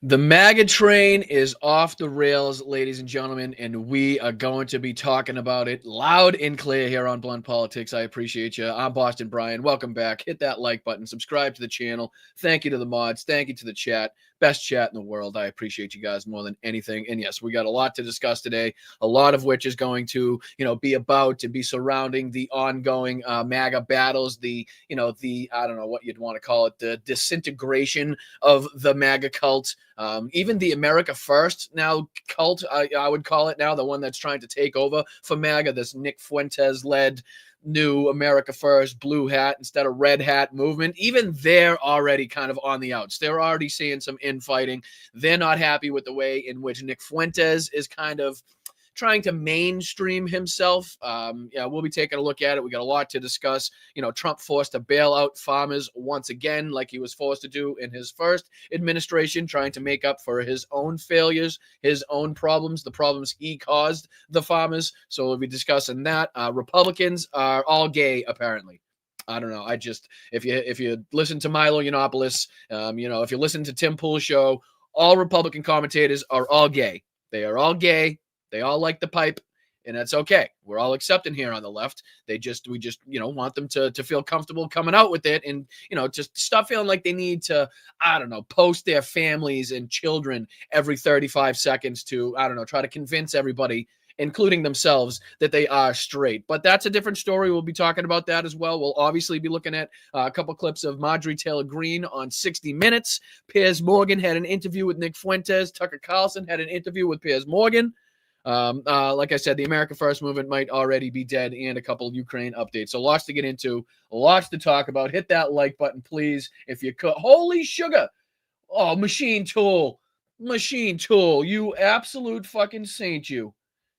The MAGA train is off the rails, ladies and gentlemen, and we are going to be talking about it loud and clear here on Blunt Politics. I appreciate you. I'm Boston Brian. Welcome back. Hit that like button. Subscribe to the channel. Thank you to the mods. Thank you to the chat. Best chat in the world. I appreciate you guys more than anything. And yes, we got a lot to discuss today, a lot of which is going to, be surrounding the ongoing MAGA battles, the I don't know what you'd want to call it, the disintegration of the MAGA cult. Even the America First now cult, I would call it now, the one that's trying to take over for MAGA, this Nick Fuentes-led new America First blue hat instead of red hat movement. Even they're already kind of on the outs. They're already seeing some infighting. They're not happy with the way in which Nick Fuentes is kind of trying to mainstream himself. We'll be taking a look at it. We got a lot to discuss. Trump forced to bail out farmers once again, like he was forced to do in his first administration, trying to make up for his own failures, his own problems, the problems he caused the farmers. So we'll be discussing that. Republicans are all gay, apparently. I don't know. If you listen to Milo Yiannopoulos, if you listen to Tim Pool's show, all Republican commentators are all gay. They are all gay. They all like the pipe, and that's okay. We're all accepting here on the left. We just want them to feel comfortable coming out with it, and just stop feeling like they need to, post their families and children every 35 seconds to, try to convince everybody, including themselves, that they are straight. But that's a different story. We'll be talking about that as well. We'll obviously be looking at a couple clips of Marjorie Taylor Greene on 60 Minutes. Piers Morgan had an interview with Nick Fuentes. Tucker Carlson had an interview with Piers Morgan. Like I said, the America First movement might already be dead, and a couple Ukraine updates. So lots to get into, lots to talk about. Hit that like button, please, if you could. Holy sugar. Oh, Machine Tool. You absolute fucking saint, you.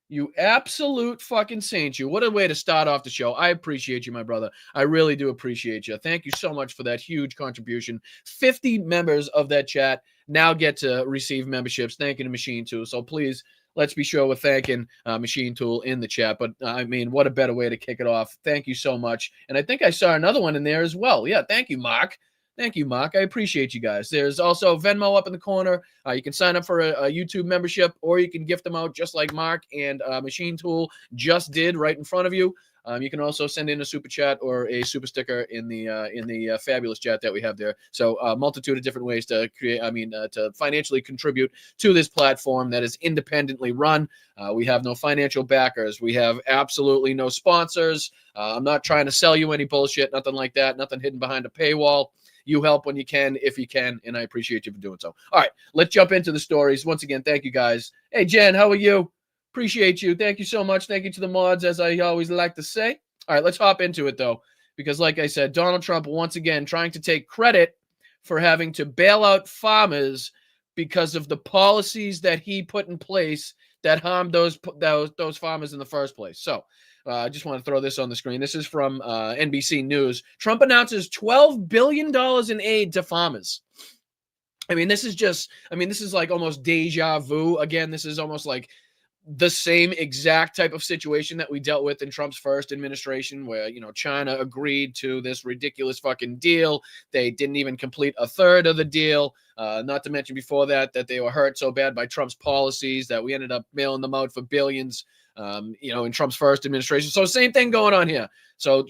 You absolute fucking saint, you. What a way to start off the show. I appreciate you, my brother. I really do appreciate you. Thank you so much for that huge contribution. 50 members of that chat now get to receive memberships. Thank you to Machine Tool. So please, let's be sure we're thanking Machine Tool in the chat. But, what a better way to kick it off. Thank you so much. And I think I saw another one in there as well. Yeah, thank you, Mark. Thank you, Mark. I appreciate you guys. There's also Venmo up in the corner. You can sign up for a YouTube membership, or you can gift them out just like Mark and Machine Tool just did right in front of you. You can also send in a super chat or a super sticker in the fabulous chat that we have there. So a multitude of different ways to to financially contribute to this platform that is independently run. We have no financial backers. We have absolutely no sponsors. I'm not trying to sell you any bullshit, nothing like that, nothing hidden behind a paywall. You help when you can, if you can, and I appreciate you for doing so. All right, let's jump into the stories. Once again, thank you guys. Hey, Jen, how are you? Appreciate you. Thank you so much. Thank you to the mods, as I always like to say. All right, let's hop into it, though, because like I said, Donald Trump, once again, trying to take credit for having to bail out farmers because of the policies that he put in place that harmed those farmers in the first place. So I just want to throw this on the screen. This is from NBC News. Trump announces $12 billion in aid to farmers. This is like almost deja vu. Again, this is almost like the same exact type of situation that we dealt with in Trump's first administration, where, China agreed to this ridiculous fucking deal. They didn't even complete a third of the deal. Not to mention before that they were hurt so bad by Trump's policies that we ended up mailing them out for billions, in Trump's first administration. So same thing going on here. So,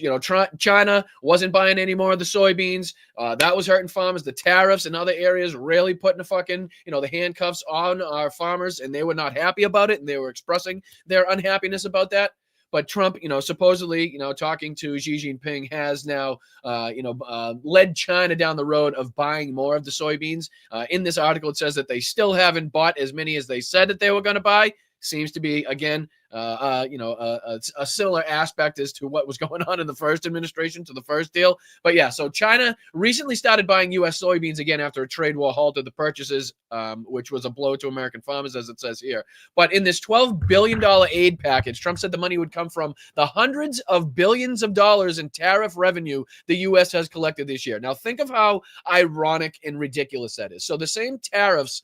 China wasn't buying any more of the soybeans. That was hurting farmers. The tariffs in other areas really putting the fucking, the handcuffs on our farmers, and they were not happy about it, and they were expressing their unhappiness about that. But Trump, supposedly, talking to Xi Jinping, has now, led China down the road of buying more of the soybeans. In this article, it says that they still haven't bought as many as they said that they were going to buy. Seems to be, again, a similar aspect as to what was going on in the first administration to the first deal. But yeah, so China recently started buying U.S. soybeans again after a trade war halted the purchases, which was a blow to American farmers, as it says here. But in this $12 billion aid package, Trump said the money would come from the hundreds of billions of dollars in tariff revenue the U.S. has collected this year. Now, think of how ironic and ridiculous that is. So the same tariffs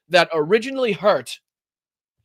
that originally hurt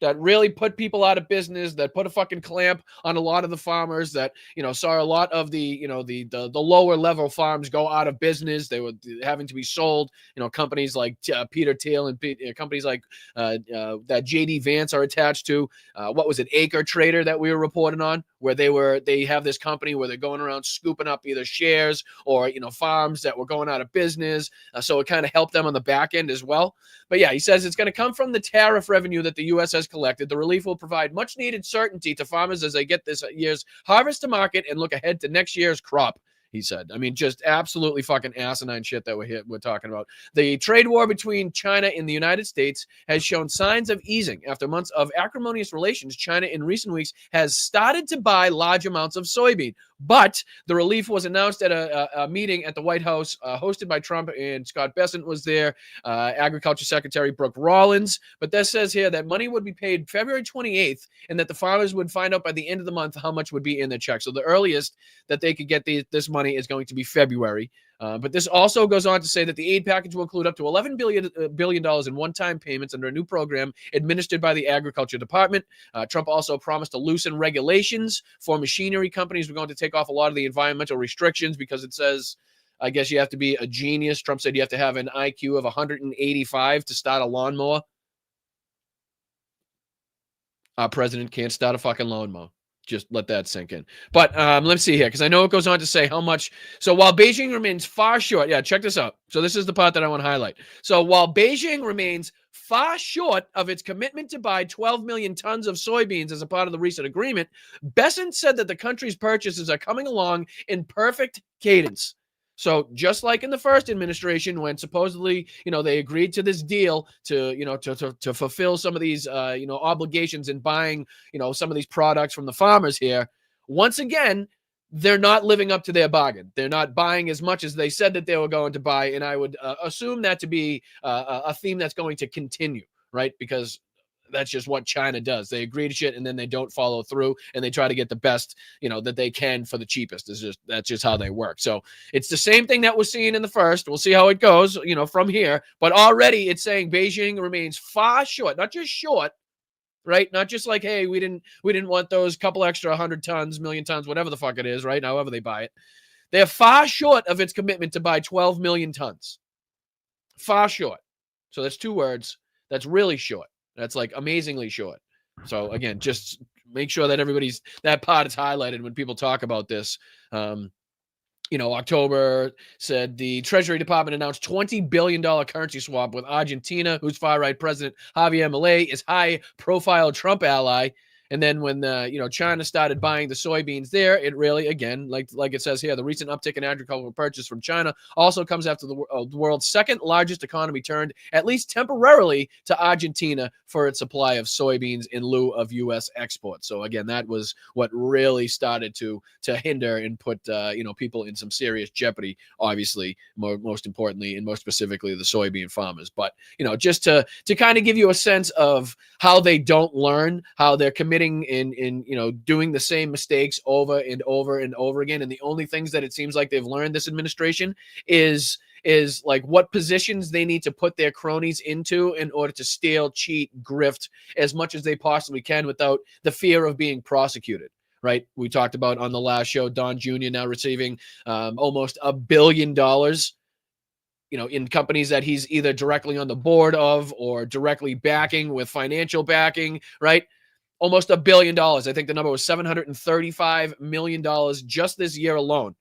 that really put people out of business, that put a fucking clamp on a lot of the farmers, that, saw a lot of the, the lower level farms go out of business. They were having to be sold. Companies like Peter Thiel and companies like that JD Vance are attached to. What was it, Acre Trader, that we were reporting on, where they have this company where they're going around scooping up either shares or, farms that were going out of business. So it kind of helped them on the back end as well. But yeah, he says it's going to come from the tariff revenue that the U.S. has collected. The relief will provide much needed certainty to farmers as they get this year's harvest to market and look ahead to next year's crop, he said. I mean, just absolutely fucking asinine shit that we're talking about. The trade war between China and the United States has shown signs of easing. After months of acrimonious relations, China in recent weeks has started to buy large amounts of soybean. But the relief was announced at a meeting at the White House, hosted by Trump, and Scott Bessent was there, Agriculture Secretary Brooke Rollins. But this says here that money would be paid February 28th, and that the farmers would find out by the end of the month how much would be in their check. So the earliest that they could get this money is going to be February. But this also goes on to say that the aid package will include up to $11 billion in one-time payments under a new program administered by the Agriculture Department. Trump also promised to loosen regulations for machinery companies. We're going to take off a lot of the environmental restrictions because it says, I guess you have to be a genius. Trump said you have to have an IQ of 185 to start a lawnmower. Our president can't start a fucking lawnmower. Just let that sink in. But let's see here, because I know it goes on to say how much. So while Beijing remains far short, check this out. So this is the part that I want to highlight. So while Beijing remains far short of its commitment to buy 12 million tons of soybeans as a part of the recent agreement, Bessent said that the country's purchases are coming along in perfect cadence. So just like in the first administration, when supposedly, they agreed to this deal to, to fulfill some of these, obligations in buying, some of these products from the farmers here, once again, they're not living up to their bargain. They're not buying as much as they said that they were going to buy. And I would assume that to be a theme that's going to continue, right? Because that's just what China does. They agree to shit and then they don't follow through, and they try to get the best, that they can for the cheapest. That's just how they work. So it's the same thing that we're seeing in the first. We'll see how it goes, from here. But already it's saying Beijing remains far short, not just short, right? Not just like, hey, we didn't want those couple extra 100 tons, million tons, whatever the fuck it is, right? However they buy it. They're far short of its commitment to buy 12 million tons. Far short. So that's two words. That's really short. That's like amazingly short. So again, just make sure that that part is highlighted when people talk about this. October said the Treasury Department announced $20 billion currency swap with Argentina, whose far-right president Javier Milei is high-profile Trump ally. And then when China started buying the soybeans there, it really, again, like it says here, the recent uptick in agricultural purchase from China also comes after the world's second largest economy turned, at least temporarily, to Argentina for its supply of soybeans in lieu of U.S. exports. So again, that was what really started to hinder and put people in some serious jeopardy. Obviously, most importantly and most specifically the soybean farmers. But just to kind of give you a sense of how they don't learn, how they're committing in doing the same mistakes over and over and over again. And the only things that it seems like they've learned, this administration, is like what positions they need to put their cronies into in order to steal, cheat, grift as much as they possibly can without the fear of being prosecuted. Right? We talked about on the last show, Don Jr. now receiving almost $1 billion in companies that he's either directly on the board of or directly backing with financial backing, right? Almost $1 billion. I think the number was $735 million just this year alone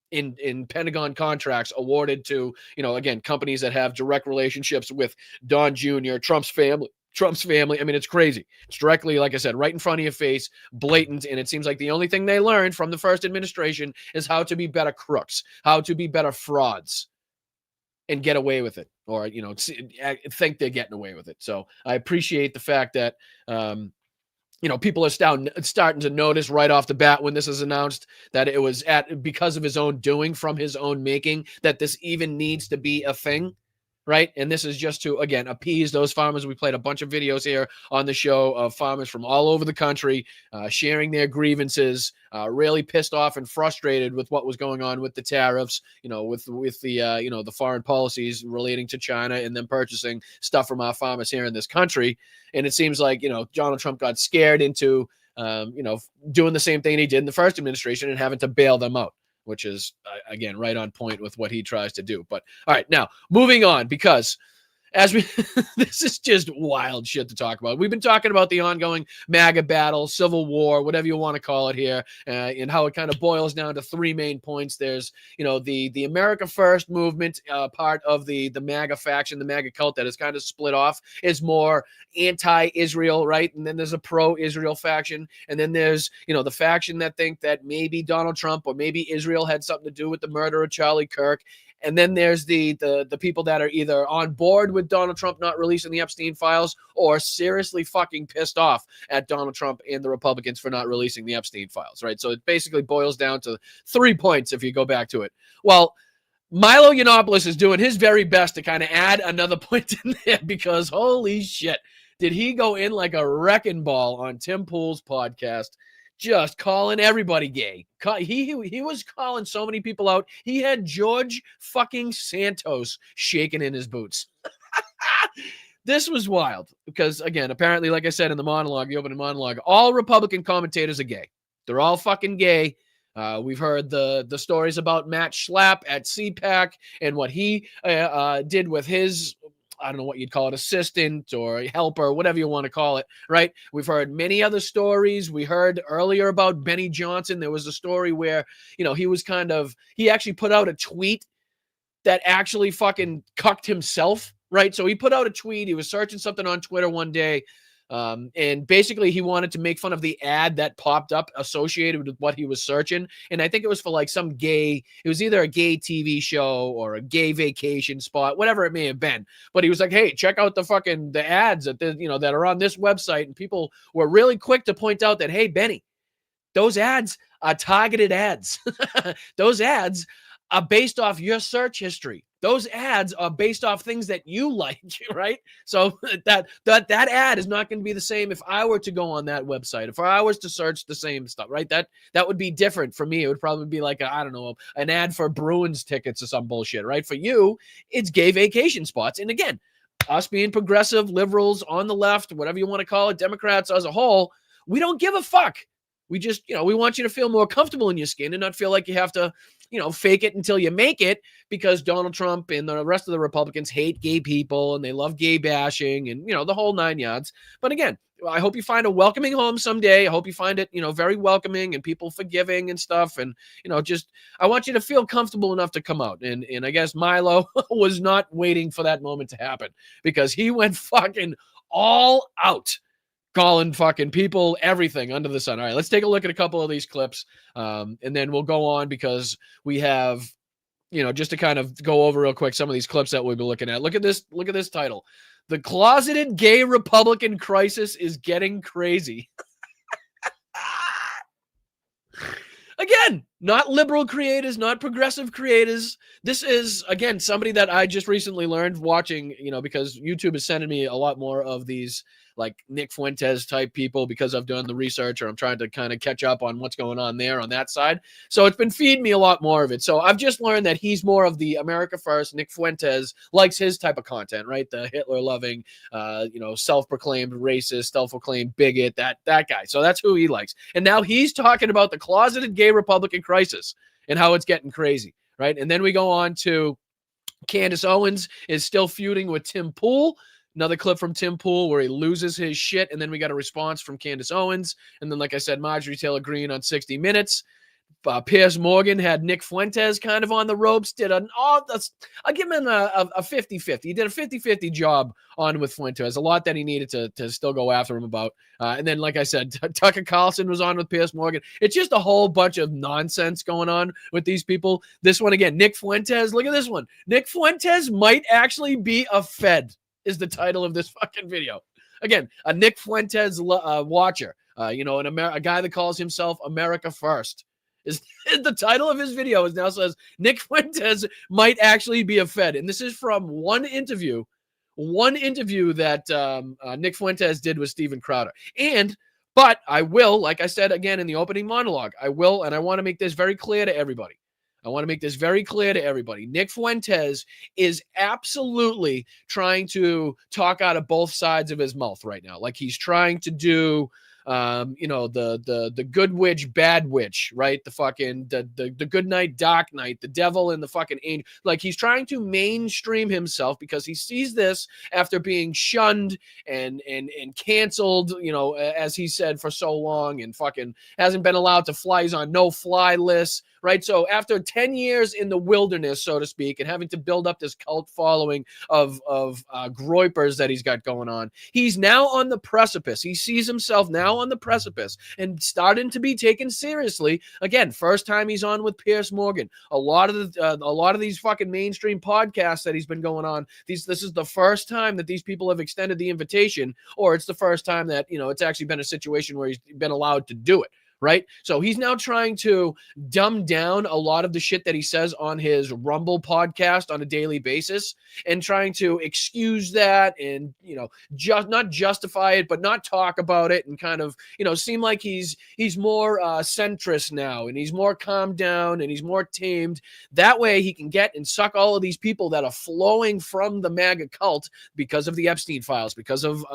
in Pentagon contracts awarded to, again, companies that have direct relationships with Don Jr., Trump's family. I mean, it's crazy. It's directly, like I said, right in front of your face, blatant. And it seems like the only thing they learned from the first administration is how to be better crooks, how to be better frauds and get away with it, or, think they're getting away with it. So I appreciate the fact that, people are starting to notice right off the bat when this is announced that it was because of his own doing, from his own making, that this even needs to be a thing. right? And this is just to, again, appease those farmers. We played a bunch of videos here on the show of farmers from all over the country sharing their grievances, really pissed off and frustrated with what was going on with the tariffs, with the, the foreign policies relating to China and them purchasing stuff from our farmers here in this country. And it seems like, Donald Trump got scared into, doing the same thing he did in the first administration and having to bail them out, which is, again, right on point with what he tries to do. But all right, now moving on, because as we this is just wild shit to talk about. We've been talking about the ongoing MAGA battle, civil war, whatever you want to call it here, and how it kind of boils down to three main points. There's, the America First movement, part of the MAGA faction, the MAGA cult that is kind of split off, is more anti-Israel, right? And then there's a pro-Israel faction, and then there's, the faction that think that maybe Donald Trump or maybe Israel had something to do with the murder of Charlie Kirk. And then there's the people that are either on board with Donald Trump not releasing the Epstein files or seriously fucking pissed off at Donald Trump and the Republicans for not releasing the Epstein files, right? So it basically boils down to 3 points if you go back to it. Well, Milo Yiannopoulos is doing his very best to kind of add another point in there because holy shit, did he go in like a wrecking ball on Tim Pool's podcast, just calling everybody gay. He was calling so many people out. He had George fucking Santos shaking in his boots. This was wild because, again, apparently, like I said in the monologue, the opening monologue, all Republican commentators are gay. They're all fucking gay. We've heard the stories about Matt Schlapp at CPAC and what he did with his, I don't know what you'd call it, assistant or helper, whatever you want to call it, right? We've heard many other stories. We heard earlier about Benny Johnson. There was a story where, he actually put out a tweet that actually fucking cucked himself, right? So he put out a tweet. He was searching something on Twitter one day. And basically he wanted to make fun of the ad that popped up associated with what he was searching. And I think it was for like some gay, it was either a gay TV show or a gay vacation spot, whatever it may have been. But he was like, hey, check out the ads that, that are on this website. And people were really quick to point out that, hey, Benny, those ads are targeted ads. Those ads are based off your search history. Those ads are based off things that you like, right? So that ad is not going to be the same if I were to go on that website. If I was to search the same stuff, right? That would be different for me. It would probably be like, an ad for Bruins tickets or some bullshit, right? For you, it's gay vacation spots. And again, us being progressive, liberals on the left, whatever you want to call it, Democrats as a whole, we don't give a fuck. We just, we want you to feel more comfortable in your skin and not feel like you have to, fake it until you make it because Donald Trump and the rest of the Republicans hate gay people and they love gay bashing and, the whole 9 yards. But again, I hope you find a welcoming home someday. I hope you find it, very welcoming and people forgiving and stuff. And, I want you to feel comfortable enough to come out. And I guess Milo was not waiting for that moment to happen because he went fucking all out, calling fucking people everything under the sun. All right, let's take a look at a couple of these clips, and then we'll go on because we have, just to kind of go over real quick some of these clips that we'll be looking at. Look at this title. The closeted gay Republican crisis is getting crazy. Again, not liberal creators, not progressive creators. This is, again, somebody that I just recently learned watching, because YouTube is sending me a lot more of these like Nick Fuentes type people because I've done the research or I'm trying to kind of catch up on what's going on there on that side. So it's been feeding me a lot more of it. So I've just learned that he's more of the America First. Nick Fuentes likes his type of content, right? The Hitler loving, self-proclaimed racist, self-proclaimed bigot, that guy. So that's who he likes. And now he's talking about the closeted gay Republican crisis and how it's getting crazy, right? And then we go on to Candace Owens is still feuding with Tim Pool. Another clip from Tim Pool where he loses his shit, and then we got a response from Candace Owens. And then, like I said, Marjorie Taylor Greene on 60 Minutes. Piers Morgan had Nick Fuentes kind of on the ropes. I'll give him a 50-50. He did a 50-50 job on with Fuentes. A lot that he needed to still go after him about. And then, like I said, Tucker Carlson was on with Piers Morgan. It's just a whole bunch of nonsense going on with these people. This one again, Nick Fuentes. Look at this one. Nick Fuentes might actually be a Fed is the title of this fucking video. Again, a Nick Fuentes watcher. A guy that calls himself America First. Is the title of his video is now says Nick Fuentes might actually be a Fed. And this is from one interview that Nick Fuentes did with Steven Crowder. But I will, like I said again in the opening monologue, I will, and I want to make this very clear to everybody. Nick Fuentes is absolutely trying to talk out of both sides of his mouth right now. Like he's trying to do the good witch, bad witch, right? The fucking the good night, dark night, the devil and the fucking angel. Like he's trying to mainstream himself because he sees this after being shunned and canceled, as he said, for so long, and fucking hasn't been allowed to fly. He's on no-fly lists, right? So after 10 years in the wilderness, so to speak, and having to build up this cult following of groypers that he's got going on, he's now on the precipice. He sees himself now on the precipice and starting to be taken seriously. Again, first time he's on with Piers Morgan. A lot of these fucking mainstream podcasts that he's been going on, this is the first time that these people have extended the invitation, or it's the first time that, it's actually been a situation where he's been allowed to do it. Right? So he's now trying to dumb down a lot of the shit that he says on his Rumble podcast on a daily basis, and trying to excuse that and, just not justify it, but not talk about it, and kind of, seem like he's more centrist now, and he's more calmed down, and he's more tamed. That way he can get and suck all of these people that are flowing from the MAGA cult because of the Epstein files, because of,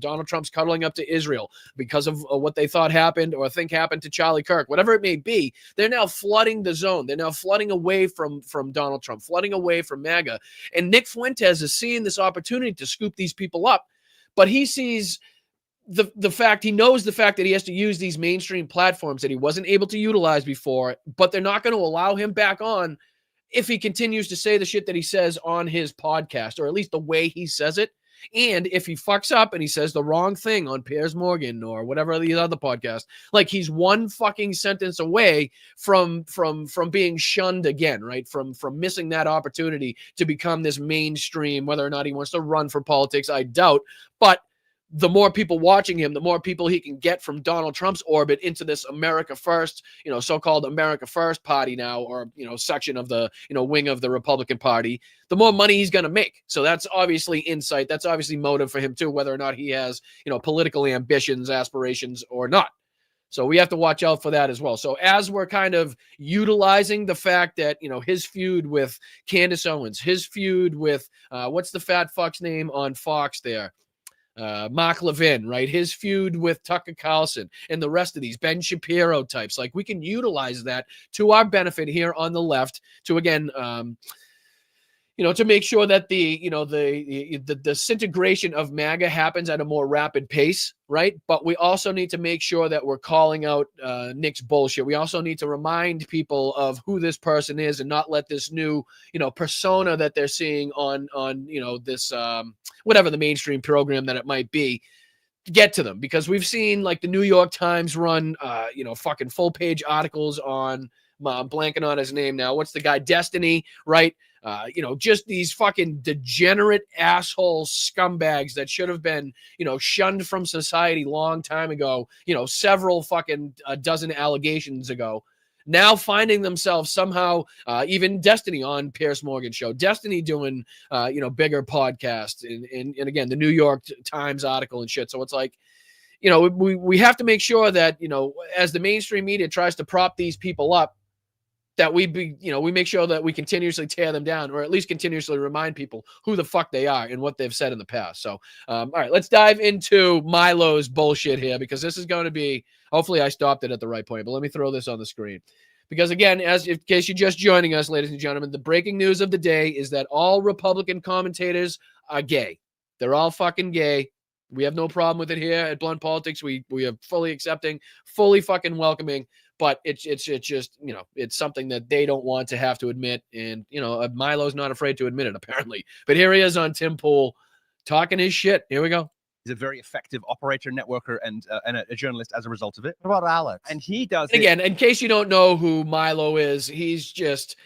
Donald Trump's cuddling up to Israel, because of what they thought happened or think happened to Charlie Kirk, whatever it may be. They're now flooding the zone. They're now flooding away from Donald Trump, flooding away from MAGA. And Nick Fuentes is seeing this opportunity to scoop these people up. But he sees he knows the fact that he has to use these mainstream platforms that he wasn't able to utilize before, but they're not going to allow him back on if he continues to say the shit that he says on his podcast, or at least the way he says it. And if he fucks up and he says the wrong thing on Piers Morgan or whatever these other podcasts, like he's one fucking sentence away from being shunned again, right? From missing that opportunity to become this mainstream. Whether or not he wants to run for politics, I doubt. But the more people watching him, the more people he can get from Donald Trump's orbit into this America First, so-called America First party now, or, section of the, wing of the Republican Party, the more money he's going to make. So that's obviously insight. That's obviously motive for him too, whether or not he has, political ambitions, aspirations or not. So we have to watch out for that as well. So as we're kind of utilizing the fact that, his feud with Candace Owens, his feud with, what's the fat fuck's name on Fox there? Mark Levin, right? His feud with Tucker Carlson and the rest of these Ben Shapiro types. Like we can utilize that to our benefit here on the left to, again, to make sure that the disintegration of MAGA happens at a more rapid pace, right? But we also need to make sure that we're calling out Nick's bullshit. We also need to remind people of who this person is and not let this new, persona that they're seeing on this whatever the mainstream program that it might be, get to them. Because we've seen like the New York Times run, fucking full page articles on, I'm blanking on his name now. What's the guy? Destiny, right? Just these fucking degenerate asshole scumbags that should have been, shunned from society long time ago, several fucking dozen allegations ago. Now finding themselves somehow, even Destiny on Piers Morgan show, Destiny doing, bigger podcasts, and again, the New York Times article and shit. So it's like, we have to make sure that, as the mainstream media tries to prop these people up, that we make sure that we continuously tear them down, or at least continuously remind people who the fuck they are and what they've said in the past. So, all right, let's dive into Milo's bullshit here, because this is going to be, hopefully I stopped it at the right point, but let me throw this on the screen. Because again, in case you're just joining us, ladies and gentlemen, the breaking news of the day is that all Republican commentators are gay. They're all fucking gay. We have no problem with it here at Blunt Politics. We are fully accepting, fully fucking welcoming. But it's just, it's something that they don't want to have to admit. And, Milo's not afraid to admit it, apparently. But here he is on Tim Pool talking his shit. Here we go. He's a very effective operator, networker, and a journalist as a result of it. What about Alex? And he does and again, in case you don't know who Milo is, he's just,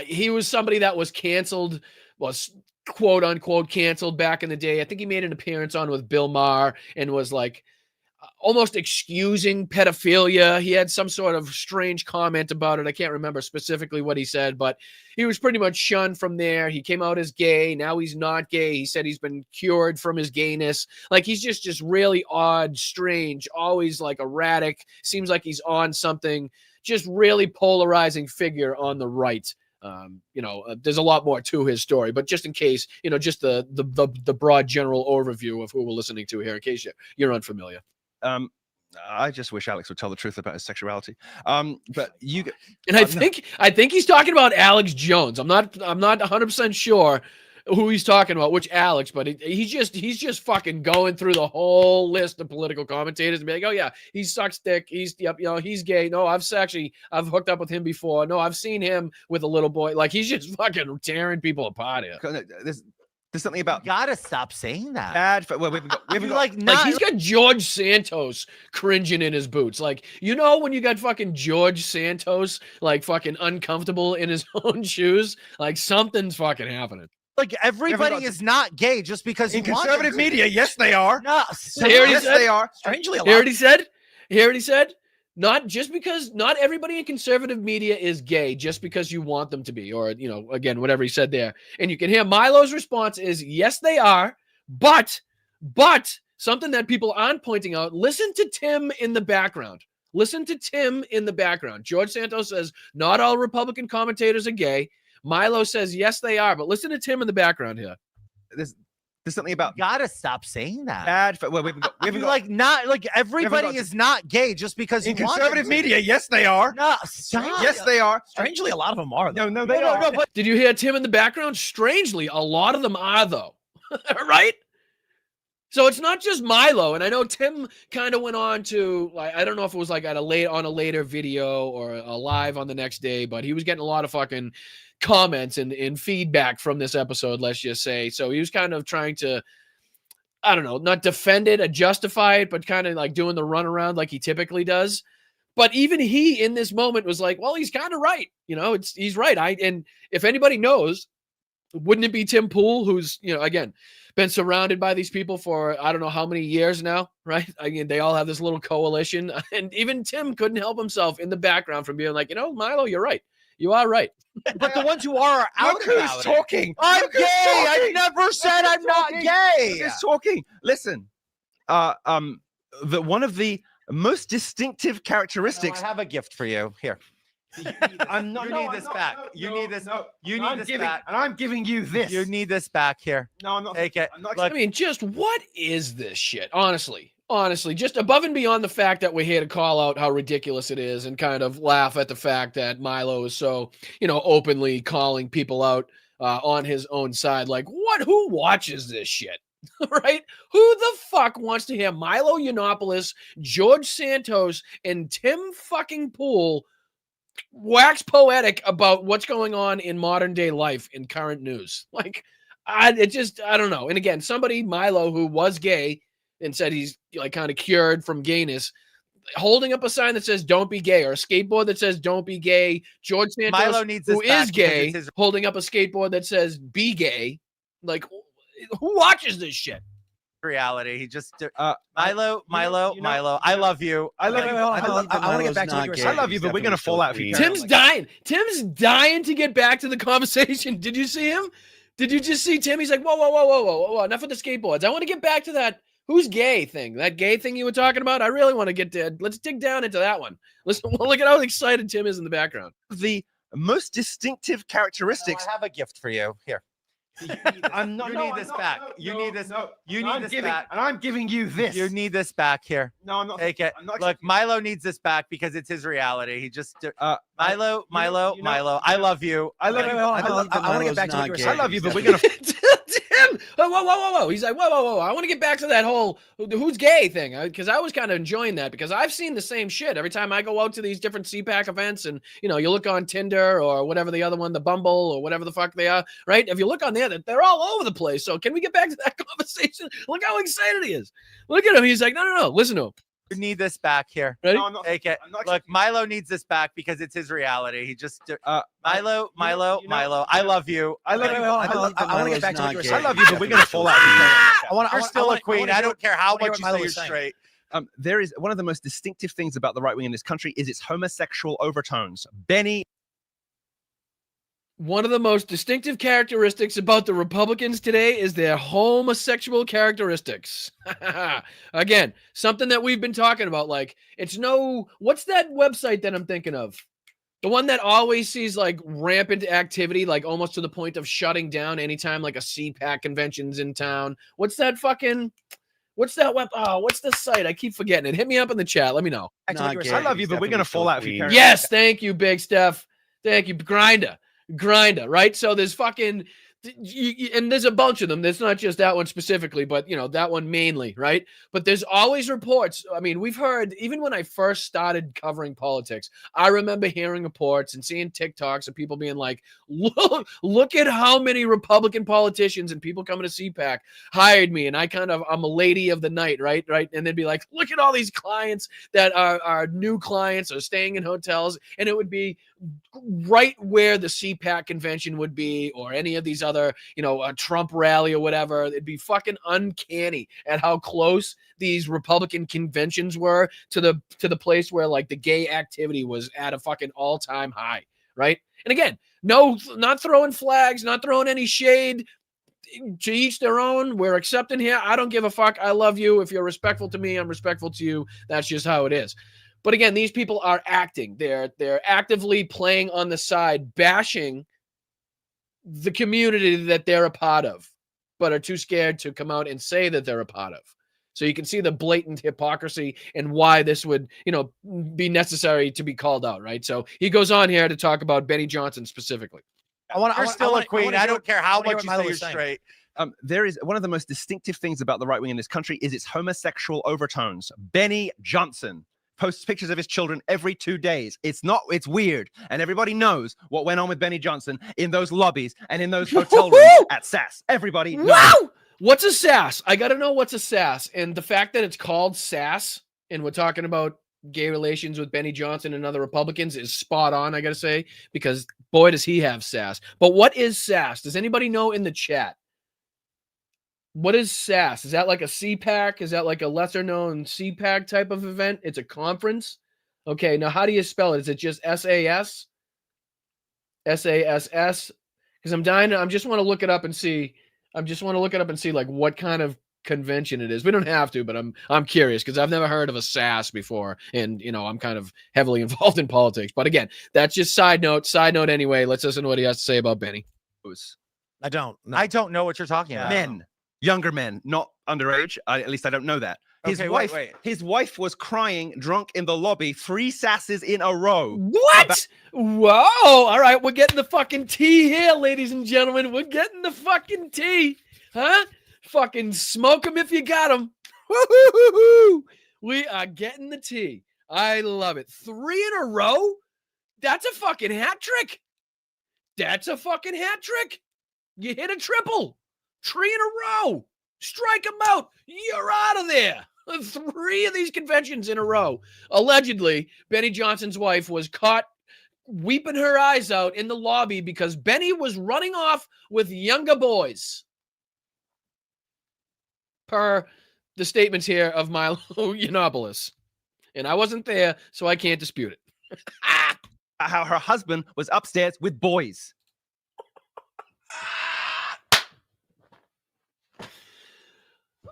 he was somebody that was canceled, was quote unquote canceled back in the day. I think he made an appearance on with Bill Maher and was like, almost excusing pedophilia. He had some sort of strange comment about it. I can't remember specifically what he said, but he was pretty much shunned from there. He came out as gay. Now he's not gay. He said he's been cured from his gayness. Like, he's just really odd, strange, always like erratic. Seems like he's on something. Just really polarizing figure on the right. There's a lot more to his story, but just in case, just the broad general overview of who we're listening to here, in case you're unfamiliar. I just wish Alex would tell the truth about his sexuality. But you and I think he's talking about Alex Jones. I'm not 100% sure who he's talking about, which Alex, but he's just fucking going through the whole list of political commentators and be like, oh yeah, he sucks dick. He's gay. No, I've hooked up with him before. No, I've seen him with a little boy. Like, he's just fucking tearing people apart here. There's something about gotta stop saying that. Bad. Well, we've got he's got George Santos cringing in his boots. Like, when you got fucking George Santos like fucking uncomfortable in his own shoes, like something's fucking happening. Like, everybody is not gay just because in conservative media. Yes, they are. No, yes, they are. Strangely, he already said. Not everybody in conservative media is gay just because you want them to be, or, again, whatever he said there. And you can hear Milo's response is, yes, they are. But something that people aren't pointing out, listen to Tim in the background. George Santos says, not all Republican commentators are gay. Milo says, yes, they are. But listen to Tim in the background here. There's something about gotta stop saying that. Bad. Well, we've got everybody is not gay just because in conservative media. Yes, they are. No, stop. Yes, they are. Strangely, a lot of them are. Though. No, they are. No, but did you hear Tim in the background? Strangely, a lot of them are, though. Right? So it's not just Milo, and I know Tim kind of went on to, like, I don't know if it was like on a later video or a live on the next day, but he was getting a lot of fucking comments and feedback from this episode, let's just say. So he was kind of trying to, I don't know, not defend it or justify it, but kind of like doing the runaround like he typically does. But even he in this moment was like, well, he's kind of right. He's right. And if anybody knows, wouldn't it be Tim Pool, who's, again, been surrounded by these people for I don't know how many years now, right? I mean, they all have this little coalition, and even Tim couldn't help himself in the background from being like, Milo, you're right. You are right. But the ones who are out who's talking. I'm gay. I never said I'm not gay. Who's talking? Listen, one of the most distinctive characteristics. I have a gift for you. Here. You need this back. You need this back. And I'm giving you this. You need this back here. No, I'm not. Take it. Look, I mean, just what is this shit? Honestly, just above and beyond the fact that we're here to call out how ridiculous it is and kind of laugh at the fact that Milo is so, openly calling people out on his own side. Like, who watches this shit? Right? Who the fuck wants to hear Milo Yiannopoulos, George Santos, and Tim fucking Pool wax poetic about what's going on in modern day life in current news? Like, I don't know. And again, Milo, who was gay and said he's like kind of cured from gayness, holding up a sign that says "Don't be gay" or a skateboard that says "Don't be gay." George Santos, Milo needs who is gay, holding up a skateboard that says "Be gay." Like, who watches this shit? Reality. He just Milo. I love you. I want to get back to what you were saying. I love you, but we're gonna fall out for you. Tim's dying. Tim's dying to get back to the conversation. Did you see him? Did you just see Tim? He's like, whoa. Enough with the skateboards. I want to get back to that who's gay thing. That gay thing you were talking about. I really want to get to. Let's dig down into that one. Listen, look at how excited Tim is in the background. The most distinctive characteristics. I have a gift for you. Here. You need this back. You need this back. And I'm giving you this. You need this back here. No, I'm not. Take it. Look, Milo needs this back because it's his reality. He just Milo. I love you. I want to get back to what you were saying. I love you, but we're gonna. Tim, whoa. He's like, whoa. I want to get back to that whole who's gay thing, because I was kind of enjoying that, because I've seen the same shit every time I go out to these different CPAC events, and you look on Tinder or whatever the other one, the Bumble or whatever the fuck they are, right? If you look on there, they're all over the place. So can we get back to that conversation? Look how excited he is. Look at him. He's like, no. Listen to him. You need this back here. Ready? No, take it. Look, Milo needs this back because it's his reality. He just Milo. I love you. I want to get back to what you were saying. I love you, but we're gonna fall out. You're still a queen. I don't care how much you say you're straight. There is one of the most distinctive things about the right wing in this country is its homosexual overtones. Benny. One of the most distinctive characteristics about the Republicans today is their homosexual characteristics. Again, something that we've been talking about. Like, what's that website that I'm thinking of? The one that always sees like rampant activity, like almost to the point of shutting down anytime like a CPAC convention's in town. What's that web? Oh, what's the site? I keep forgetting it. Hit me up in the chat. Let me know. I love you, but we're going to fall out if you carry on. Yes, thank you, Big Steph. Thank you. Grinder, right? So there's and there's a bunch of them. There's not just that one specifically, but that one mainly, right? But there's always reports. I mean, we've heard, even when I first started covering politics, I remember hearing reports and seeing TikToks of people being like, look at how many Republican politicians and people coming to CPAC hired me, and I'm a lady of the night, right? And they'd be like, look at all these clients that are new clients or staying in hotels, and it would be right where the CPAC convention would be, or any of these other, a Trump rally or whatever. It'd be fucking uncanny at how close these Republican conventions were to the place where like the gay activity was at a fucking all-time high, right? And again, no, not throwing flags, not throwing any shade. To each their own. We're accepting here. I don't give a fuck. I love you. If you're respectful to me, I'm respectful to you. That's just how it is. But again, these people are acting. They're actively playing on the side, bashing the community that they're a part of, but are too scared to come out and say that they're a part of. So you can see the blatant hypocrisy and why this would, be necessary to be called out, right? So he goes on here to talk about Benny Johnson specifically. You're still a queen. I don't care how much you say you're straight. There is one of the most distinctive things about the right wing in this country is its homosexual overtones. Benny Johnson posts pictures of his children every 2 days. It's weird. And everybody knows what went on with Benny Johnson in those lobbies and in those hotel rooms at SAS. Everybody knows. Wow! What's a SAS? I got to know what's a SAS. And the fact that it's called SAS, and we're talking about gay relations with Benny Johnson and other Republicans, is spot on, I got to say, because boy, does he have sass. But what is SAS? Does anybody know in the chat? What is SAS? Is that like a CPAC? Is that like a lesser known CPAC type of event? It's a conference. Okay, now how do you spell it? Is it just SAS? SASS? Because I just want to look it up and see. Like what kind of convention it is. We don't have to, but I'm curious because I've never heard of a SAS before, and I'm kind of heavily involved in politics. But again, that's just side note anyway. Let's listen to what he has to say about Benny. I don't know what you're talking about. Men, younger men, not underage. At least I don't know that. His wife was crying drunk in the lobby 3 sasses in a row. What? Whoa. All right. We're getting the fucking tea here, ladies and gentlemen. We're getting the fucking tea. Huh? Fucking smoke them if you got them. Woo-hoo-hoo-hoo. We are getting the tea. I love it. 3 in a row? That's a fucking hat trick. You hit a triple. 3 in a row. Strike them out. You're out of there. 3 of these conventions in a row. Allegedly, Benny Johnson's wife was caught weeping her eyes out in the lobby because Benny was running off with younger boys. Per the statements here of Milo Yiannopoulos. And I wasn't there, so I can't dispute it. How her husband was upstairs with boys.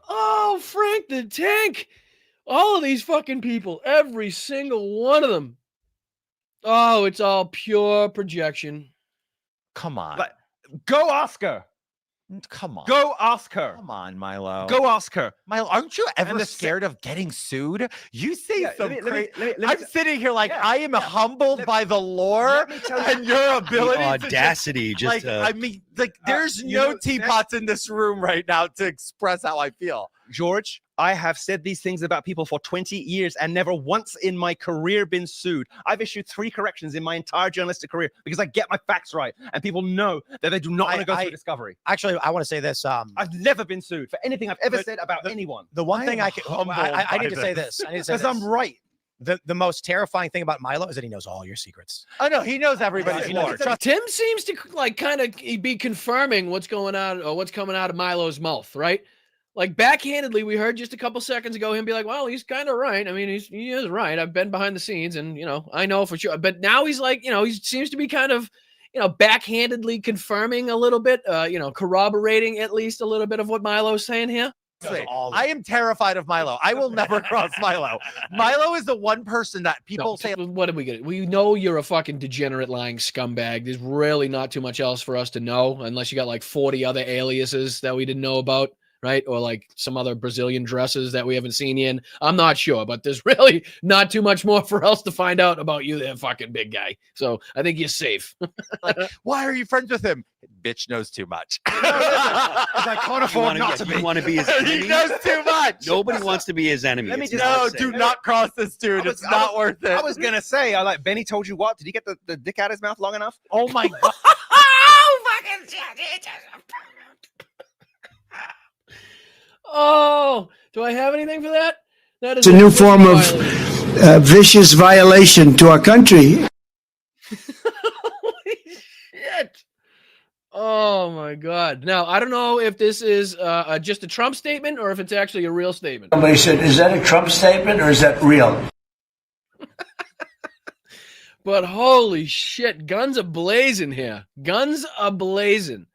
Oh, Frank the Tank. All of these fucking people, every single one of them. Oh, it's all pure projection. Come on. But go ask her. Come on. Go ask her. Come on, Milo. Go ask her. Milo, aren't you ever scared of getting sued? You say I'm sitting here like I am humbled by the lore and your ability. The audacity. There's no teapots in this room right now to express how I feel. George, I have said these things about people for 20 years and never once in my career been sued. I've issued 3 corrections in my entire journalistic career because I get my facts right. And people know that they do not want to go through discovery. Actually, I want to say this. I've never been sued for anything I've ever said about anyone. The one thing I need to say this. Because I'm right. The most terrifying thing about Milo is that he knows all your secrets. Oh no, he knows everybody's lore. Tim seems to like kind of be confirming what's going on or what's coming out of Milo's mouth, right? Like backhandedly, we heard just a couple seconds ago him be like, well, he's kind of right. I mean, he is right. I've been behind the scenes and, I know for sure. But now he's like, he seems to be kind of, backhandedly confirming a little bit, corroborating at least a little bit of what Milo's saying here. I am terrified of Milo. I will never cross Milo. Milo is the one person that people say. What did we get? We know you're a fucking degenerate lying scumbag. There's really not too much else for us to know unless you got like 40 other aliases that we didn't know about. Right? Or like some other Brazilian dresses that we haven't seen in. I'm not sure, but there's really not too much more for us to find out about you there, fucking big guy. So I think you're safe. Like, why are you friends with him? Bitch knows too much. I can't afford not to be. You want to be his enemy? He knows too much. Nobody wants to be his enemy. No, do not cross this dude. It's not worth it. I was gonna say, Benny told you what? Did he get the dick out of his mouth long enough? Oh my god. Oh, fucking shit. Oh, do I have anything for that? That is a new form of vicious violation to our country. Holy shit. Oh, my God. Now, I don't know if this is just a Trump statement or if it's actually a real statement. Somebody said, is that a Trump statement or is that real? But holy shit, guns are blazing here. Guns are blazing.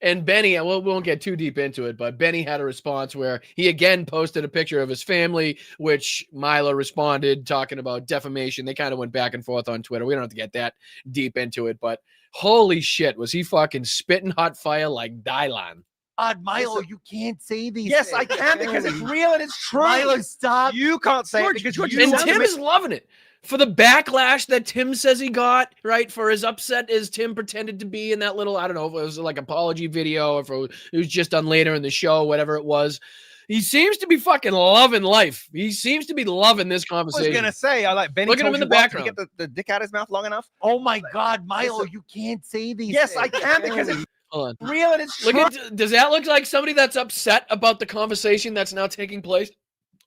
And Benny, we won't get too deep into it, but Benny had a response where he again posted a picture of his family, which Milo responded talking about defamation. They kind of went back and forth on Twitter. We don't have to get that deep into it, but holy shit, was he fucking spitting hot fire like Dylan. God, Milo, you can't say these Yes, things. I can because it's real and it's true. Milo, stop. You can't say it because you and want Tim to is loving it. For the backlash that Tim says he got, right, for as upset as Tim pretended to be in that little, I don't know if it was like apology video or if it was just done later in the show, whatever it was. He seems to be fucking loving life. He seems to be loving this conversation. I was going to say, Benny look at him in the background. Did he get the dick out of his mouth long enough? Oh my God, Milo, you can't say these Yes, things. I can because it's Hold on. real and it's true. Does that look like somebody that's upset about the conversation that's now taking place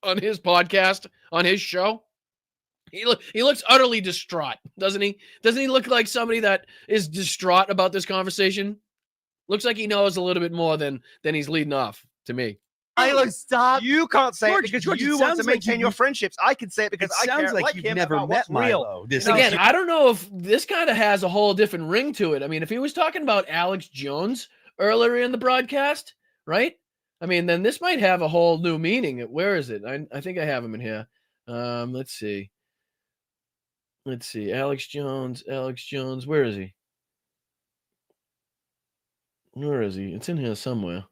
on his podcast, on his show? He looks utterly distraught, doesn't he? Doesn't he look like somebody that is distraught about this conversation? Looks like he knows a little bit more than he's leading off to me. Milo, stop. You can't say George, it because you it want to sounds like maintain your friendships. I can say it because I sounds care like like you've him never about met what's real. Milo. This And again, I don't know if this kind of has a whole different ring to it. I mean, if he was talking about Alex Jones earlier in the broadcast, right? I mean, then this might have a whole new meaning. Where is it? I think I have him in here. Let's see. Alex Jones. Where is he? Where is he? It's in here somewhere.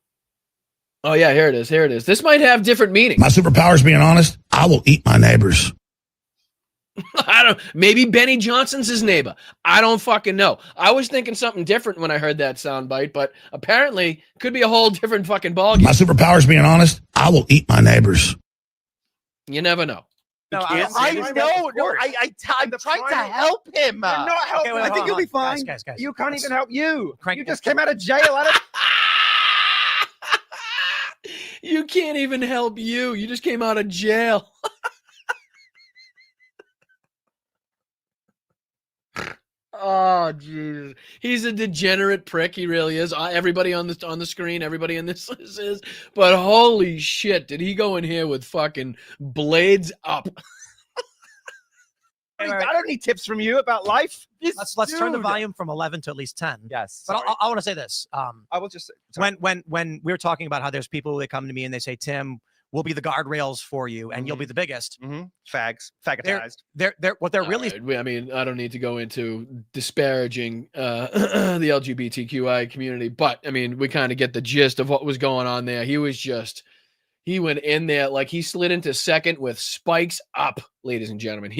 Oh, yeah, here it is. This might have different meaning. My superpower is being honest. I will eat my neighbors. Maybe Benny Johnson's his neighbor. I don't fucking know. I was thinking something different when I heard that soundbite, but apparently could be a whole different fucking ballgame. My superpower is being honest. I will eat my neighbors. You never know. No, I'm trying to help him. You're not helping. wait, I hold think you'll on. be fine. Guys. You can't even help you. Crank- You just came out of jail. You can't even help you. You just came out of jail. Oh, Jesus. He's a degenerate prick. He really is. Everybody on the screen, everybody in this is. But holy shit, did he go in here with fucking blades up? I don't need tips from you about life. Let's turn the volume from 11 to at least 10. Yes. But I want to say this. I will just When we were talking about how there's people that come to me and they say, Tim, we'll be the guardrails for you and you'll be the biggest. faggotized. What they're really Right. I mean, I don't need to go into disparaging the LGBTQI community, but I mean, we kind of get the gist of what was going on there. He went in there like he slid into second with spikes up, ladies and gentlemen.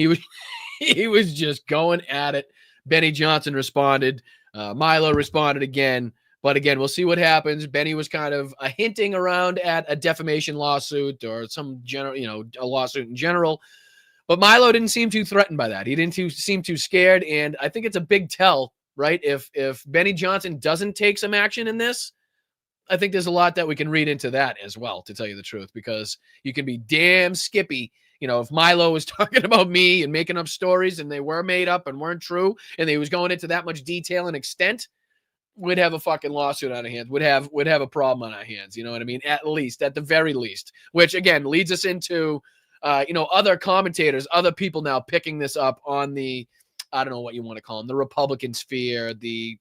He was just going at it. Benny Johnson responded. Milo responded again. But again, we'll see what happens. Benny was kind of hinting around at a defamation lawsuit or some a lawsuit in general. But Milo didn't seem too threatened by that. He didn't seem too scared. And I think it's a big tell, right? If Benny Johnson doesn't take some action in this, I think there's a lot that we can read into that as well, to tell you the truth, because you can be damn skippy. If Milo was talking about me and making up stories and they were made up and weren't true, and he was going into that much detail and extent, we'd have a fucking lawsuit on our hands. We'd have a problem on our hands. You know what I mean? At the very least, which again leads us into, other commentators, other people now picking this up on the, I don't know what you want to call them, the Republican sphere, the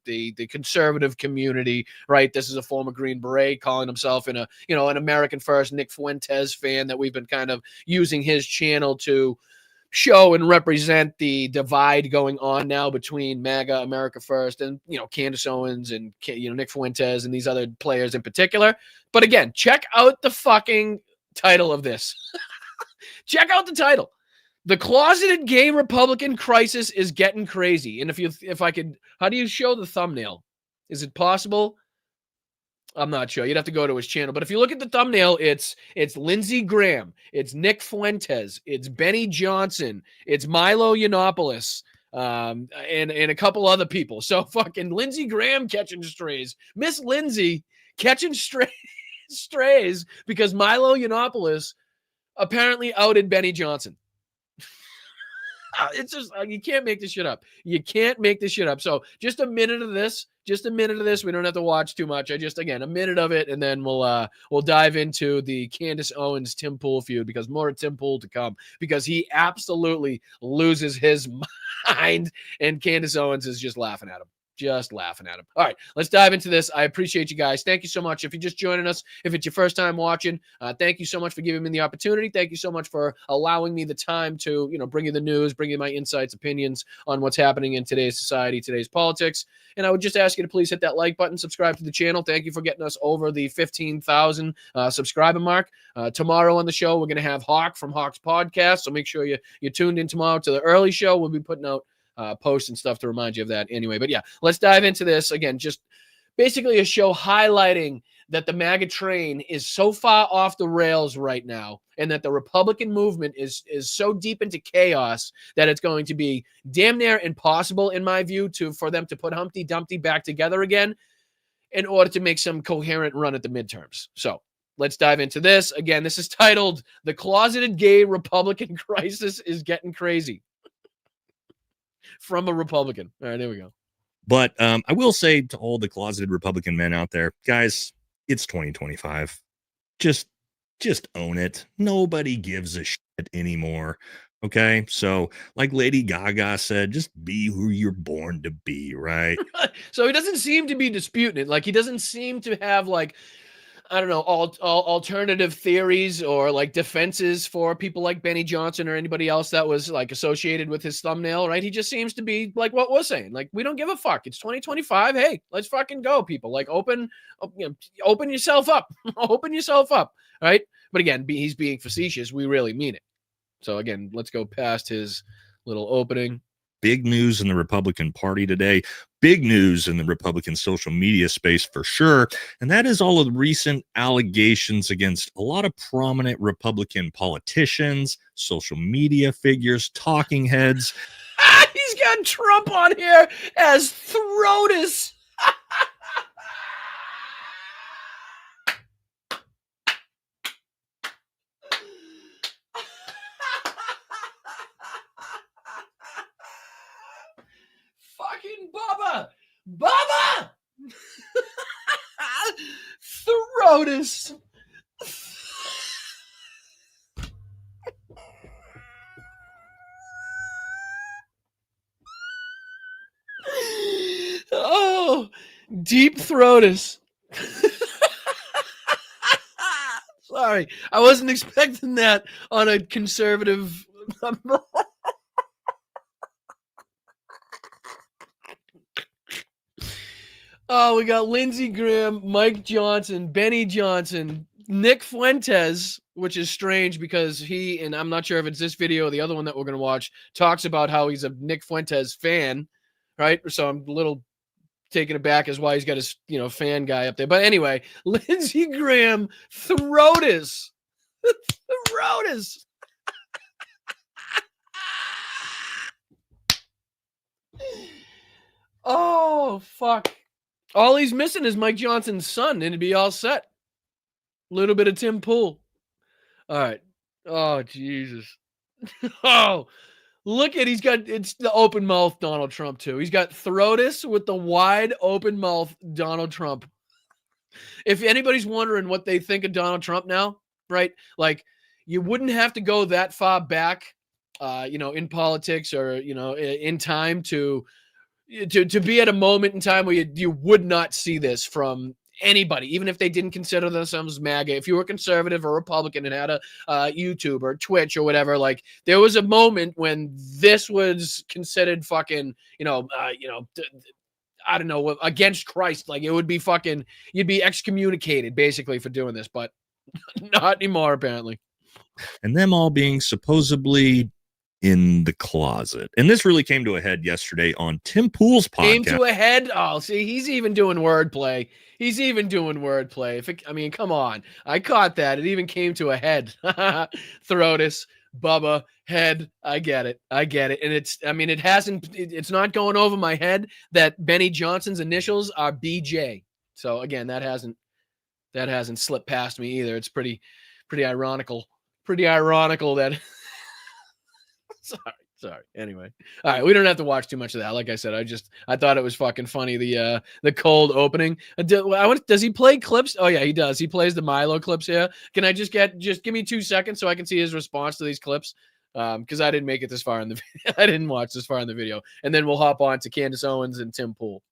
conservative community, right? This is a former Green Beret calling himself an American First Nick Fuentes fan that we've been kind of using his channel to show and represent the divide going on now between MAGA, America First, and, Candace Owens and, Nick Fuentes and these other players in particular. But again, check out the fucking title of this. Check out the title. The closeted gay Republican crisis is getting crazy. And if I could, how do you show the thumbnail? Is it possible? I'm not sure. You'd have to go to his channel. But if you look at the thumbnail, it's Lindsey Graham, it's Nick Fuentes, it's Benny Johnson, it's Milo Yiannopoulos, and a couple other people. So fucking Lindsey Graham catching strays. Miss Lindsey catching strays because Milo Yiannopoulos apparently outed Benny Johnson. It's just, you can't make this shit up. You can't make this shit up. So just a minute of this. We don't have to watch too much. A minute of it, and then we'll dive into the Candace Owens Tim Pool feud, because more Tim Pool to come, because he absolutely loses his mind, and Candace Owens is just laughing at him. All right, let's dive into this. I appreciate you guys. Thank you so much. If you're just joining us, if it's your first time watching, thank you so much for giving me the opportunity. Thank you so much for allowing me the time to, bring you the news, bring you my insights, opinions on what's happening in today's society, today's politics. And I would just ask you to please hit that like button, subscribe to the channel. Thank you for getting us over the 15,000 subscriber mark. Tomorrow on the show, we're going to have Hawk from Hawk's podcast. So make sure you're tuned in tomorrow to the early show. We'll be putting out posts and stuff to remind you of that anyway. But yeah, let's dive into this. Again, just basically a show highlighting that the MAGA train is so far off the rails right now, and that the Republican movement is so deep into chaos that it's going to be damn near impossible, in my view, for them to put Humpty Dumpty back together again in order to make some coherent run at the midterms. So let's dive into this. Again, this is titled "The Closeted Gay Republican Crisis is Getting Crazy." From a Republican. All right, there we go. But I will say to all the closeted Republican men out there, guys, it's 2025. Just own it. Nobody gives a shit anymore. Okay? So like Lady Gaga said, just be who you're born to be, right? So he doesn't seem to be disputing it. Like, he doesn't seem to have, like, I don't know, alternative theories or like defenses for people like Benny Johnson or anybody else that was like associated with his thumbnail, right? He just seems to be like what we're saying. Like, we don't give a fuck. It's 2025. Hey, let's fucking go, people. Like, open yourself up. Open yourself up, right? But again, he's being facetious. We really mean it. So again, let's go past his little opening. Big news in the Republican Party today. Big news in the Republican social media space for sure. And that is all of the recent allegations against a lot of prominent Republican politicians, social media figures, talking heads. He's got Trump on here as Throtus. Fucking Bubba! Throtus. Oh, deep throatus. Sorry, I wasn't expecting that on a conservative. Oh, we got Lindsey Graham, Mike Johnson, Benny Johnson, Nick Fuentes, which is strange because he, and I'm not sure if it's this video or the other one that we're going to watch, talks about how he's a Nick Fuentes fan, right? So I'm a little taken aback as why he's got his, fan guy up there. But anyway, Lindsey Graham, Throtus. Throtus. Oh, fuck. All he's missing is Mike Johnson's son, and it'd be all set. A little bit of Tim Pool. All right. Oh, Jesus. Oh, Look at, it's the open mouth Donald Trump too. He's got Throatus with the wide open mouth Donald Trump. If anybody's wondering what they think of Donald Trump now, right? Like, you wouldn't have to go that far back, in politics or, in time to be at a moment in time where you would not see this from anybody, even if they didn't consider themselves MAGA. If you were conservative or Republican and had a YouTube or Twitch or whatever, like, there was a moment when this was considered fucking, I don't know, against Christ. Like, it would be fucking, you'd be excommunicated basically for doing this, but not anymore apparently. And them all being supposedly in the closet. And this really came to a head yesterday on Tim Pool's podcast. Came to a head? Oh, see, he's even doing wordplay. Come on. I caught that. It even came to a head. Throatus, Bubba, head. I get it. And it's not going over my head that Benny Johnson's initials are BJ. So again, that hasn't slipped past me either. It's pretty ironical. Pretty ironical that Sorry. Anyway. All right. We don't have to watch too much of that. Like I said, I thought it was fucking funny. The cold opening. Does he play clips? Oh yeah, he does. He plays the Milo clips here. Can I just give me 2 seconds so I can see his response to these clips? Because I didn't make it this far in the video. I didn't watch this far in the video. And then we'll hop on to Candace Owens and Tim Pool.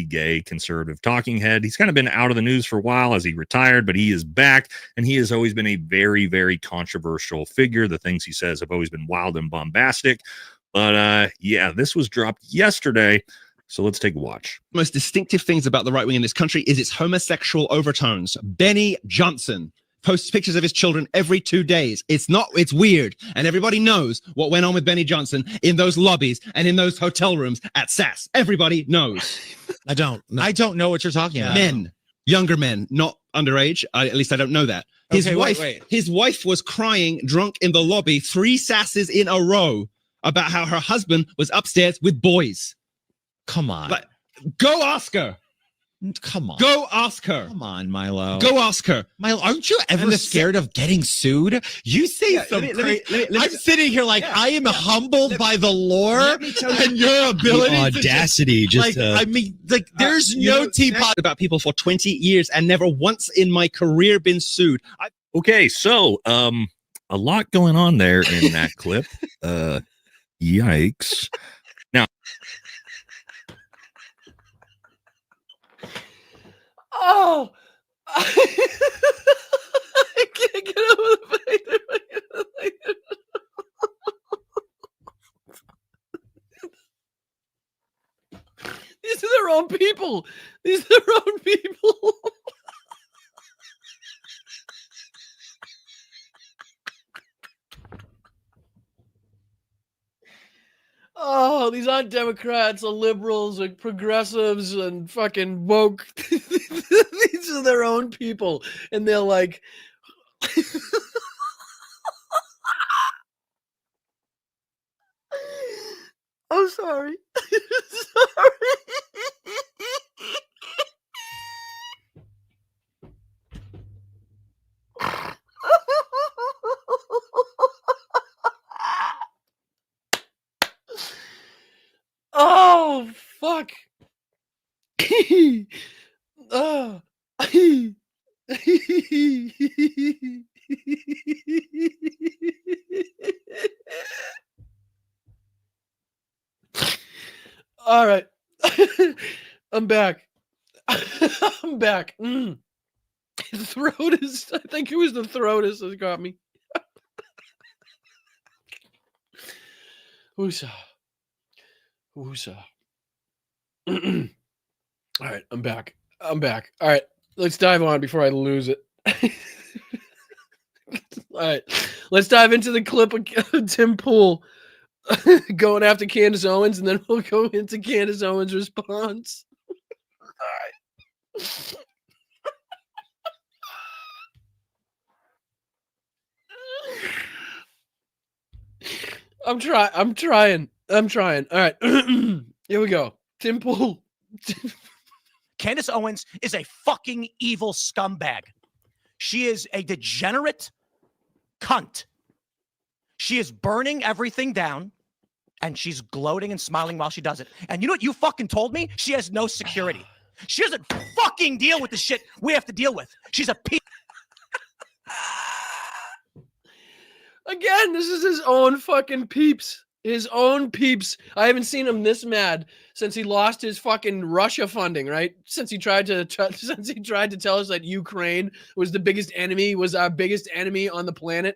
Gay conservative talking head. He's kind of been out of the news for a while as he retired, but he is back, and he has always been a very, very controversial figure. The things he says have always been wild and bombastic. But this was dropped yesterday. So let's take a watch. Most distinctive things about the right wing in this country is its homosexual overtones. Benny Johnson posts pictures of his children every 2 days. It's weird. And everybody knows what went on with Benny Johnson in those lobbies and in those hotel rooms at SAS. Everybody knows. I don't know what you're talking about. Men, younger men, not underage. At least I don't know that. His wife was crying drunk in the lobby 3 SASs in a row about how her husband was upstairs with boys. Come on. But go ask her. Come on. Go ask her. Come on, Milo. Go ask her. Milo, aren't you ever scared of getting sued? You say I'm sitting here like I am humbled by the lore and your ability. The audacity. There's no teapot about people for 20 years and never once in my career been sued. Okay, so a lot going on there in that clip. Yikes. Now, oh, I can't get over the fact that these are their own people. Oh, these aren't Democrats or liberals or progressives and fucking woke. These are their own people. And they're like, I'm sorry. Sorry. Oh, fuck. Oh. All right. I'm back. I'm back. Throatus. I think it was the Throatus that got me. Woosah. Woosah. All right, I'm back. All right, let's dive on before I lose it. All right, let's dive into the clip of Tim Pool going after Candace Owens, and then we'll go into Candace Owens' response. All right. I'm trying. All right. Here we go. Tim Pool. Candace Owens is a fucking evil scumbag. She is a degenerate cunt. She is burning everything down. and she's gloating and smiling while she does it. And you know what you fucking told me? She has no security. She doesn't fucking deal with the shit we have to deal with. She's a piece. Again, this is his own fucking peeps. His own peeps. I haven't seen him this mad since he lost his fucking Russia funding, right? Since he tried to tell us that Ukraine was the biggest enemy, was our biggest enemy on the planet.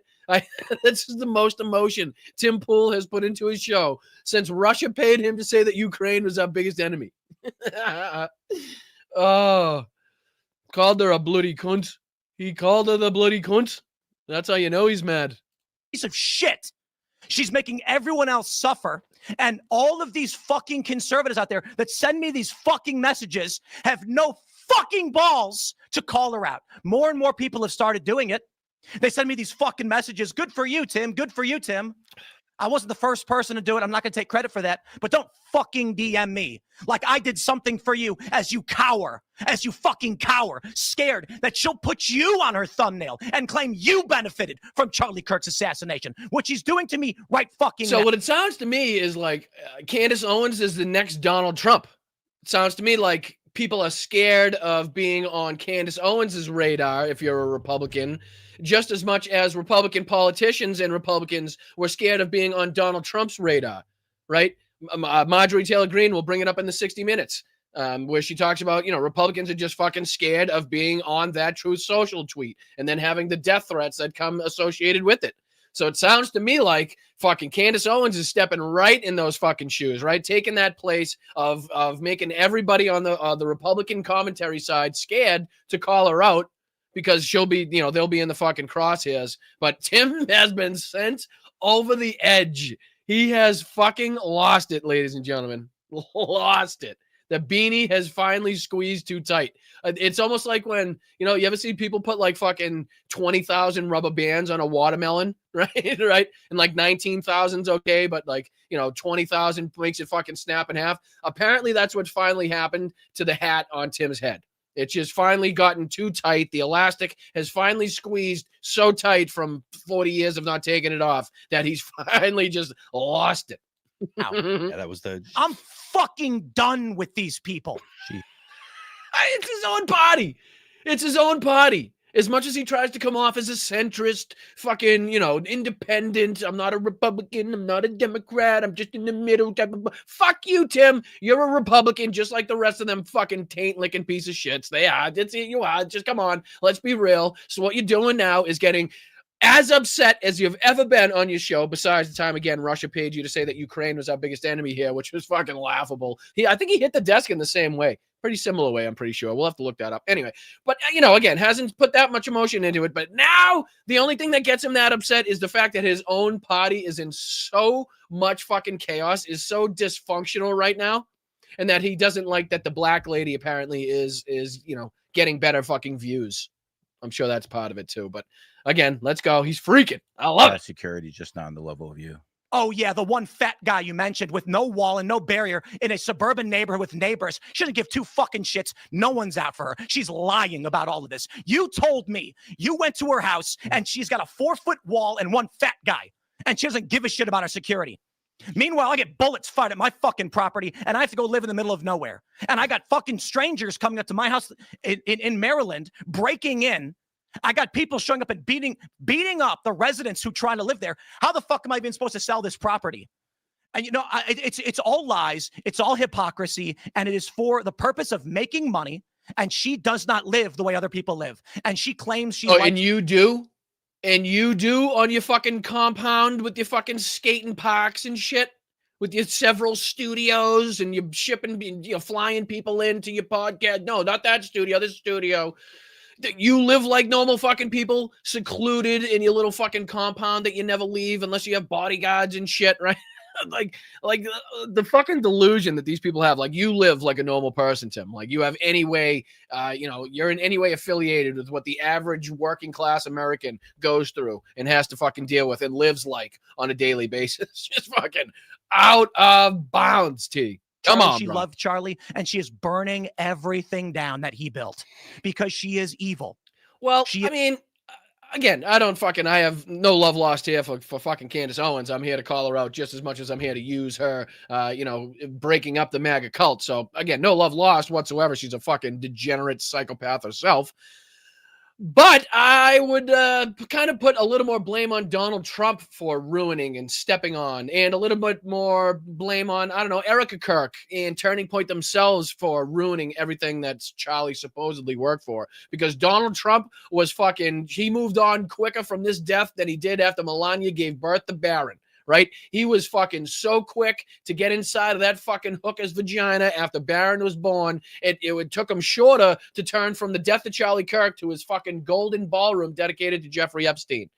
This is the most emotion Tim Pool has put into his show since Russia paid him to say that Ukraine was our biggest enemy. Oh, called her a bloody cunt. He called her the bloody cunt. That's how you know he's mad. Piece of shit. She's making everyone else suffer. And all of these fucking conservatives out there that send me these fucking messages have no fucking balls to call her out. More and more people have started doing it. They send me these fucking messages. Good for you, Tim. Good for you, Tim. I wasn't the first person to do it. I'm not going to take credit for that. But don't fucking DM me like I did something for you as you cower, as you fucking cower, scared that she'll put you on her thumbnail and claim you benefited from Charlie Kirk's assassination, which he's doing to me right fucking now. So what it sounds to me is like Candace Owens is the next Donald Trump. It sounds to me like people are scared of being on Candace Owens's radar if you're a Republican, just as much as Republican politicians and Republicans were scared of being on Donald Trump's radar, right? Marjorie Taylor Greene will bring it up in the 60 Minutes, where she talks about, Republicans are just fucking scared of being on that Truth Social tweet and then having the death threats that come associated with it. So it sounds to me like fucking Candace Owens is stepping right in those fucking shoes, right? Taking that place of making everybody on the Republican commentary side scared to call her out because she'll be, they'll be in the fucking crosshairs. But Tim has been sent over the edge. He has fucking lost it, ladies and gentlemen. Lost it. The beanie has finally squeezed too tight. It's almost like when, you ever see people put like fucking 20,000 rubber bands on a watermelon, right? Right. And like 19,000's okay, but like, 20,000 makes it fucking snap in half. Apparently that's what finally happened to the hat on Tim's head. It's just finally gotten too tight. The elastic has finally squeezed so tight from 40 years of not taking it off that he's finally just lost it. Yeah, that was the. I'm fucking done with these people. It's his own party. It's his own party. As much as he tries to come off as a centrist, fucking, independent. I'm not a Republican. I'm not a Democrat. I'm just in the middle type of. Fuck you, Tim. You're a Republican, just like the rest of them fucking taint-licking piece of shits. They are. You are. Just come on. Let's be real. So what you're doing now is getting as upset as you've ever been on your show, besides the time, again, Russia paid you to say that Ukraine was our biggest enemy here, which was fucking laughable. I think he hit the desk in the same way. Pretty similar way, I'm pretty sure. We'll have to look that up. Anyway, but, again, hasn't put that much emotion into it. But now the only thing that gets him that upset is the fact that his own party is in so much fucking chaos, is so dysfunctional right now, and that he doesn't like that the black lady apparently is getting better fucking views. I'm sure that's part of it too. But again, let's go. He's freaking. I love it. Security just not on the level of you. Oh, yeah, the one fat guy you mentioned with no wall and no barrier in a suburban neighborhood with neighbors. She doesn't give two fucking shits. No one's out for her. She's lying about all of this. You told me you went to her house and she's got a 4-foot wall and one fat guy, and she doesn't give a shit about her security. Meanwhile, I get bullets fired at my fucking property and I have to go live in the middle of nowhere. And I got fucking strangers coming up to my house in Maryland, breaking in. I got people showing up and beating up the residents who trying to live there. How the fuck am I even supposed to sell this property? And it's all lies. It's all hypocrisy. And it is for the purpose of making money. And she does not live the way other people live. And she claims she. And you do? And you do on your fucking compound with your fucking skating parks and shit? With your several studios and you're flying people into your podcast? No, not that studio. This studio. You live like normal fucking people, secluded in your little fucking compound that you never leave unless you have bodyguards and shit, right? like the fucking delusion that these people have. Like, you live like a normal person, Tim. Like, you have any way, you're in any way affiliated with what the average working class American goes through and has to fucking deal with and lives like on a daily basis. Just fucking out of bounds, T. Come on, she bro. loved Charlie, and she is burning everything down that he built because she is evil. Well, again, I have no love lost here for fucking Candace Owens. I'm here to call her out just as much as I'm here to use her, breaking up the MAGA cult. So again, no love lost whatsoever. She's a fucking degenerate psychopath herself. But I would kind of put a little more blame on Donald Trump for ruining and stepping on, and a little bit more blame on, I don't know, Erica Kirk and Turning Point themselves for ruining everything that Charlie supposedly worked for. Because Donald Trump was he moved on quicker from this death than he did after Melania gave birth to Barron. Right? He was fucking so quick to get inside of that fucking hooker's vagina after Barron was born. It took him shorter to turn from the death of Charlie Kirk to his fucking golden ballroom dedicated to Jeffrey Epstein.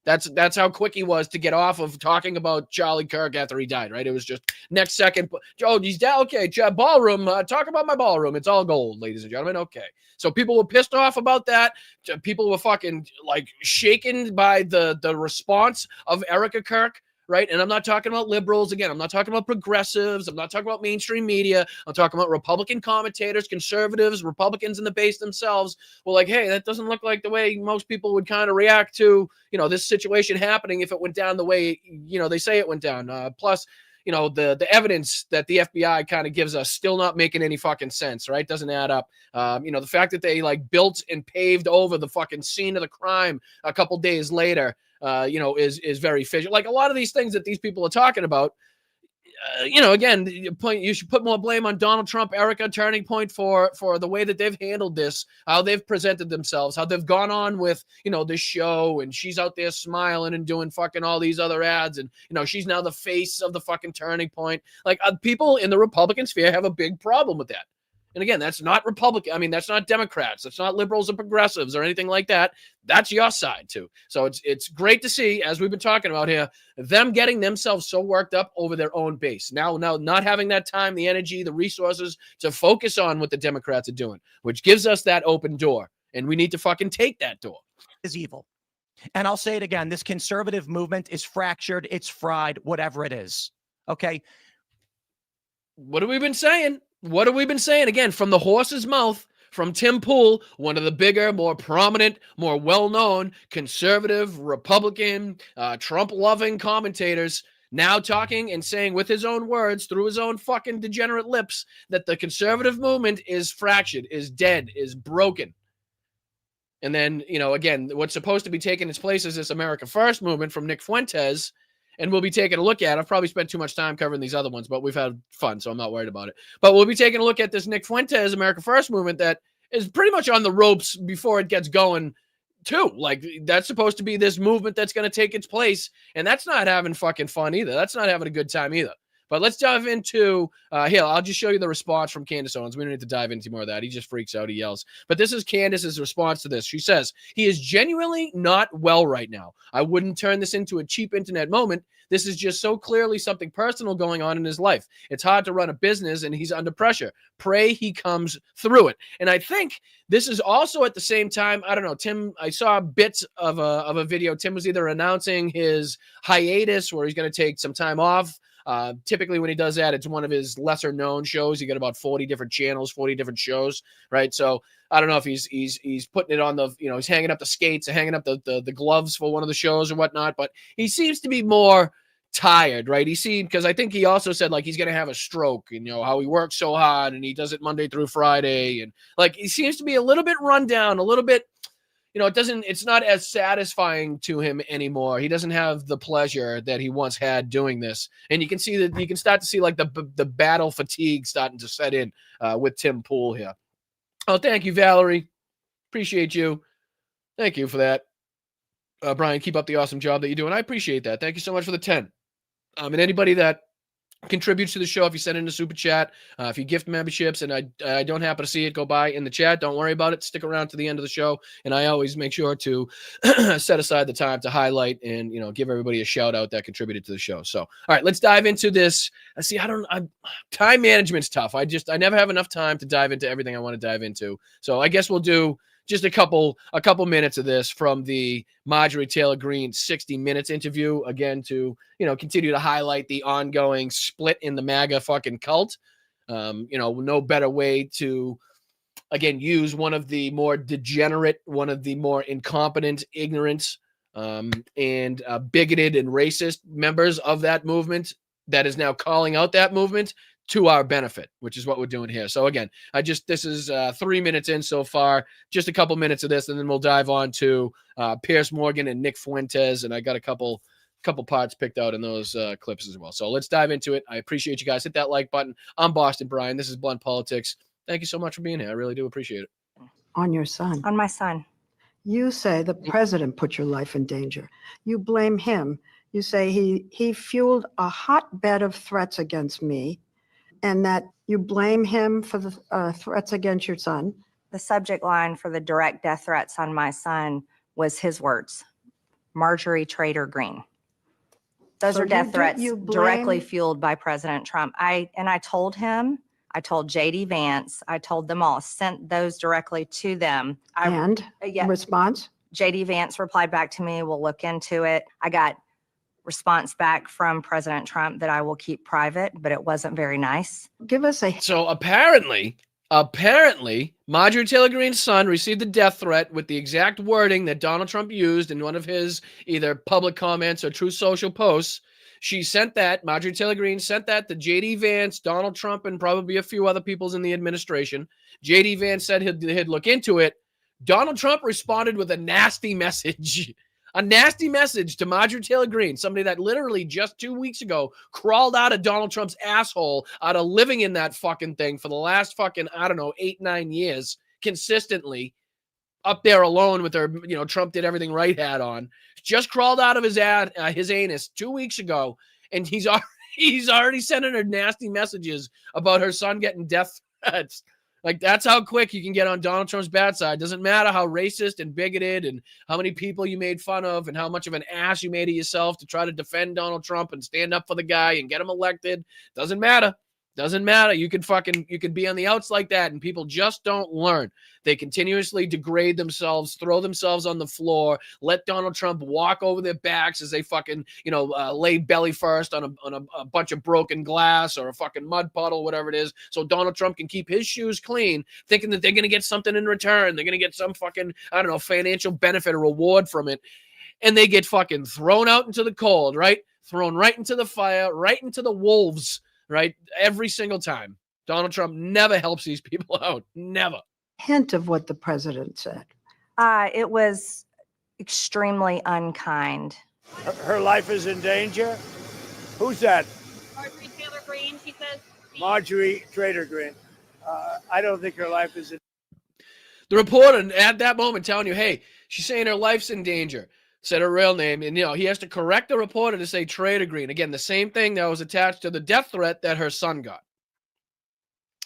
That's how quick he was to get off of talking about Charlie Kirk after he died, right? It was just next second. Oh, he's dead. Okay, ballroom. Talk about my ballroom. It's all gold, ladies and gentlemen. Okay. So people were pissed off about that. People were fucking like shaken by the response of Erica Kirk. Right. And I'm not talking about liberals. Again, I'm not talking about progressives. I'm not talking about mainstream media. I'm talking about Republican commentators, conservatives, Republicans in the base themselves. Well, like, hey, that doesn't look like the way most people would kind of react to, this situation happening if it went down the way, they say it went down. Plus, the evidence that the FBI kind of gives us still not making any fucking sense, right? Doesn't add up. The fact that they like built and paved over the fucking scene of the crime a couple days later, is very fishy. Like a lot of these things that these people are talking about, again, you should put more blame on Donald Trump, Erica, Turning Point for the way that they've handled this, how they've presented themselves, how they've gone on with, this show, and she's out there smiling and doing fucking all these other ads, and, she's now the face of the fucking Turning Point. Like people in the Republican sphere have a big problem with that. And again, that's not Republican. I mean, that's not Democrats. That's not liberals or progressives or anything like that. That's your side too. So it's great to see, as we've been talking about here, them getting themselves so worked up over their own base. Now not having that time, the energy, the resources to focus on what the Democrats are doing, which gives us that open door. And we need to fucking take that door. Is evil. And I'll say it again. This conservative movement is fractured. It's fried, whatever it is. Okay. What have we been saying? What have we been saying? Again, from the horse's mouth, from Tim Pool, one of the bigger, more prominent, more well-known conservative, Republican, Trump-loving commentators, now talking and saying with his own words, through his own fucking degenerate lips, that the conservative movement is fractured, is dead, is broken. And then, again, what's supposed to be taking its place is this America First movement from Nick Fuentes. And we'll be taking a look at, I've probably spent too much time covering these other ones, but we've had fun, so I'm not worried about it. But we'll be taking a look at this Nick Fuentes America First movement that is pretty much on the ropes before it gets going too. Like that's supposed to be this movement that's going to take its place. And that's not having fucking fun either. That's not having a good time either. But let's dive into, here, I'll just show you the response from Candace Owens. We don't need to dive into more of that. He just freaks out. He yells. But this is Candace's response to this. She says, he is genuinely not well right now. I wouldn't turn this into a cheap internet moment. This is just so clearly something personal going on in his life. It's hard to run a business and he's under pressure. Pray he comes through it. And I think this is also at the same time, I don't know, Tim, I saw bits of a video. Tim was either announcing his hiatus where he's going to take some time off. Typically when he does that, it's one of his lesser known shows. You get about 40 different channels, 40 different shows, right? So I don't know if he's putting it on the, he's hanging up the skates and hanging up the gloves for one of the shows or whatnot, but he seems to be more tired, right? Because I think he also said like he's going to have a stroke, and how he works so hard and he does it Monday through Friday. And like, he seems to be a little bit run down, a little bit, it's not as satisfying to him anymore. He doesn't have the pleasure that he once had doing this. And you can start to see like the battle fatigue starting to set in with Tim Pool here. Oh, thank you, Valerie. Appreciate you. Thank you for that. Brian, keep up the awesome job that you're doing. I appreciate that. Thank you so much for the 10. And anybody that contributes to the show, if you send in a super chat, if you gift memberships and I don't happen to see it go by in the chat, don't worry about it. Stick around to the end of the show, and I always make sure to set aside the time to highlight and give everybody a shout out that contributed to the show. So all right, let's dive into this. Time management's tough. I never have enough time to dive into everything I want to dive into, so I guess we'll do just a couple minutes of this from the Marjorie Taylor Greene 60 Minutes interview, again, to, continue to highlight the ongoing split in the MAGA fucking cult. No better way to again, use one of the more degenerate, one of the more incompetent, ignorant, and bigoted and racist members of that movement that is now calling out that movement to our benefit, which is what we're doing here. So again, this is 3 minutes in so far, just a couple minutes of this, and then we'll dive on to Pierce Morgan and Nick Fuentes, and I got a couple parts picked out in those clips as well. So let's dive into it. I appreciate you guys. Hit that like button. I'm Boston Brian. This is Blunt Politics. Thank you so much for being here. I really do appreciate it. On your son. On my son. You say the president put your life in danger. You blame him. You say he fueled a hotbed of threats against me, and that you blame him for the threats against your son. The subject line for the direct death threats on my son was his words, Marjorie Trader Green. Those are death threats directly fueled by President Trump. I told him, I told JD Vance, I told them all, sent those directly to them. Response? JD Vance replied back to me, we'll look into it. I got response back from President Trump that I will keep private, but it wasn't very nice. Give us a... So apparently, Marjorie Taylor Greene's son received a death threat with the exact wording that Donald Trump used in one of his either public comments or Truth Social posts. Marjorie Taylor Greene sent that to JD Vance, Donald Trump, and probably a few other peoples in the administration. JD Vance said he'd look into it. Donald Trump responded with a nasty message. A nasty message to Marjorie Taylor Greene, somebody that literally just 2 weeks ago crawled out of Donald Trump's asshole, out of living in that fucking thing for the last fucking, 8-9 years, consistently, up there alone with her, Trump did everything right hat on. Just crawled out of his anus 2 weeks ago, and he's already sending her nasty messages about her son getting death threats. Like, that's how quick you can get on Donald Trump's bad side. Doesn't matter how racist and bigoted and how many people you made fun of and how much of an ass you made of yourself to try to defend Donald Trump and stand up for the guy and get him elected. Doesn't matter. Doesn't matter. You can be on the outs like that, and people just don't learn. They continuously degrade themselves, throw themselves on the floor, let Donald Trump walk over their backs as they fucking, lay belly first on a bunch of broken glass or a fucking mud puddle, whatever it is, so Donald Trump can keep his shoes clean, thinking that they're going to get something in return. They're going to get some fucking, financial benefit or reward from it. And they get fucking thrown out into the cold, right? Thrown right into the fire, right into the wolves. Right? Every single time. Donald Trump never helps these people out. Never. Hint of what the president said. It was extremely unkind. Her life is in danger? Who's that? Marjorie Taylor Greene, she says. Marjorie Trader Green. I don't think her life is in danger. The reporter at that moment telling you, hey, she's saying her life's in danger. Said her real name, and he has to correct the reporter to say Trader Green. Again, the same thing that was attached to the death threat that her son got.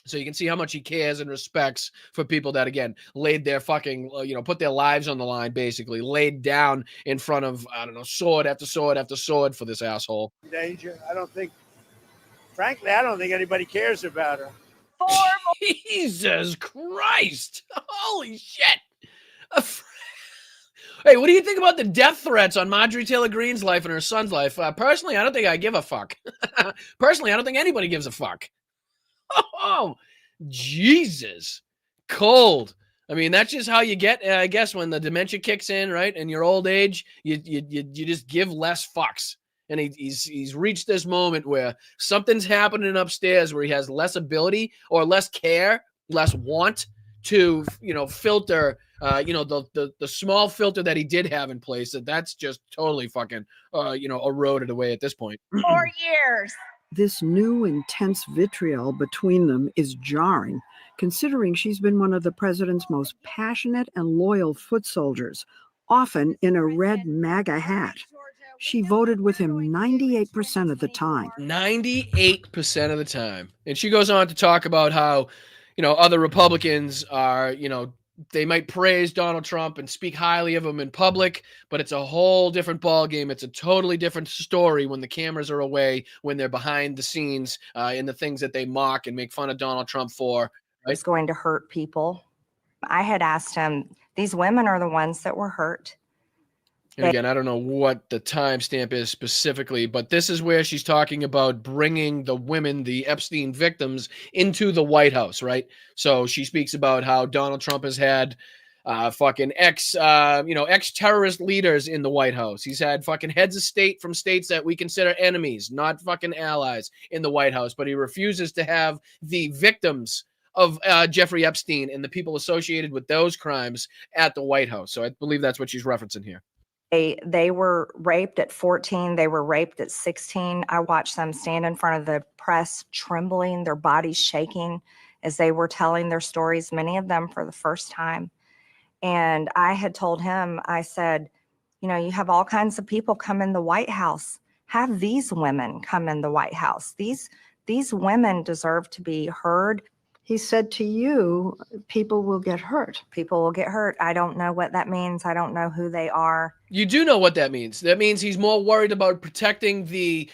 So you can see how much he cares and respects for people that, again, laid their fucking, put their lives on the line, basically, laid down in front of, sword after sword after sword for this asshole. Danger. Frankly, I don't think anybody cares about her. Jesus Christ. Holy shit. Hey, what do you think about the death threats on Marjorie Taylor Greene's life and her son's life? Personally, I don't think I give a fuck. Personally, I don't think anybody gives a fuck. Oh, Jesus. Cold. I mean, that's just how you get, I guess, when the dementia kicks in, right? In your old age, you just give less fucks. And he's reached this moment where something's happening upstairs where he has less ability or less care, less want to, filter, the small filter that he did have in place. That's just totally fucking, eroded away at this point. 4 years. This new intense vitriol between them is jarring, considering she's been one of the president's most passionate and loyal foot soldiers, often in a red MAGA hat. She voted with him 98% of the time. 98% of the time. And she goes on to talk about how, other Republicans are, they might praise Donald Trump and speak highly of him in public, but it's a whole different ballgame. It's a totally different story when the cameras are away, when they're behind the scenes in the things that they mock and make fun of Donald Trump for. Right? It's going to hurt people. I had asked him, these women are the ones that were hurt. And again, I don't know what the timestamp is specifically, but this is where she's talking about bringing the women, the Epstein victims, into the White House, right? So she speaks about how Donald Trump has had fucking ex-terrorist leaders in the White House. He's had fucking heads of state from states that we consider enemies, not fucking allies, in the White House, but he refuses to have the victims of Jeffrey Epstein and the people associated with those crimes at the White House. So I believe that's what she's referencing here. They were raped at 14. They were raped at 16. I watched them stand in front of the press, trembling, their bodies shaking as they were telling their stories, many of them for the first time. And I had told him, I said, you know, you have all kinds of people come in the White House. Have these women come in the White House. These women deserve to be heard. He said to you, people will get hurt. People will get hurt. I don't know what that means. I don't know who they are. You do know what that means. That means he's more worried about protecting the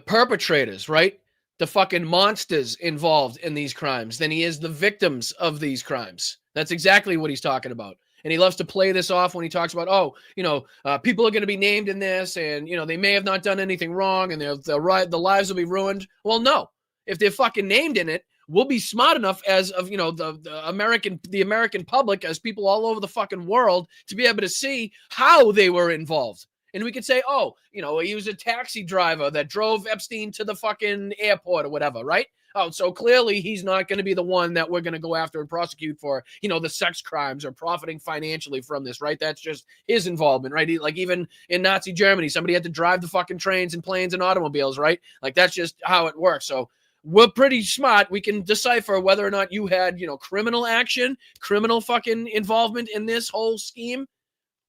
perpetrators, right? The fucking monsters involved in these crimes than he is the victims of these crimes. That's exactly what he's talking about. And he loves to play this off when he talks about, oh, you know, people are going to be named in this and, you know, they may have not done anything wrong and the lives will be ruined. Well, no. If they're fucking named in it, we'll be smart enough as of, you know, the American public, as people all over the fucking world, to be able to see how they were involved. And we could say, oh, you know, he was a taxi driver that drove Epstein to the fucking airport or whatever, right? Oh, so clearly he's not going to be the one that we're going to go after and prosecute for, you know, the sex crimes or profiting financially from this, right? That's just his involvement, right? Like even in Nazi Germany, somebody had to drive the fucking trains and planes and automobiles, right? Like that's just how it works. So we're pretty smart. We can decipher whether or not you had, you know, criminal action, criminal fucking involvement in this whole scheme,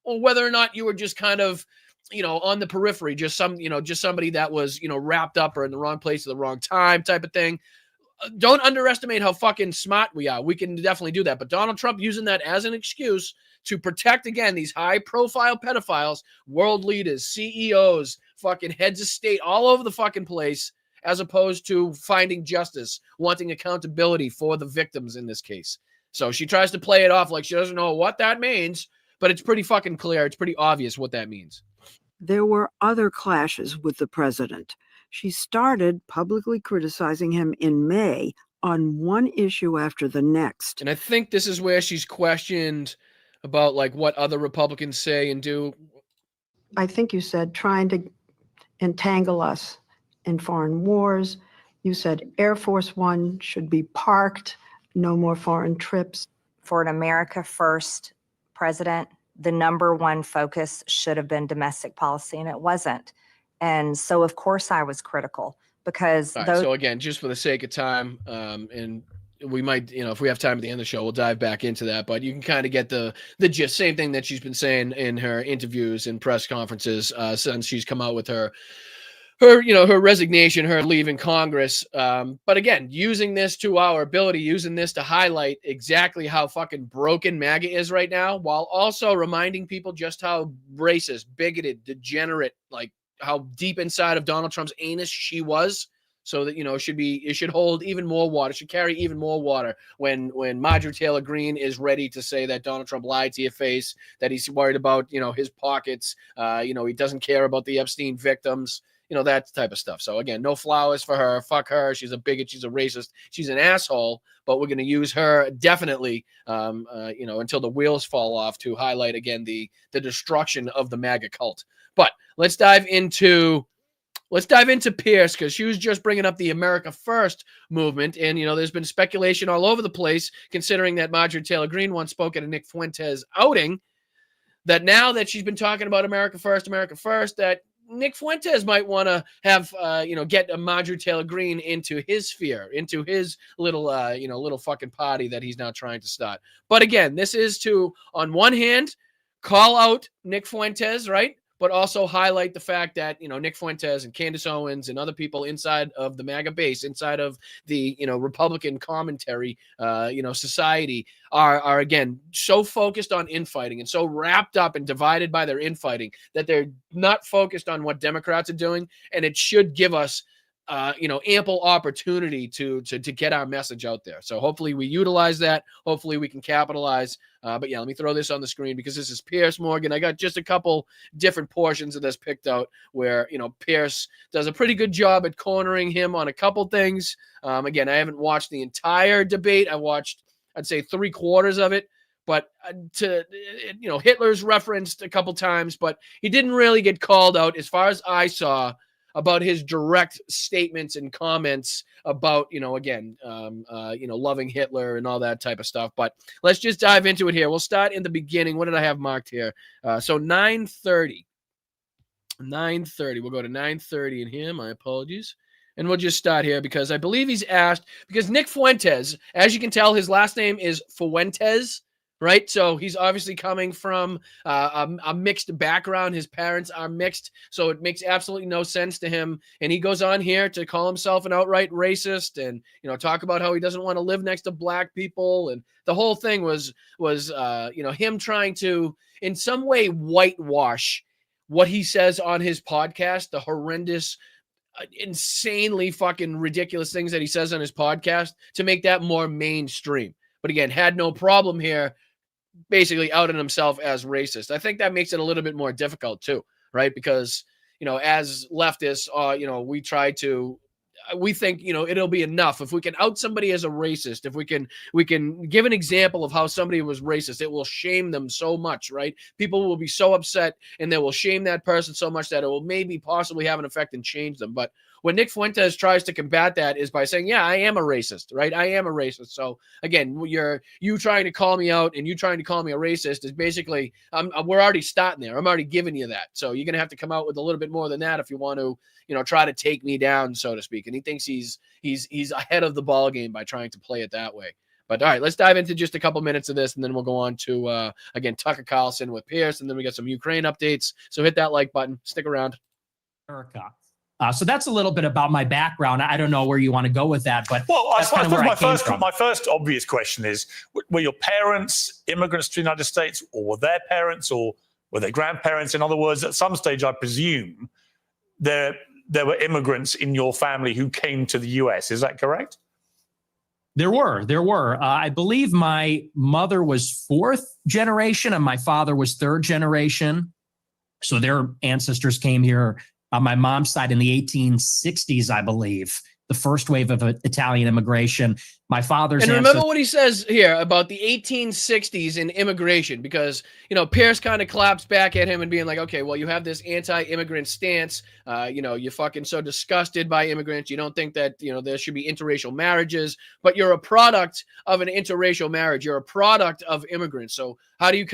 or whether or not you were just kind of, you know, on the periphery, just somebody that was, you know, wrapped up or in the wrong place at the wrong time type of thing. Don't underestimate how fucking smart we are. We can definitely do that. But Donald Trump using that as an excuse to protect, again, these high-profile pedophiles, world leaders, CEOs, fucking heads of state all over the fucking place, as opposed to finding justice, wanting accountability for the victims in this case. So she tries to play it off like she doesn't know what that means, but it's pretty fucking clear. It's pretty obvious what that means. There were other clashes with the president. She started publicly criticizing him in May on one issue after the next. And I think this is where she's questioned about like what other Republicans say and do. I think you said trying to entangle us in foreign wars. You said Air Force One should be parked, no more foreign trips. For an America First president, the number one focus should have been domestic policy, and it wasn't. And so, of course, I was critical because right, so again, just for the sake of time, and we might, you know, if we have time at the end of the show, we'll dive back into that. But you can kind of get the gist, same thing that she's been saying in her interviews and press conferences since she's come out with her resignation, her leaving Congress. But again, using this to our ability, using this to highlight exactly how fucking broken MAGA is right now, while also reminding people just how racist, bigoted, degenerate, like how deep inside of Donald Trump's anus she was. So that, you know, it should hold even more water, should carry even more water when Marjorie Taylor Greene is ready to say that Donald Trump lied to your face, that he's worried about, you know, his pockets, you know, he doesn't care about the Epstein victims, you know, that type of stuff. So again, no flowers for her. Fuck her. She's a bigot. She's a racist. She's an asshole. But we're going to use her definitely, you know, until the wheels fall off to highlight again the destruction of the MAGA cult. But let's dive into Pierce, because she was just bringing up the America First movement. And, you know, there's been speculation all over the place, considering that Marjorie Taylor Greene once spoke at a Nick Fuentes outing, that now that she's been talking about America First, that Nick Fuentes might want to have, you know, get a Marjorie Taylor Greene into his sphere, into his little, you know, little fucking party that he's now trying to start. But again, this is to, on one hand, call out Nick Fuentes, right? But also highlight the fact that, you know, Nick Fuentes and Candace Owens and other people inside of the MAGA base, inside of the, you know, Republican commentary, you know, society are again, so focused on infighting and so wrapped up and divided by their infighting that they're not focused on what Democrats are doing. And it should give us ample opportunity to get our message out there. So hopefully we utilize that. Hopefully we can capitalize. But yeah, let me throw this on the screen because this is Piers Morgan. I got just a couple different portions of this picked out where, Piers does a pretty good job at cornering him on a couple things. Again, I haven't watched the entire debate. I watched, I'd say 3/4 of it. But Hitler's referenced a couple times, but he didn't really get called out as far as I saw about his direct statements and comments about, loving Hitler and all that type of stuff. But let's just dive into it here. We'll start in the beginning. What did I have marked here? So 9:30. 9:30. We'll go to 9:30 in here. My apologies. And we'll just start here because I believe he's asked, because Nick Fuentes, as you can tell, his last name is Fuentes. Right. So he's obviously coming from a mixed background. His parents are mixed. So it makes absolutely no sense to him. And he goes on here to call himself an outright racist and, talk about how he doesn't want to live next to black people. And the whole thing was him trying to in some way whitewash what he says on his podcast, the horrendous, insanely fucking ridiculous things that he says on his podcast to make that more mainstream. But again, had no problem here basically outing himself as racist. I think that makes it a little bit more difficult too, right? Because, as leftists, we think, it'll be enough. If we can out somebody as a racist, if we can give an example of how somebody was racist, it will shame them so much, right? People will be so upset and they will shame that person so much that it will maybe possibly have an effect and change them. But when Nick Fuentes tries to combat that is by saying, yeah, I am a racist, right? I am a racist. So again, you trying to call me out and you trying to call me a racist is basically, we're already starting there. I'm already giving you that. So you're going to have to come out with a little bit more than that if you want to, try to take me down, so to speak. And he thinks he's ahead of the ball game by trying to play it that way. But all right, let's dive into just a couple minutes of this and then we'll go on to, again, Tucker Carlson with Pierce. And then we got some Ukraine updates. So hit that like button, stick around. America. So that's a little bit about my background. I don't know where you want to go with that, but I suppose my first obvious question is: were your parents immigrants to the United States, or were their parents, or were their grandparents? In other words, at some stage, I presume there were immigrants in your family who came to the U.S. Is that correct? There were. I believe my mother was 4th generation and my father was 3rd generation. So their ancestors came here on my mom's side in the 1860s, I believe, the first wave of Italian immigration. My father's and remember what he says here about the 1860s and immigration, because, Pierce kind of claps back at him and being like, okay, well, you have this anti-immigrant stance. You're fucking so disgusted by immigrants. You don't think that, there should be interracial marriages, but you're a product of an interracial marriage. You're a product of immigrants. So how do you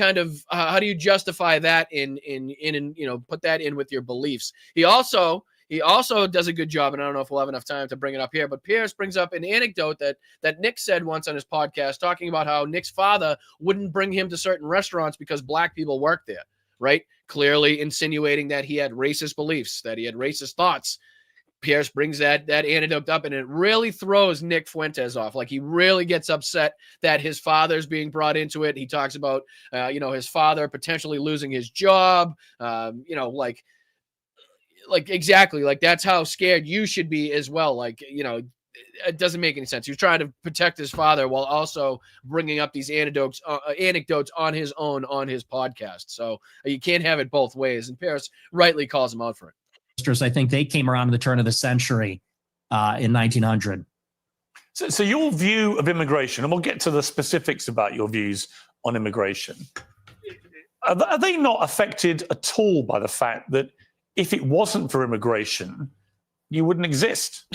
how do you justify that in put that in with your beliefs? He also does a good job, and I don't know if we'll have enough time to bring it up here, but Pierce brings up an anecdote that Nick said once on his podcast, talking about how Nick's father wouldn't bring him to certain restaurants because black people worked there, right? Clearly insinuating that he had racist beliefs, that he had racist thoughts. Pierce brings that anecdote up, and it really throws Nick Fuentes off. Like, he really gets upset that his father's being brought into it. He talks about, his father potentially losing his job, like exactly, like that's how scared you should be as well. Like, it doesn't make any sense. He's trying to protect his father while also bringing up these anecdotes on his own on his podcast. So you can't have it both ways. And Pierce rightly calls him out for it. I think they came around at the turn of the century in 1900. So your view of immigration, and we'll get to the specifics about your views on immigration, are they not affected at all by the fact that if it wasn't for immigration, you wouldn't exist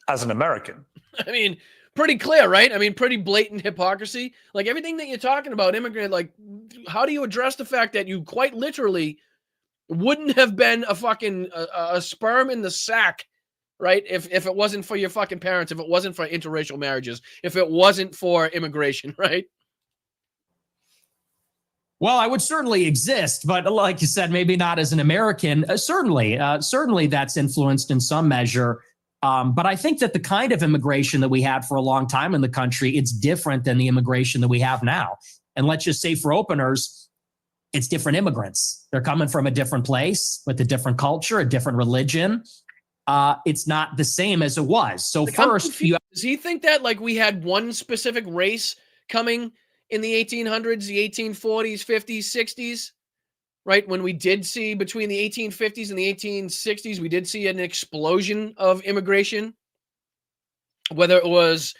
as an American? I mean, pretty clear, right? I mean, pretty blatant hypocrisy. Like, everything that you're talking about, immigrant, like, how do you address the fact that you quite literally wouldn't have been a fucking a sperm in the sack, right? If it wasn't for your fucking parents, if it wasn't for interracial marriages, if it wasn't for immigration, right? Well, I would certainly exist, but like you said, maybe not as an American. Certainly that's influenced in some measure. But I think that the kind of immigration that we had for a long time in the country, it's different than the immigration that we have now. And let's just say, for openers, it's different immigrants. They're coming from a different place with a different culture, a different religion. it's not the same as it was. So Like, first, does he think that like we had one specific race coming in the 1800s, the 1840s, 50s, 60s? Right, when we did see between the 1850s and the 1860s, we did see an explosion of immigration. Whether it was,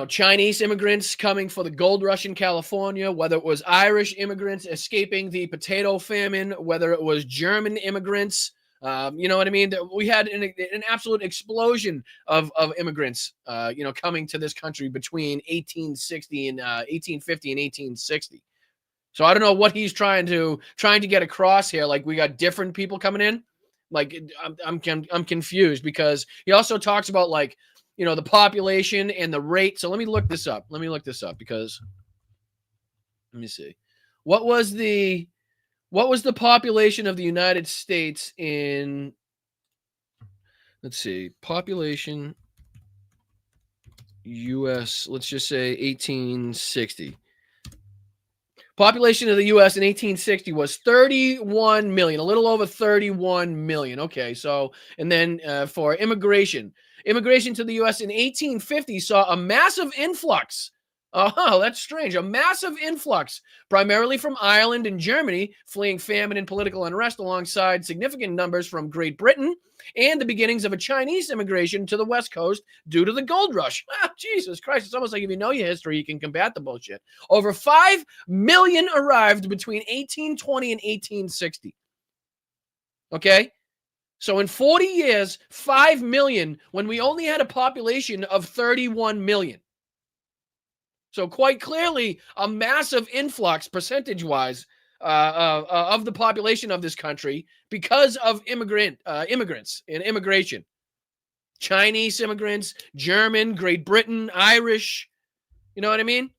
Chinese immigrants coming for the gold rush in California, whether it was Irish immigrants escaping the potato famine, whether it was German immigrants, you know what I mean? We had an absolute explosion of immigrants, coming to this country between 1860 and 1850 and 1860. So I don't know what he's trying to get across here. Like, we got different people coming in. Like, I'm confused, because he also talks about, like, the population and the rate. So let me look this up. Because let me see. What was the population of the United States in, let's see, population US, let's just say 1860. Population of the U.S. in 1860 was 31 million, a little over 31 million. Okay, so, and then for immigration to the U.S. in 1850 saw a massive influx. Oh, that's strange. A massive influx, primarily from Ireland and Germany, fleeing famine and political unrest, alongside significant numbers from Great Britain and the beginnings of a Chinese immigration to the West Coast due to the gold rush. Ah, Jesus Christ. It's almost like if you know your history, you can combat the bullshit. Over 5 million arrived between 1820 and 1860. Okay? So in 40 years, 5 million, when we only had a population of 31 million. So quite clearly, a massive influx, percentage-wise, of the population of this country because of immigrants and immigration. Chinese immigrants, German, Great Britain, Irish. You know what I mean?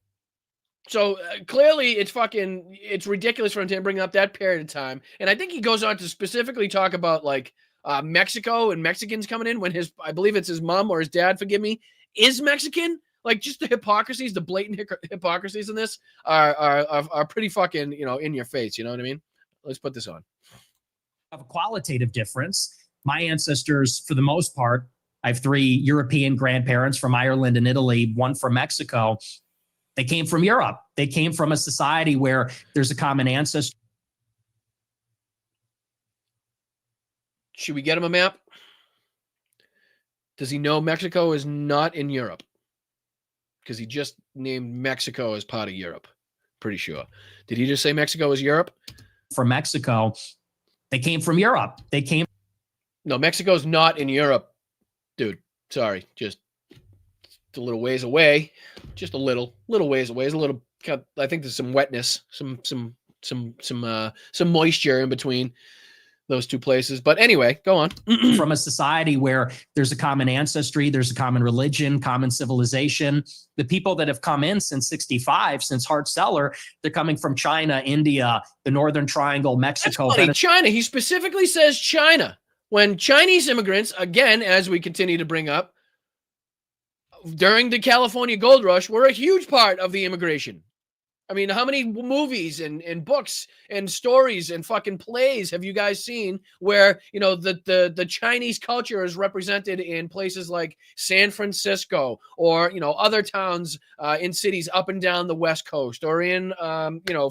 So clearly, it's ridiculous for him to bring up that period of time. And I think he goes on to specifically talk about, like, Mexico and Mexicans coming in when I believe it's his mom or his dad, forgive me, is Mexican. Like, just the hypocrisies, the blatant hypocrisies in this are pretty fucking, in your face. You know what I mean? Let's put this on. Of a qualitative difference. My ancestors, for the most part, I have 3 European grandparents from Ireland and Italy, 1 from Mexico. They came from Europe. They came from a society where there's a common ancestor. Should we get him a map? Does he know Mexico is not in Europe? Because he just named Mexico as part of Europe. Pretty sure. Did he just say Mexico is Europe? From Mexico. They came from Europe. No, Mexico's not in Europe, dude. Sorry. Just a little ways away. Just a little ways away. There's a little, I think there's some wetness, some moisture in between those two places. But anyway, go on. From a society where there's a common ancestry, there's a common religion, common civilization. The people that have come in since 65, since Hart-Celler, they're coming from China, India, the Northern Triangle, Mexico. China. He specifically says China. When Chinese immigrants, again, as we continue to bring up, during the California Gold Rush, were a huge part of the immigration. I mean, how many movies and books and stories and fucking plays have you guys seen where, the Chinese culture is represented in places like San Francisco or, other towns in cities up and down the West Coast or in,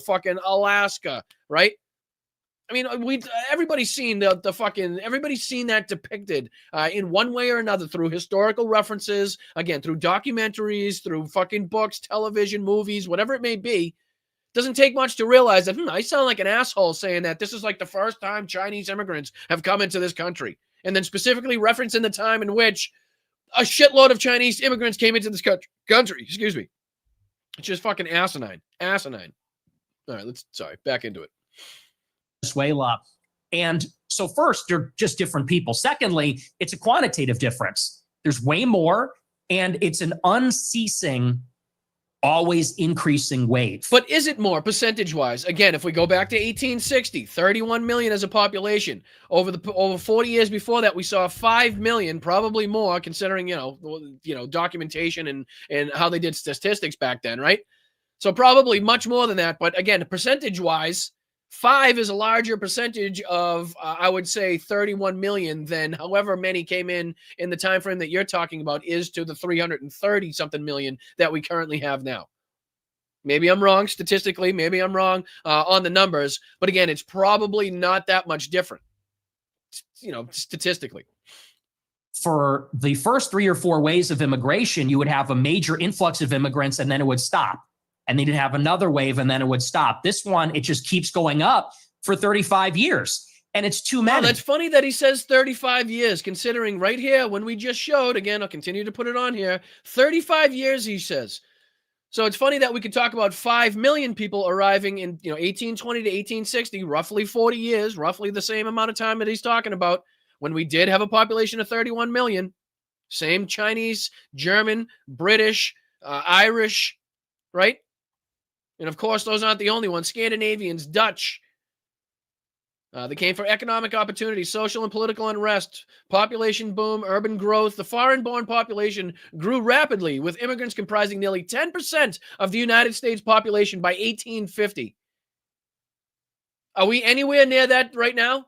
fucking Alaska, right? I mean, everybody's seen everybody's seen that depicted in one way or another through historical references, again, through documentaries, through fucking books, television, movies, whatever it may be. Doesn't take much to realize that, I sound like an asshole saying that this is like the first time Chinese immigrants have come into this country. And then specifically referencing the time in which a shitload of Chinese immigrants came into this country. Excuse me. It's just fucking asinine. Asinine. All right, back into it. Venezuela. And so first, they're just different people. Secondly, it's a quantitative difference. There's way more, and it's an unceasing, always increasing wave. But is it more percentage-wise? Again, if we go back to 1860, 31 million as a population. Over 40 years before that, we saw 5 million, probably more, considering documentation and how they did statistics back then, right? So probably much more than that. But again, percentage-wise, 5 is a larger percentage of, I would say, 31 million than however many came in the time frame that you're talking about is to the 330 something million that we currently have now. Maybe I'm wrong statistically. Maybe I'm wrong on the numbers. But again, it's probably not that much different, statistically. For the first 3 or 4 waves of immigration, you would have a major influx of immigrants and then it would stop. And then you'd have another wave and then it would stop. This one, it just keeps going up for 35 years. And it's too many. Oh, that's funny that he says 35 years, considering right here, when we just showed, again, I'll continue to put it on here, 35 years, he says. So it's funny that we could talk about 5 million people arriving in 1820 to 1860, roughly 40 years, roughly the same amount of time that he's talking about, when we did have a population of 31 million. Same Chinese, German, British, Irish, right? And of course, those aren't the only ones. Scandinavians, Dutch. They came for economic opportunity, social and political unrest, population boom, urban growth. The foreign-born population grew rapidly, with immigrants comprising nearly 10% of the United States population by 1850. Are we anywhere near that right now?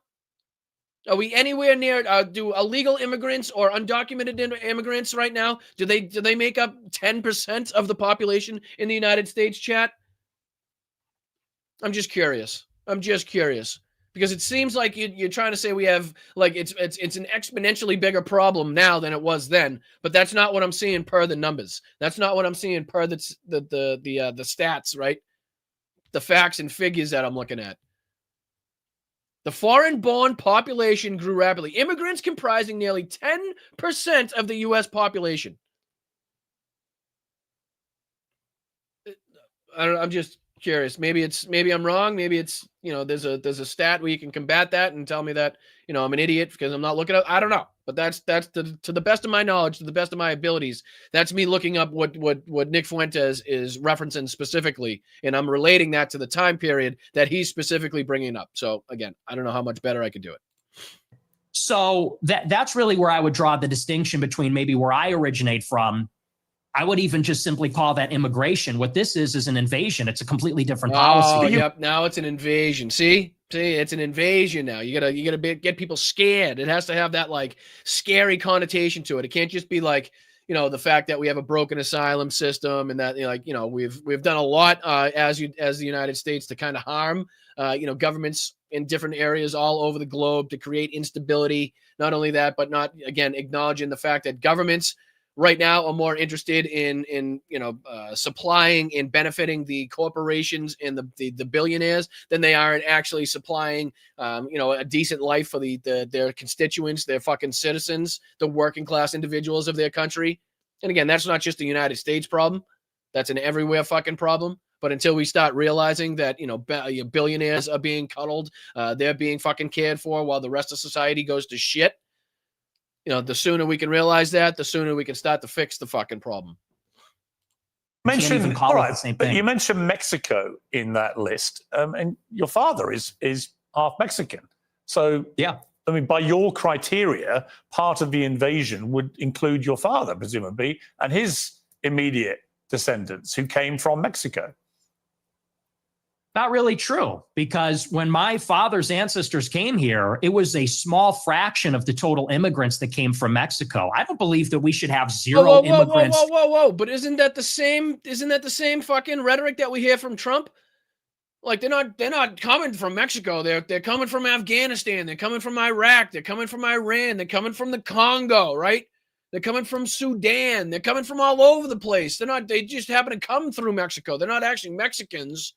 Are we anywhere near, do illegal immigrants or undocumented immigrants right now, do they make up 10% of the population in the United States, chat? I'm just curious. Because it seems like you're trying to say we have, like, it's an exponentially bigger problem now than it was then, but that's not what I'm seeing per the numbers. That's not what I'm seeing per the stats, right? The facts and figures that I'm looking at. The foreign-born population grew rapidly. Immigrants comprising nearly 10% of the U.S. population. I'm just curious. Maybe I'm wrong. Maybe it's, there's a stat where you can combat that and tell me that, I'm an idiot because I'm not looking up. I don't know. But that's to the best of my knowledge, to the best of my abilities. That's me looking up what Nick Fuentes is referencing specifically, and I'm relating that to the time period that he's specifically bringing up. So again, I don't know how much better I could do it. So that's really where I would draw the distinction between maybe where I originate from. I would even just simply call that immigration. What this is an invasion. It's a completely different policy. Oh, yep. Now it's an invasion. See, it's an invasion now. You gotta get people scared. It has to have that like scary connotation to it. It can't just be like, the fact that we have a broken asylum system and that, we've done a lot as the United States to kind of harm, governments in different areas all over the globe to create instability. Not only that, but not, again, acknowledging the fact that governments right now are more interested in supplying and benefiting the corporations and the billionaires than they are in actually supplying a decent life for their constituents, their fucking citizens, the working class individuals of their country. And again, that's not just a United States problem. That's an everywhere fucking problem. But until we start realizing that, billionaires are being cuddled, they're being fucking cared for while the rest of society goes to shit, the sooner we can realize that, the sooner we can start to fix the fucking problem. You mentioned Mexico in that list, and your father is half Mexican. So, yeah, I mean, by your criteria, part of the invasion would include your father, presumably, and his immediate descendants who came from Mexico. Not really true, because when my father's ancestors came here, it was a small fraction of the total immigrants that came from Mexico. I don't believe that we should have zero immigrants. Whoa. But isn't that the same fucking rhetoric that we hear from Trump? Like they're not coming from Mexico. They're coming from Afghanistan. They're coming from Iraq. They're coming from Iran. They're coming from the Congo, right? They're coming from Sudan. They're coming from all over the place. They just happen to come through Mexico. They're not actually Mexicans.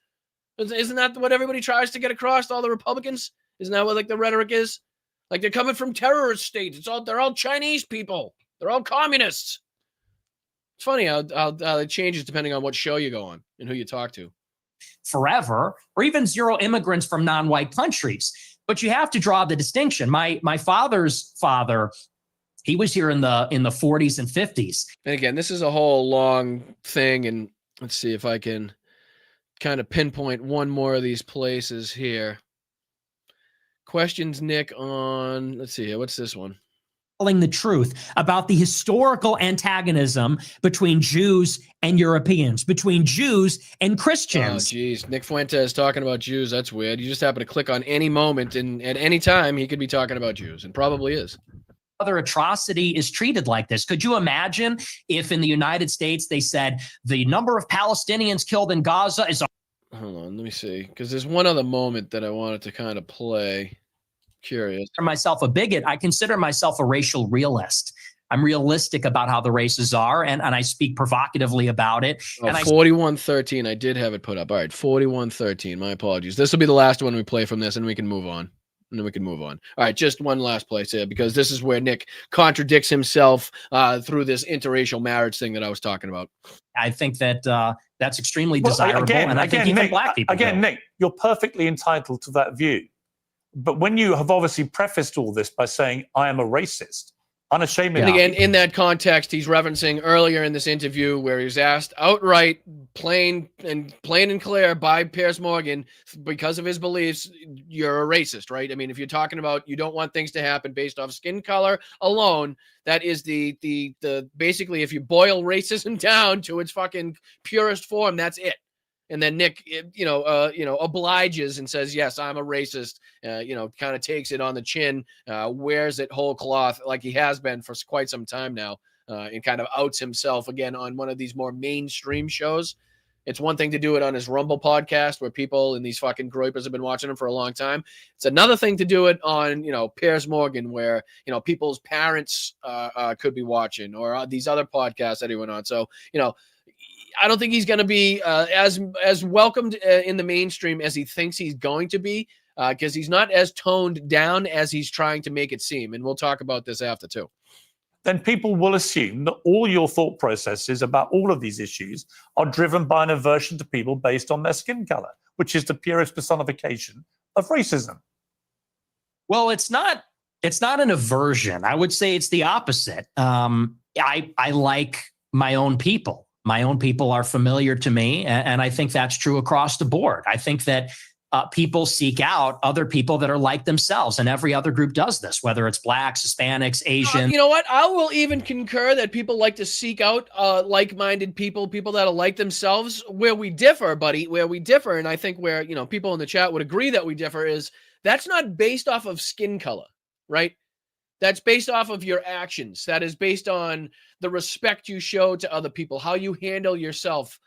Isn't that what everybody tries to get across to all the Republicans? Isn't that what the rhetoric is? Like they're coming from terrorist states. They're all Chinese people. They're all communists. It's funny how it changes depending on what show you go on and who you talk to. Forever, or even zero immigrants from non-white countries. But you have to draw the distinction. My father's father, he was here in the 40s and 50s. And again, this is a whole long thing, and let's see if I can kind of pinpoint one more of these places here. Questions, Nick, on, let's see here. What's this one? telling the truth about the historical antagonism between Jews and Europeans, between Jews and Christians. Oh, geez. Nick Fuentes talking about Jews. That's weird. You just happen to click on any moment, and at any time, he could be talking about Jews, and probably is. Other atrocity is treated like this. Could you imagine if in the United States they said the number of Palestinians killed in Gaza is... Hold on, let me see. Because there's one other moment that I wanted to kind of play. Curious. For myself a bigot, I consider myself a racial realist. I'm realistic about how the races are, and I speak provocatively about it. Oh, and 4113. I did have it put up. All right, 4113. My apologies. This will be the last one we play from this, and we can move on. All right, just one last place here, because this is where Nick contradicts himself through this interracial marriage thing that I was talking about. I think that that's extremely desirable, and I think even Nick, black people do. Nick, you're perfectly entitled to that view. But when you have obviously prefaced all this by saying, I am a racist, unashamedly. And again, in that context, he's referencing earlier in this interview where he was asked outright, plain and clear by Piers Morgan, because of his beliefs, you're a racist, right? I mean, if you're talking about you don't want things to happen based off skin color alone, that is the basically, if you boil racism down to its fucking purest form, that's it. And then Nick, obliges and says, yes, I'm a racist, kind of takes it on the chin, wears it whole cloth like he has been for quite some time now, and kind of outs himself again on one of these more mainstream shows. It's one thing to do it on his Rumble podcast where people and these fucking groypers have been watching him for a long time. It's another thing to do it on, Piers Morgan, where, people's parents could be watching, or these other podcasts that he went on. So, I don't think he's going to be as welcomed in the mainstream as he thinks he's going to be, because he's not as toned down as he's trying to make it seem. And we'll talk about this after too. Then people will assume that all your thought processes about all of these issues are driven by an aversion to people based on their skin color, which is the purest personification of racism. Well, it's not an aversion. I would say it's the opposite. I like my own people. My own people are familiar to me, and I think that's true across the board. I think that people seek out other people that are like themselves, and every other group does this, whether it's blacks, Hispanics, Asians. You know what? I will even concur that people like to seek out like-minded people that are like themselves. Where we differ, buddy, and I think where, people in the chat would agree that we differ, is that's not based off of skin color, right? That's based off of your actions. That is based on the respect you show to other people, how you handle yourself,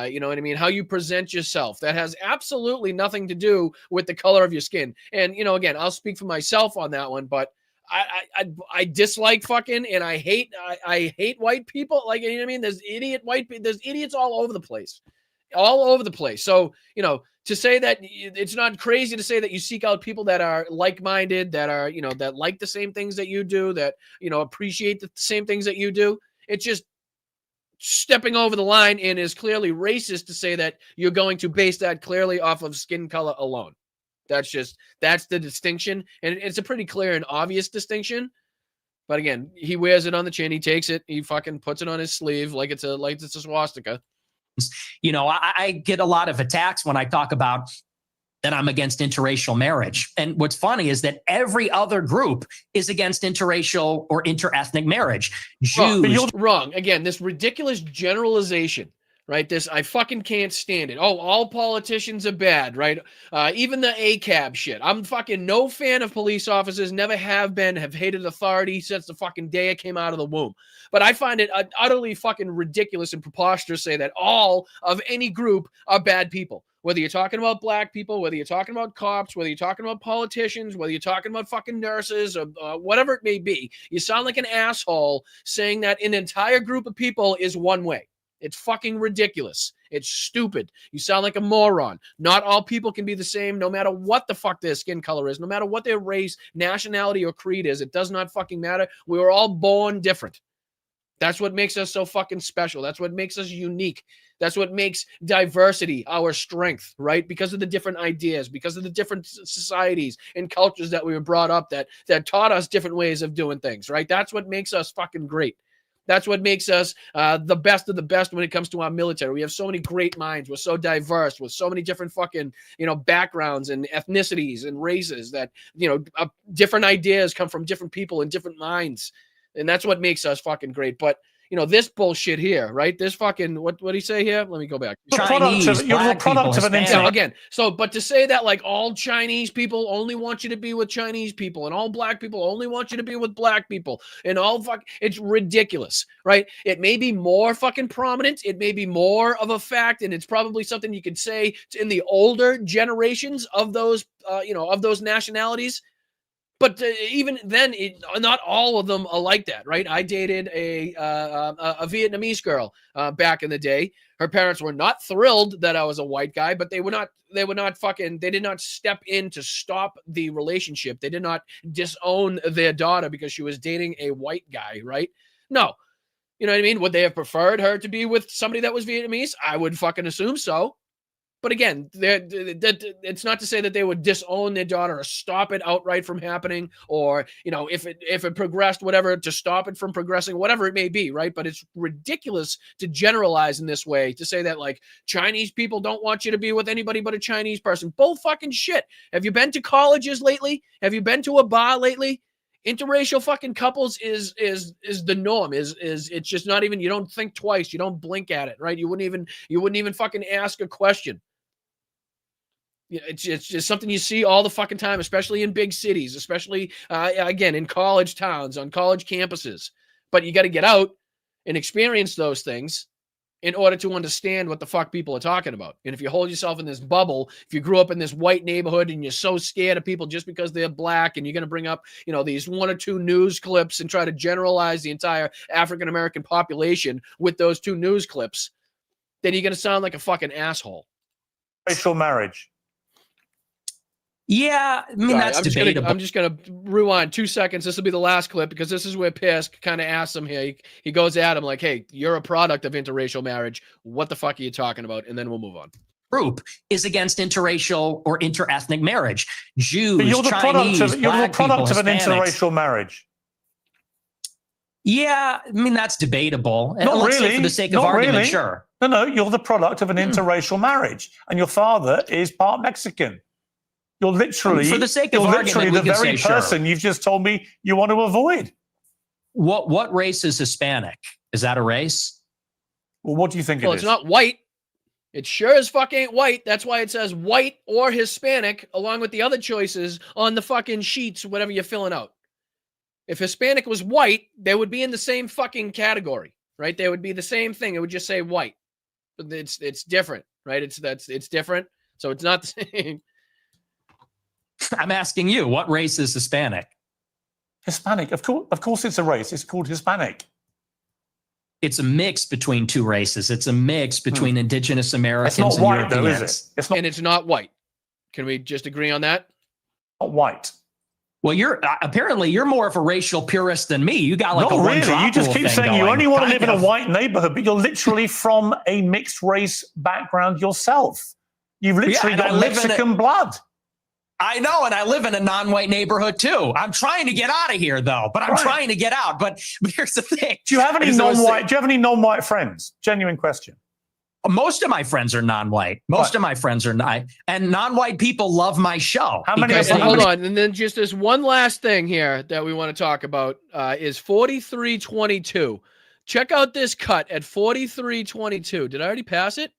you know what I mean? How you present yourself. That has absolutely nothing to do with the color of your skin. And, again, I'll speak for myself on that one, but I dislike fucking, and I hate white people. Like, you know what I mean? There's idiots all over the place. So, to say that it's not crazy to say that you seek out people that are like-minded, that are, that like the same things that you do, that, appreciate the same things that you do. It's just stepping over the line, and is clearly racist to say that you're going to base that clearly off of skin color alone. That's the distinction. And it's a pretty clear and obvious distinction. But again, he wears it on the chin. He takes it. He fucking puts it on his sleeve like it's a swastika. I get a lot of attacks when I talk about that I'm against interracial marriage. And what's funny is that every other group is against interracial or interethnic marriage. Jews. Wrong. Again, this ridiculous generalization, right? This, I fucking can't stand it. Oh, all politicians are bad, right? Even the ACAB shit. I'm fucking no fan of police officers, never have been, have hated authority since the fucking day I came out of the womb. But I find it utterly fucking ridiculous and preposterous to say that all of any group are bad people. Whether you're talking about black people, whether you're talking about cops, whether you're talking about politicians, whether you're talking about fucking nurses, or whatever it may be, you sound like an asshole saying that an entire group of people is one way. It's fucking ridiculous. It's stupid. You sound like a moron. Not all people can be the same, no matter what the fuck their skin color is, no matter what their race, nationality, or creed is. It does not fucking matter. We were all born different. That's what makes us so fucking special. That's what makes us unique. That's what makes diversity our strength, right? Because of the different ideas, because of the different societies and cultures that we were brought up that taught us different ways of doing things, right? That's what makes us fucking great. That's what makes us the best of the best when it comes to our military. We have so many great minds. We're so diverse with so many different fucking, backgrounds and ethnicities and races that, different ideas come from different people and different minds. And that's what makes us fucking great. But this bullshit here, right? This fucking what did he say here? Let me go back. You're the product of an internet. Again. So, but to say that like all Chinese people only want you to be with Chinese people, and all black people only want you to be with black people, and it's ridiculous, right? It may be more fucking prominent. It may be more of a fact, and it's probably something you could say in the older generations of those, of those nationalities. But even then, not all of them are like that, right? I dated a Vietnamese girl back in the day. Her parents were not thrilled that I was a white guy, but they did not step in to stop the relationship. They did not disown their daughter because she was dating a white guy, right? No. You know what I mean? Would they have preferred her to be with somebody that was Vietnamese? I would fucking assume so. But again, it's not to say that they would disown their daughter or stop it outright from happening, or if it progressed, whatever, to stop it from progressing, whatever it may be, right? But it's ridiculous to generalize in this way, to say that like Chinese people don't want you to be with anybody but a Chinese person. Bull fucking shit. Have you been to colleges lately? Have you been to a bar lately? Interracial fucking couples is the norm. It's just not even. You don't think twice. You don't blink at it, right? You wouldn't even fucking ask a question. It's just something you see all the fucking time, especially in big cities, especially, again, in college towns, on college campuses. But you got to get out and experience those things in order to understand what the fuck people are talking about. And if you hold yourself in this bubble, if you grew up in this white neighborhood and you're so scared of people just because they're black, and you're going to bring up, these one or two news clips and try to generalize the entire African-American population with those two news clips, then you're going to sound like a fucking asshole. Racial marriage. Yeah, I mean, that's debatable. I'm just going to rewind 2 seconds. This will be the last clip, because this is where Pierce kind of asks him here. He goes at him like, hey, you're a product of interracial marriage. What the fuck are you talking about? And then we'll move on. Group is against interracial or interethnic marriage. Jews, but you're the Chinese, you're the product of an interracial marriage. Yeah, I mean, that's debatable. Not Let's really. say for the sake of argument, sure. No, you're the product of an interracial marriage, and your father is part Mexican. You're literally, for the sake of argument, the very person you've just told me you want to avoid. What race is Hispanic? Is that a race? Well, what do you think it is? Well, it's not white. It sure as fuck ain't white. That's why it says white or Hispanic along with the other choices on the fucking sheets, whatever you're filling out. If Hispanic was white, they would be in the same fucking category, right? They would be the same thing. It would just say white. But it's different, right? It's different. So it's not the same. I'm asking you, what race is Hispanic? Hispanic, of course it's a race. It's called Hispanic. It's a mix between two races. It's a mix between indigenous Americans it's not white, and though, Europeans. is it? It's not, and it's not white. Can we just agree on that? Not white. Well, apparently you're more of a racial purist than me. You got like not a really. You just keep saying you only want to live in a white neighborhood, but you're literally from a mixed race background yourself. You've literally got Mexican blood. I know, and I live in a non-white neighborhood too. I'm trying to get out of here, though. But I'm trying to get out. But here's the thing: Do you have any non-white? Do you have any non-white friends? Genuine question. Most of my friends are non-white. Most of my friends are not, and non-white people love my show. How many? Hold on, and then just this one last thing here that we want to talk about is 4322. Check out this cut at 4322. Did I already pass it?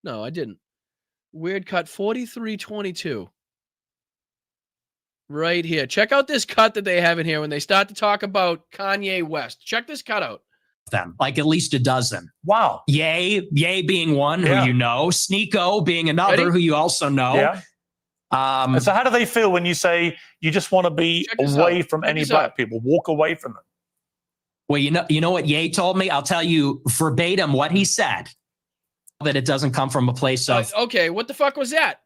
No, I didn't. Weird cut 4322. Right here. Check out this cut that they have in here when they start to talk about Kanye West. Check this cut out. Them like at least a dozen. Wow. Ye being one who you know, Sneeko being another who you also know. Yeah. So how do they feel when you say you just want to be away from any black people, walk away from them? Well, you know what Ye told me? I'll tell you verbatim what he said. That it doesn't come from a place of okay, what the fuck was that?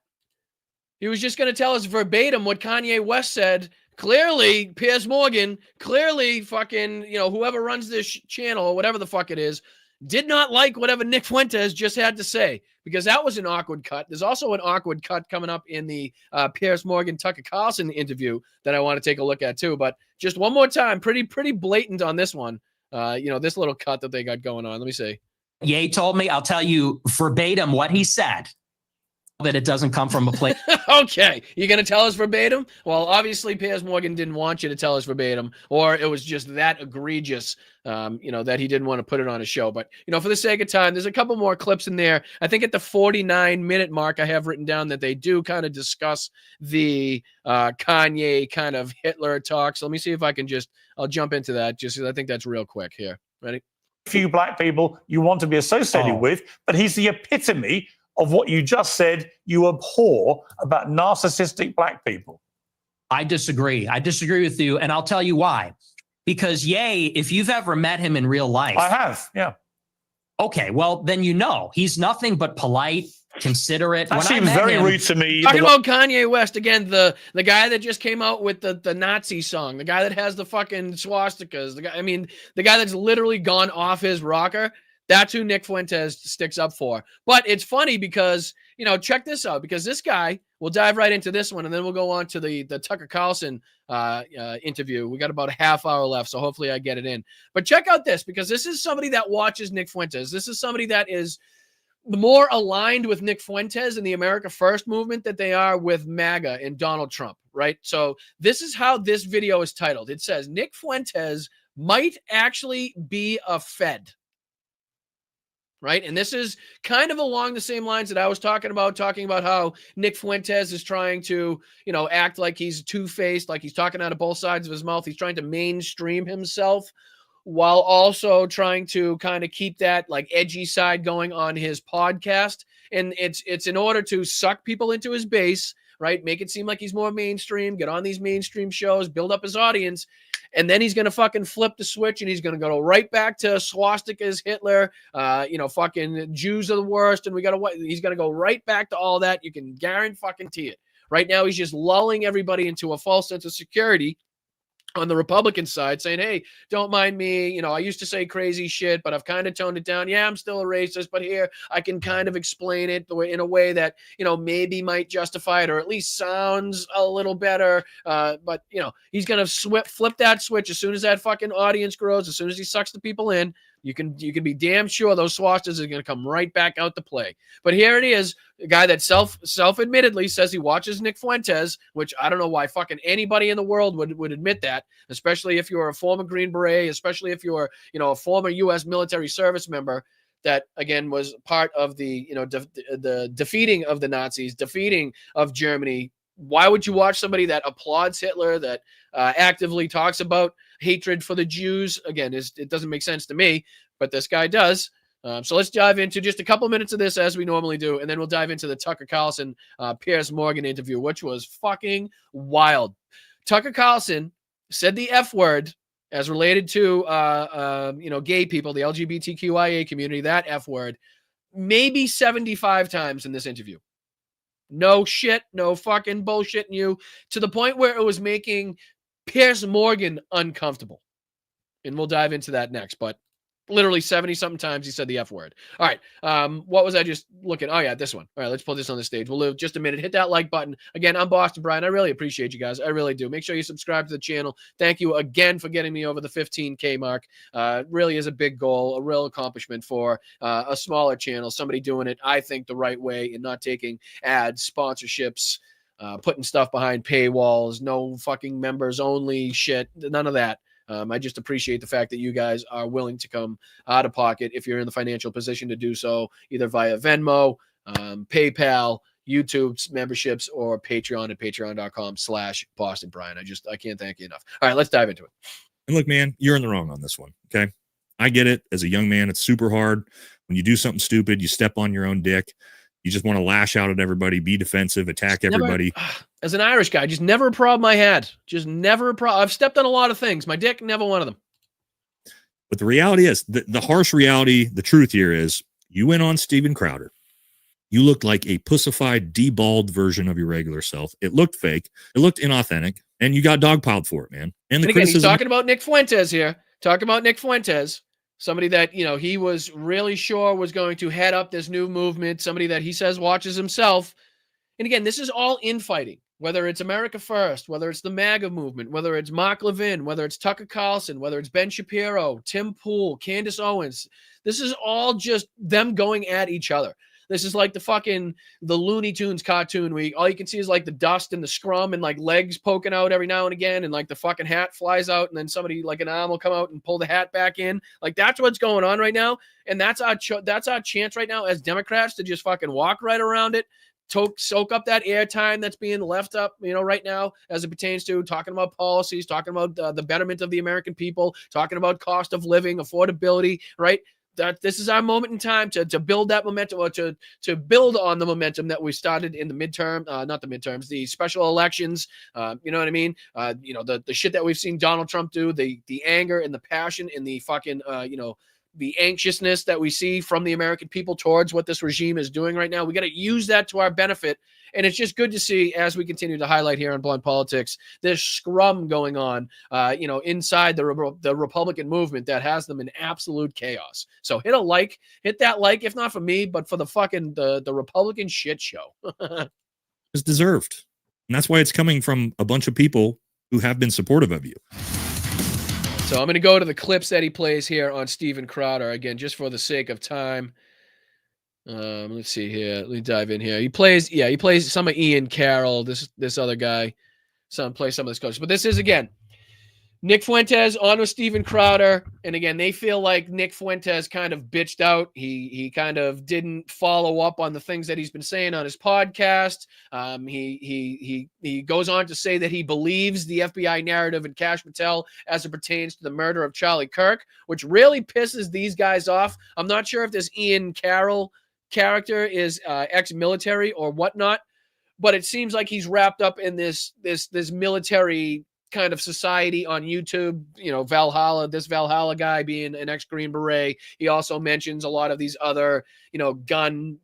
He was just going to tell us verbatim what Kanye West said. Clearly, Piers Morgan, clearly fucking, whoever runs this channel or whatever the fuck it is, did not like whatever Nick Fuentes just had to say, because that was an awkward cut. There's also an awkward cut coming up in the Piers Morgan Tucker Carlson interview that I want to take a look at too. But just one more time, pretty blatant on this one. This little cut that they got going on. Let me see. Ye told me, I'll tell you verbatim what he said. that it doesn't come from a place. Okay, you're going to tell us verbatim? Well, obviously, Piers Morgan didn't want you to tell us verbatim, or it was just that egregious, that he didn't want to put it on a show. But, for the sake of time, there's a couple more clips in there. I think at the 49-minute mark, I have written down that they do kind of discuss the Kanye kind of Hitler talk. So let me see if I'll jump into that just because I think that's real quick here. Ready? Few black people you want to be associated with, but he's the epitome of what you just said you abhor about narcissistic black people. I disagree. I disagree with you, and I'll tell you why. Because Ye, if you've ever met him in real life. I have, yeah. Okay, well, then he's nothing but polite, considerate. That seems very rude to me. Talking about Kanye West, again, the guy that just came out with the Nazi song, the guy that has the fucking swastikas, the guy that's literally gone off his rocker. That's who Nick Fuentes sticks up for. But it's funny because, check this out, because this guy, we'll dive right into this one, and then we'll go on to the Tucker Carlson interview. We got about a half hour left, so hopefully I get it in. But check out this, because this is somebody that watches Nick Fuentes. This is somebody that is more aligned with Nick Fuentes and the America First movement that they are with MAGA and Donald Trump, right? So this is how this video is titled. It says, Nick Fuentes might actually be a Fed. Right. And this is kind of along the same lines that I was talking about how Nick Fuentes is trying to, act like he's two-faced, like he's talking out of both sides of his mouth. He's trying to mainstream himself while also trying to kind of keep that like edgy side going on his podcast. And it's in order to suck people into his base, right? Make it seem like he's more mainstream, get on these mainstream shows, build up his audience. And then he's going to fucking flip the switch and he's going to go right back to swastikas, Hitler, fucking Jews are the worst. And he's going to go right back to all that. You can guarantee it. Right now, he's just lulling everybody into a false sense of security on the Republican side, saying, hey, don't mind me. I used to say crazy shit, but I've kind of toned it down. Yeah, I'm still a racist, but here I can kind of explain it in a way that, maybe might justify it or at least sounds a little better. But he's going to flip that switch as soon as that fucking audience grows, as soon as he sucks the people in. You can be damn sure those swastikas are going to come right back out to play. But here it is, a guy that self-admittedly says he watches Nick Fuentes, which I don't know why fucking anybody in the world would admit that, especially if you're a former Green Beret, especially if you're, a former U.S. military service member that, again, was part of the, the defeating of the Nazis, defeating of Germany. Why would you watch somebody that applauds Hitler, that actively talks about hatred for the Jews? Again, it doesn't make sense to me, but this guy does. So let's dive into just a couple minutes of this as we normally do, and then we'll dive into the Tucker Carlson, Piers Morgan interview, which was fucking wild. Tucker Carlson said the F word as related to, gay people, the LGBTQIA community, that F word, maybe 75 times in this interview. No shit, no fucking bullshitting you, to the point where it was making Piers Morgan uncomfortable. And we'll dive into that next, but literally 70-something times he said the F word. All right, what was I just looking? Oh, yeah, this one. All right, let's put this on the stage. We'll live just a minute. Hit that like button. Again, I'm Boston Brian. I really appreciate you guys. I really do. Make sure you subscribe to the channel. Thank you again for getting me over the 15K mark. Really is a big goal, a real accomplishment for a smaller channel, somebody doing it, I think, the right way and not taking ads, sponsorships, putting stuff behind paywalls, no fucking members only shit, none of that. I just appreciate the fact that you guys are willing to come out of pocket if you're in the financial position to do so, either via Venmo, PayPal, YouTube memberships, or Patreon at patreon.com/Boston Brian. I can't thank you enough. All right, let's dive into it. And look, man, you're in the wrong on this one. Okay. I get it. As a young man, it's super hard. When you do something stupid, you step on your own dick. You just want to lash out at everybody, be defensive, attack everybody. As an Irish guy, just never a problem I had. Just never a problem. I've stepped on a lot of things. My dick, never one of them. But the reality is, the harsh reality, the truth here is, you went on Steven Crowder. You looked like a pussified, deballed version of your regular self. It looked fake. It looked inauthentic. And you got dogpiled for it, man. And the criticism. He's talking about Nick Fuentes here. Talking about Nick Fuentes. Somebody that, he was really sure was going to head up this new movement. Somebody that he says watches himself. And again, this is all infighting, whether it's America First, whether it's the MAGA movement, whether it's Mark Levin, whether it's Tucker Carlson, whether it's Ben Shapiro, Tim Pool, Candace Owens. This is all just them going at each other. This is like the Looney Tunes cartoon week. All you can see is like the dust and the scrum and like legs poking out every now and again, and like the fucking hat flies out, and then somebody like an arm will come out and pull the hat back in. Like that's what's going on right now, and that's our chance right now as Democrats to just fucking walk right around it. Soak up that airtime that's being left up, right now as it pertains to talking about policies, talking about the betterment of the American people, talking about cost of living, affordability, right? That this is our moment in time to build that momentum, or to build on the momentum that we started in the the special elections. You know what I mean? The shit that we've seen Donald Trump do, the anger and the passion and the fucking, the anxiousness that we see from the American people towards what this regime is doing right now. We got to use that to our benefit. And it's just good to see, as we continue to highlight here on Blunt Politics, this scrum going on, inside the Republican movement that has them in absolute chaos. So hit that like, if not for me, but for the Republican shit show. It's deserved. And that's why it's coming from a bunch of people who have been supportive of you. So I'm going to go to the clips that he plays here on Steven Crowder again, just for the sake of time. Let's see here. Let me dive in here. He plays some of Ian Carroll. This other guy, plays some of this coach. But this is again Nick Fuentes on with Steven Crowder, and again they feel like Nick Fuentes kind of bitched out. He kind of didn't follow up on the things that he's been saying on his podcast. He goes on to say that he believes the FBI narrative in Kash Patel as it pertains to the murder of Charlie Kirk, which really pisses these guys off. I'm not sure if this Ian Carroll character is ex-military or whatnot, but it seems like he's wrapped up in this military kind of society on YouTube, this Valhalla guy being an ex-Green Beret. He also mentions a lot of these other, gun,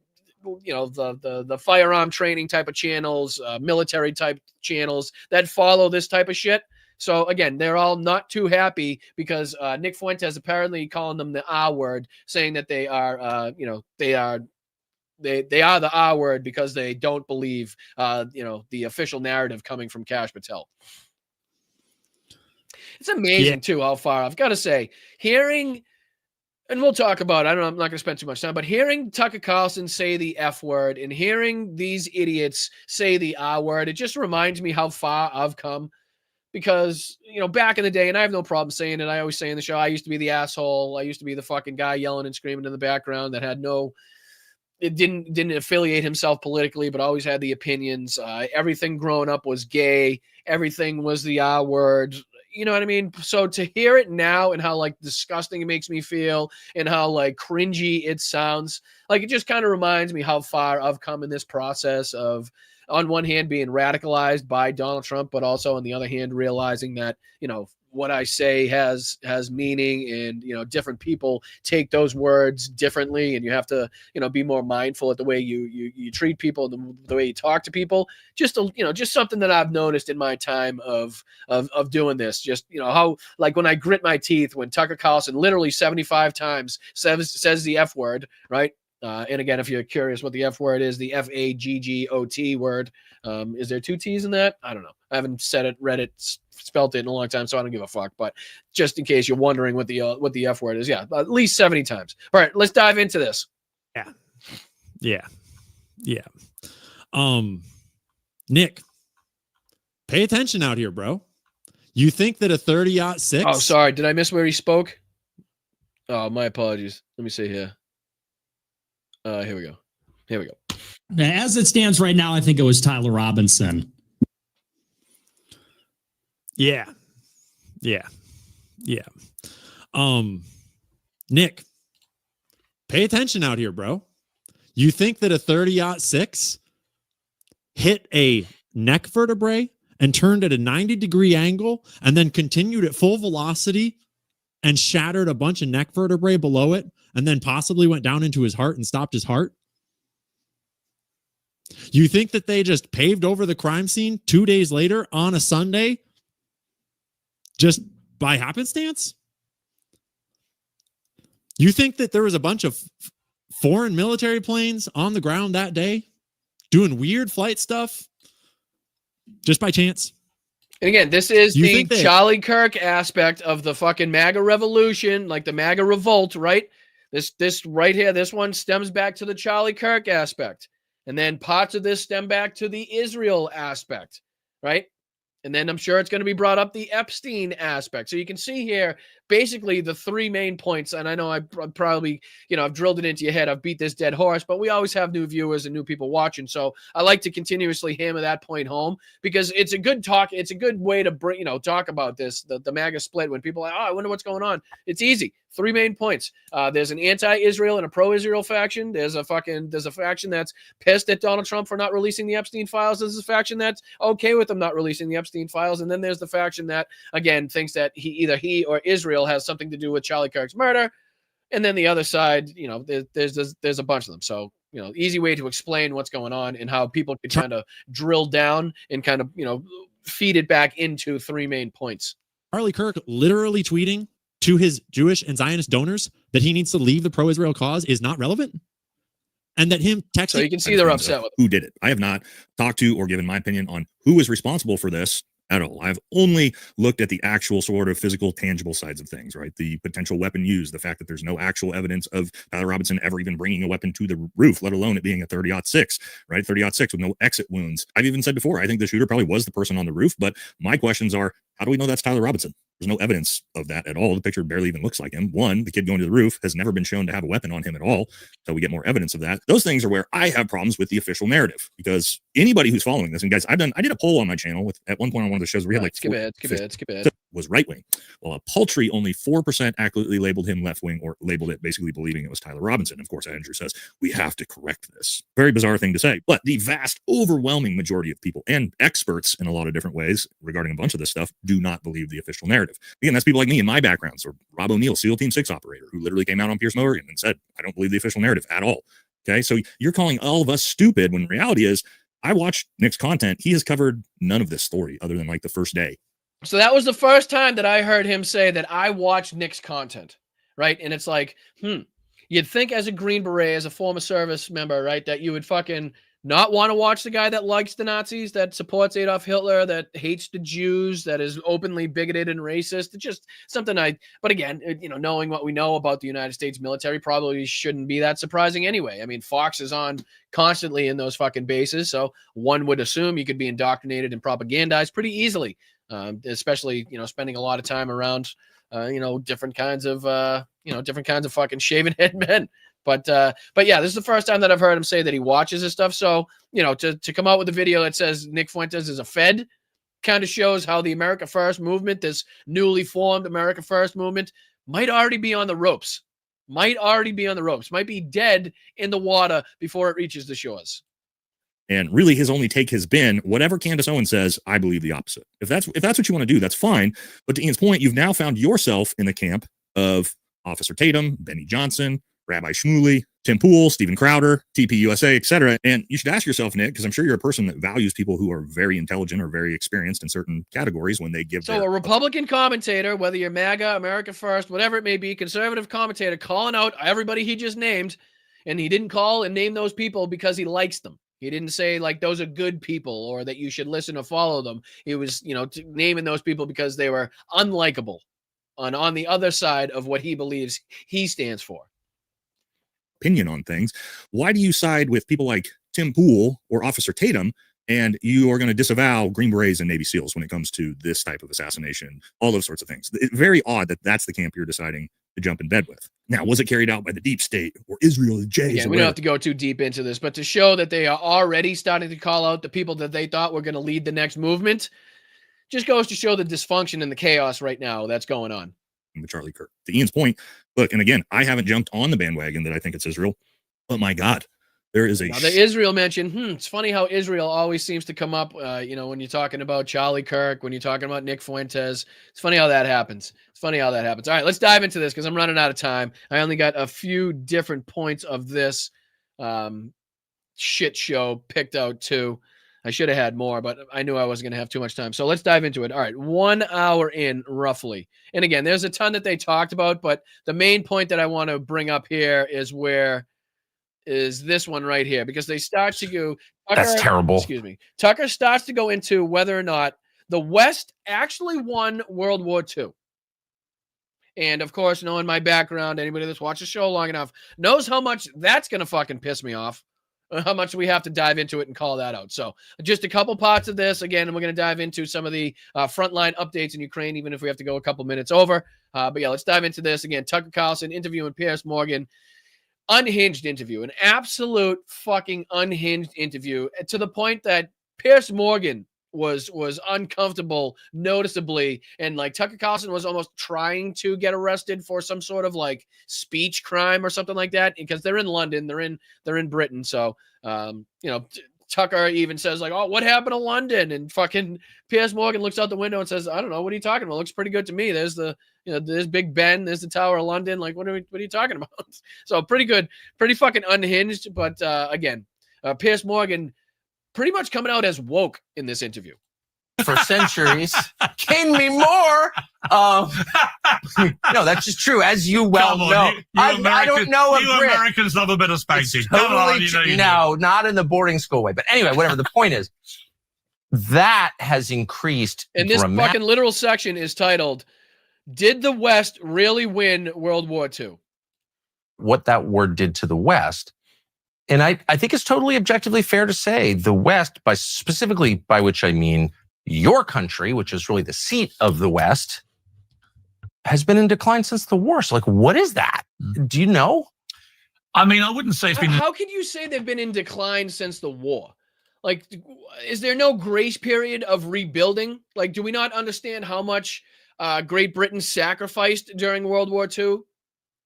the firearm training type of channels, military type channels that follow this type of shit. So again, they're all not too happy because Nick Fuentes apparently calling them the R word, saying that they are, they are the R word because they don't believe, the official narrative coming from Kash Patel. It's amazing too how far, I've got to say, hearing, and we'll talk about it, I'm not going to spend too much time, but hearing Tucker Carlson say the F word and hearing these idiots say the R word, it just reminds me how far I've come. Because, back in the day, and I have no problem saying it, I always say in the show, I used to be the asshole. I used to be the fucking guy yelling and screaming in the background that had it didn't affiliate himself politically, but always had the opinions. Everything growing up was gay. Everything was the R word. You know what I mean? So to hear it now and how like disgusting it makes me feel and how like cringy it sounds, like it just kind of reminds me how far I've come in this process of, on one hand, being radicalized by Donald Trump, but also on the other hand, realizing that, what I say has meaning and, different people take those words differently. And you have to, be more mindful at the way you treat people, the way you talk to people. Just something that I've noticed in my time of doing this. Just, how, like when I grit my teeth, when Tucker Carlson literally 75 times says the F word, right? And again, if you're curious what the F word is, the FAGGOT word. Is there 2 T's in that? I don't know. I haven't read it, spelt it in a long time, so I don't give a fuck. But just in case you're wondering what the F word is, yeah, at least 70 times. All right, let's dive into this. Yeah. Nick, pay attention out here, bro. You think that a 30-06? Oh, sorry. Did I miss where he spoke? Oh, my apologies. Let me see here. Here we go. As it stands right now, I think it was Tyler Robinson. Yeah. Nick, pay attention out here, bro. You think that a 30-06 hit a neck vertebrae and turned at a 90-degree angle and then continued at full velocity and shattered a bunch of neck vertebrae below it and then possibly went down into his heart and stopped his heart? You think that they just paved over the crime scene 2 days later on a Sunday just by happenstance? You think that there was a bunch of foreign military planes on the ground that day doing weird flight stuff just by chance? And again, this is the Charlie Kirk aspect of the fucking MAGA revolution, like the MAGA revolt, right? This right here, this one stems back to the Charlie Kirk aspect. And then parts of this stem back to the Israel aspect, right? And then I'm sure it's going to be brought up the Epstein aspect. So you can see here, basically the three main points. And I know I probably, I've drilled it into your head. I've beat this dead horse, but we always have new viewers and new people watching. So I like to continuously hammer that point home because it's a good talk. It's a good way to bring, talk about this, the MAGA split when people are like, oh, I wonder what's going on. It's easy. Three main points. There's an anti-Israel and a pro-Israel faction. There's a faction that's pissed at Donald Trump for not releasing the Epstein files. There's a faction that's okay with him not releasing the Epstein files. And then there's the faction that, again, thinks that either he or Israel has something to do with Charlie Kirk's murder. And then the other side, there's a bunch of them. So, easy way to explain what's going on and how people can kind of drill down and kind of, feed it back into three main points. Charlie Kirk literally tweeting to his Jewish and Zionist donors that he needs to leave the pro-Israel cause is not relevant? And that him texting... So you can see they're upset with who did it. I have not talked to or given my opinion on who is responsible for this at all. I've only looked at the actual sort of physical, tangible sides of things, right? The potential weapon used, the fact that there's no actual evidence of Tyler Robinson ever even bringing a weapon to the roof, let alone it being a 30-06, right? 30-06 with no exit wounds. I've even said before, I think the shooter probably was the person on the roof, but my questions are, how do we know that's Tyler Robinson? There's no evidence of that at all. The picture barely even looks like him. One, the kid going to the roof has never been shown to have a weapon on him at all. So we get more evidence of that. Those things are where I have problems with the official narrative, because anybody who's following this, and guys, I did a poll on my channel at one point on one of the shows where we had like skip it. Was right wing. Well, a paltry only 4% accurately labeled him left wing, or labeled it basically believing it was Tyler Robinson. Of course, Andrew says we have to correct this. Very bizarre thing to say, but the vast, overwhelming majority of people and experts in a lot of different ways regarding a bunch of this stuff do not believe the official narrative. Again, that's people like me in my backgrounds, or Rob O'Neill, SEAL Team 6 operator, who literally came out on Piers Morgan and said, I don't believe the official narrative at all. Okay, so you're calling all of us stupid when reality is, I watched Nick's content. He has covered none of this story other than like the first day. So that was the first time that I heard him say that I watched Nick's content, right? And it's like, you'd think as a Green Beret, as a former service member, right, that you would fucking not want to watch the guy that likes the Nazis, that supports Adolf Hitler, that hates the Jews, that is openly bigoted and racist. It's just something but again, knowing what we know about the United States military probably shouldn't be that surprising anyway. I mean, Fox is on constantly in those fucking bases. So one would assume you could be indoctrinated and propagandized pretty easily. Especially, spending a lot of time around, different kinds of fucking shaven head men. But yeah, this is the first time that I've heard him say that he watches this stuff. So, to come out with a video that says Nick Fuentes is a Fed kind of shows how the America First movement, this newly formed America First movement, might already be on the ropes. Might be dead in the water before it reaches the shores. And really his only take has been whatever Candace Owens says, I believe the opposite. If that's what you want to do, that's fine. But to Ian's point, you've now found yourself in the camp of Officer Tatum, Benny Johnson, Rabbi Shmuley, Tim Pool, Stephen Crowder, TPUSA, etc. And you should ask yourself, Nick, because I'm sure you're a person that values people who are very intelligent or very experienced in certain categories when they give. So a Republican commentator, whether you're MAGA, America First, whatever it may be, conservative commentator calling out everybody he just named, and he didn't call and name those people because he likes them. He didn't say like those are good people or that you should listen or follow them. He was, naming those people because they were unlikable on the other side of what he believes he stands for. Opinion on things. Why do you side with people like Tim Pool or Officer Tatum, and you are going to disavow Green Berets and Navy SEALs when it comes to this type of assassination, all those sorts of things? It's very odd that that's the camp you're deciding to jump in bed with. Now, was it carried out by the deep state or Israel? Again, we don't have to go too deep into this, but to show that they are already starting to call out the people that they thought were going to lead the next movement just goes to show the dysfunction and the chaos right now that's going on. With Charlie Kirk. To Ian's point, look, and again, I haven't jumped on the bandwagon that I think it's Israel, but my God, there is the Israel mention. It's funny how Israel always seems to come up, when you're talking about Charlie Kirk, when you're talking about Nick Fuentes. It's funny how that happens. All right, let's dive into this because I'm running out of time. I only got a few different points of this shit show picked out too. I should have had more, but I knew I wasn't going to have too much time. So let's dive into it. All right, 1 hour in roughly. And again, there's a ton that they talked about, but the main point that I want to bring up here is this one right here, because they start to go. That's terrible. Excuse me. Tucker starts to go into whether or not the West actually won World War II. And of course, knowing my background, anybody that's watched the show long enough knows how much that's going to fucking piss me off, how much we have to dive into it and call that out. So just a couple parts of this again, and we're going to dive into some of the frontline updates in Ukraine, even if we have to go a couple minutes over. But yeah, let's dive into this again. Tucker Carlson interviewing Piers Morgan. Unhinged interview, an absolute fucking unhinged interview, to the point that Piers Morgan was uncomfortable noticeably, and like Tucker Carlson was almost trying to get arrested for some sort of like speech crime or something like that, because they're in London, they're in Britain. So Tucker even says like, "Oh, what happened to London?" And fucking Piers Morgan looks out the window and says, "I don't know. What are you talking about? Looks pretty good to me. There's there's Big Ben. There's the Tower of London. Like, what are you talking about?" So pretty good, pretty fucking unhinged. But again, Piers Morgan pretty much coming out as woke in this interview. For centuries, can me more. No, that's just true, as you well know. I don't know. You Americans love a bit of spanking. Totally no, not in the boarding school way. But anyway, whatever. The point is, that has increased. And this fucking literal section is titled, "Did the West Really Win World War II?" What that word did to the West. And I think it's totally objectively fair to say the West, specifically by which I mean your country, which is really the seat of the West, has been in decline since the war. So, like, what is that? Do you know? I mean, I wouldn't say it's been. How can you say they've been in decline since the war? Like, is there no grace period of rebuilding? Like, do we not understand how much Great Britain sacrificed during World War II?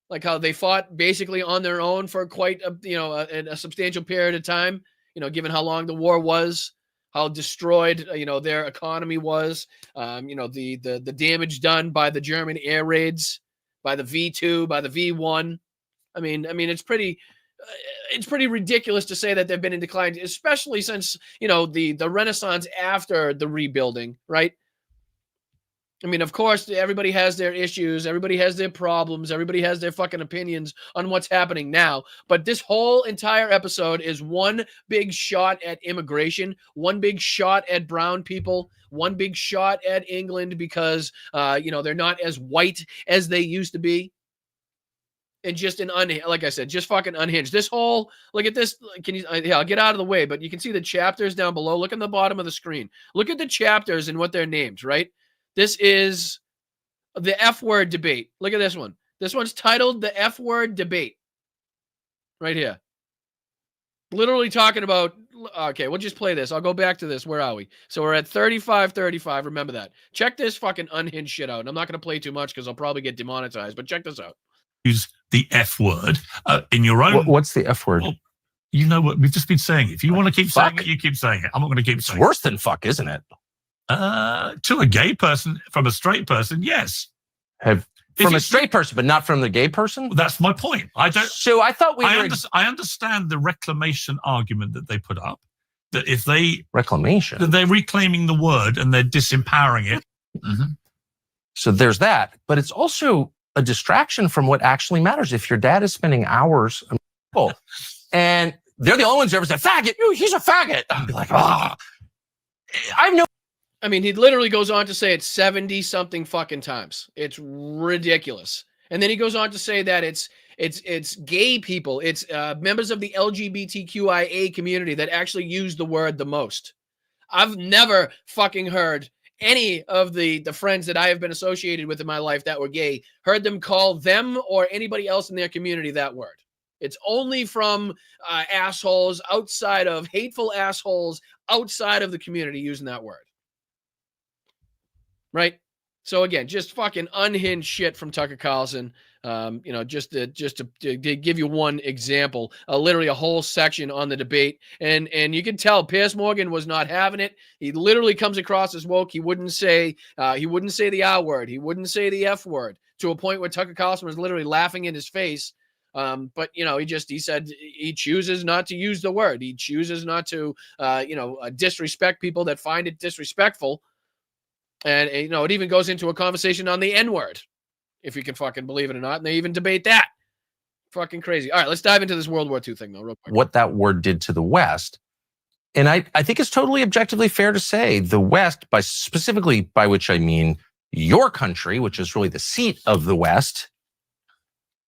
Like how they fought basically on their own for quite a substantial period of time. Given how long the war was, how destroyed their economy was. The damage done by the German air raids, by the V2, by the V1. I mean, it's pretty ridiculous to say that they've been in decline, especially since the Renaissance after the rebuilding, right? I mean, of course, everybody has their issues. Everybody has their problems. Everybody has their fucking opinions on what's happening now. But this whole entire episode is one big shot at immigration, one big shot at brown people, one big shot at England because, they're not as white as they used to be. And just like I said, just fucking unhinged. This whole, look at this. I'll get out of the way, but you can see the chapters down below. Look on the bottom of the screen. Look at the chapters and what they're named, right? This is the F word debate. Look at this one. This one's titled the F word debate. Right here. Literally talking about, okay, we'll just play this. I'll go back to this. Where are we? So we're at 35. Remember that. Check this fucking unhinged shit out. And I'm not going to play too much because I'll probably get demonetized, but check this out. Use the F word in your own. What's the F word? Well, you know what? We've just been saying it. If you want to keep saying it, you keep saying it. I'm not going to keep saying it. It's worse than fuck, isn't it? To a gay person, from a straight person, yes. From a straight person, but not from the gay person? That's my point. So I thought I understand the reclamation argument that they put up. That if they reclamation, that they're reclaiming the word and they're disempowering it. Mm-hmm. So there's that, but it's also a distraction from what actually matters. If your dad is spending hours, and they're the only ones who ever said faggot, he's a faggot. I'd be like, I mean, he literally goes on to say it 70 something fucking times. It's ridiculous. And then he goes on to say that it's gay people, it's members of the LGBTQIA community that actually use the word the most. I've never fucking heard any of the friends that I have been associated with in my life that were gay, heard them call them or anybody else in their community that word. It's only from assholes outside of hateful assholes outside of the community using that word. Right? So again, just fucking unhinged shit from Tucker Carlson. Just to give you one example, literally a whole section on the debate, and you can tell Piers Morgan was not having it. He literally comes across as woke. He wouldn't say the R word. He wouldn't say the F word, to a point where Tucker Carlson was literally laughing in his face. But he said he chooses not to use the word. He chooses not to disrespect people that find it disrespectful. And it even goes into a conversation on the N word, if you can fucking believe it or not. And they even debate that. Fucking crazy. All right, let's dive into this World War II thing, though, real quick. What that word did to the West. And I think it's totally objectively fair to say the West, specifically by which I mean your country, which is really the seat of the West,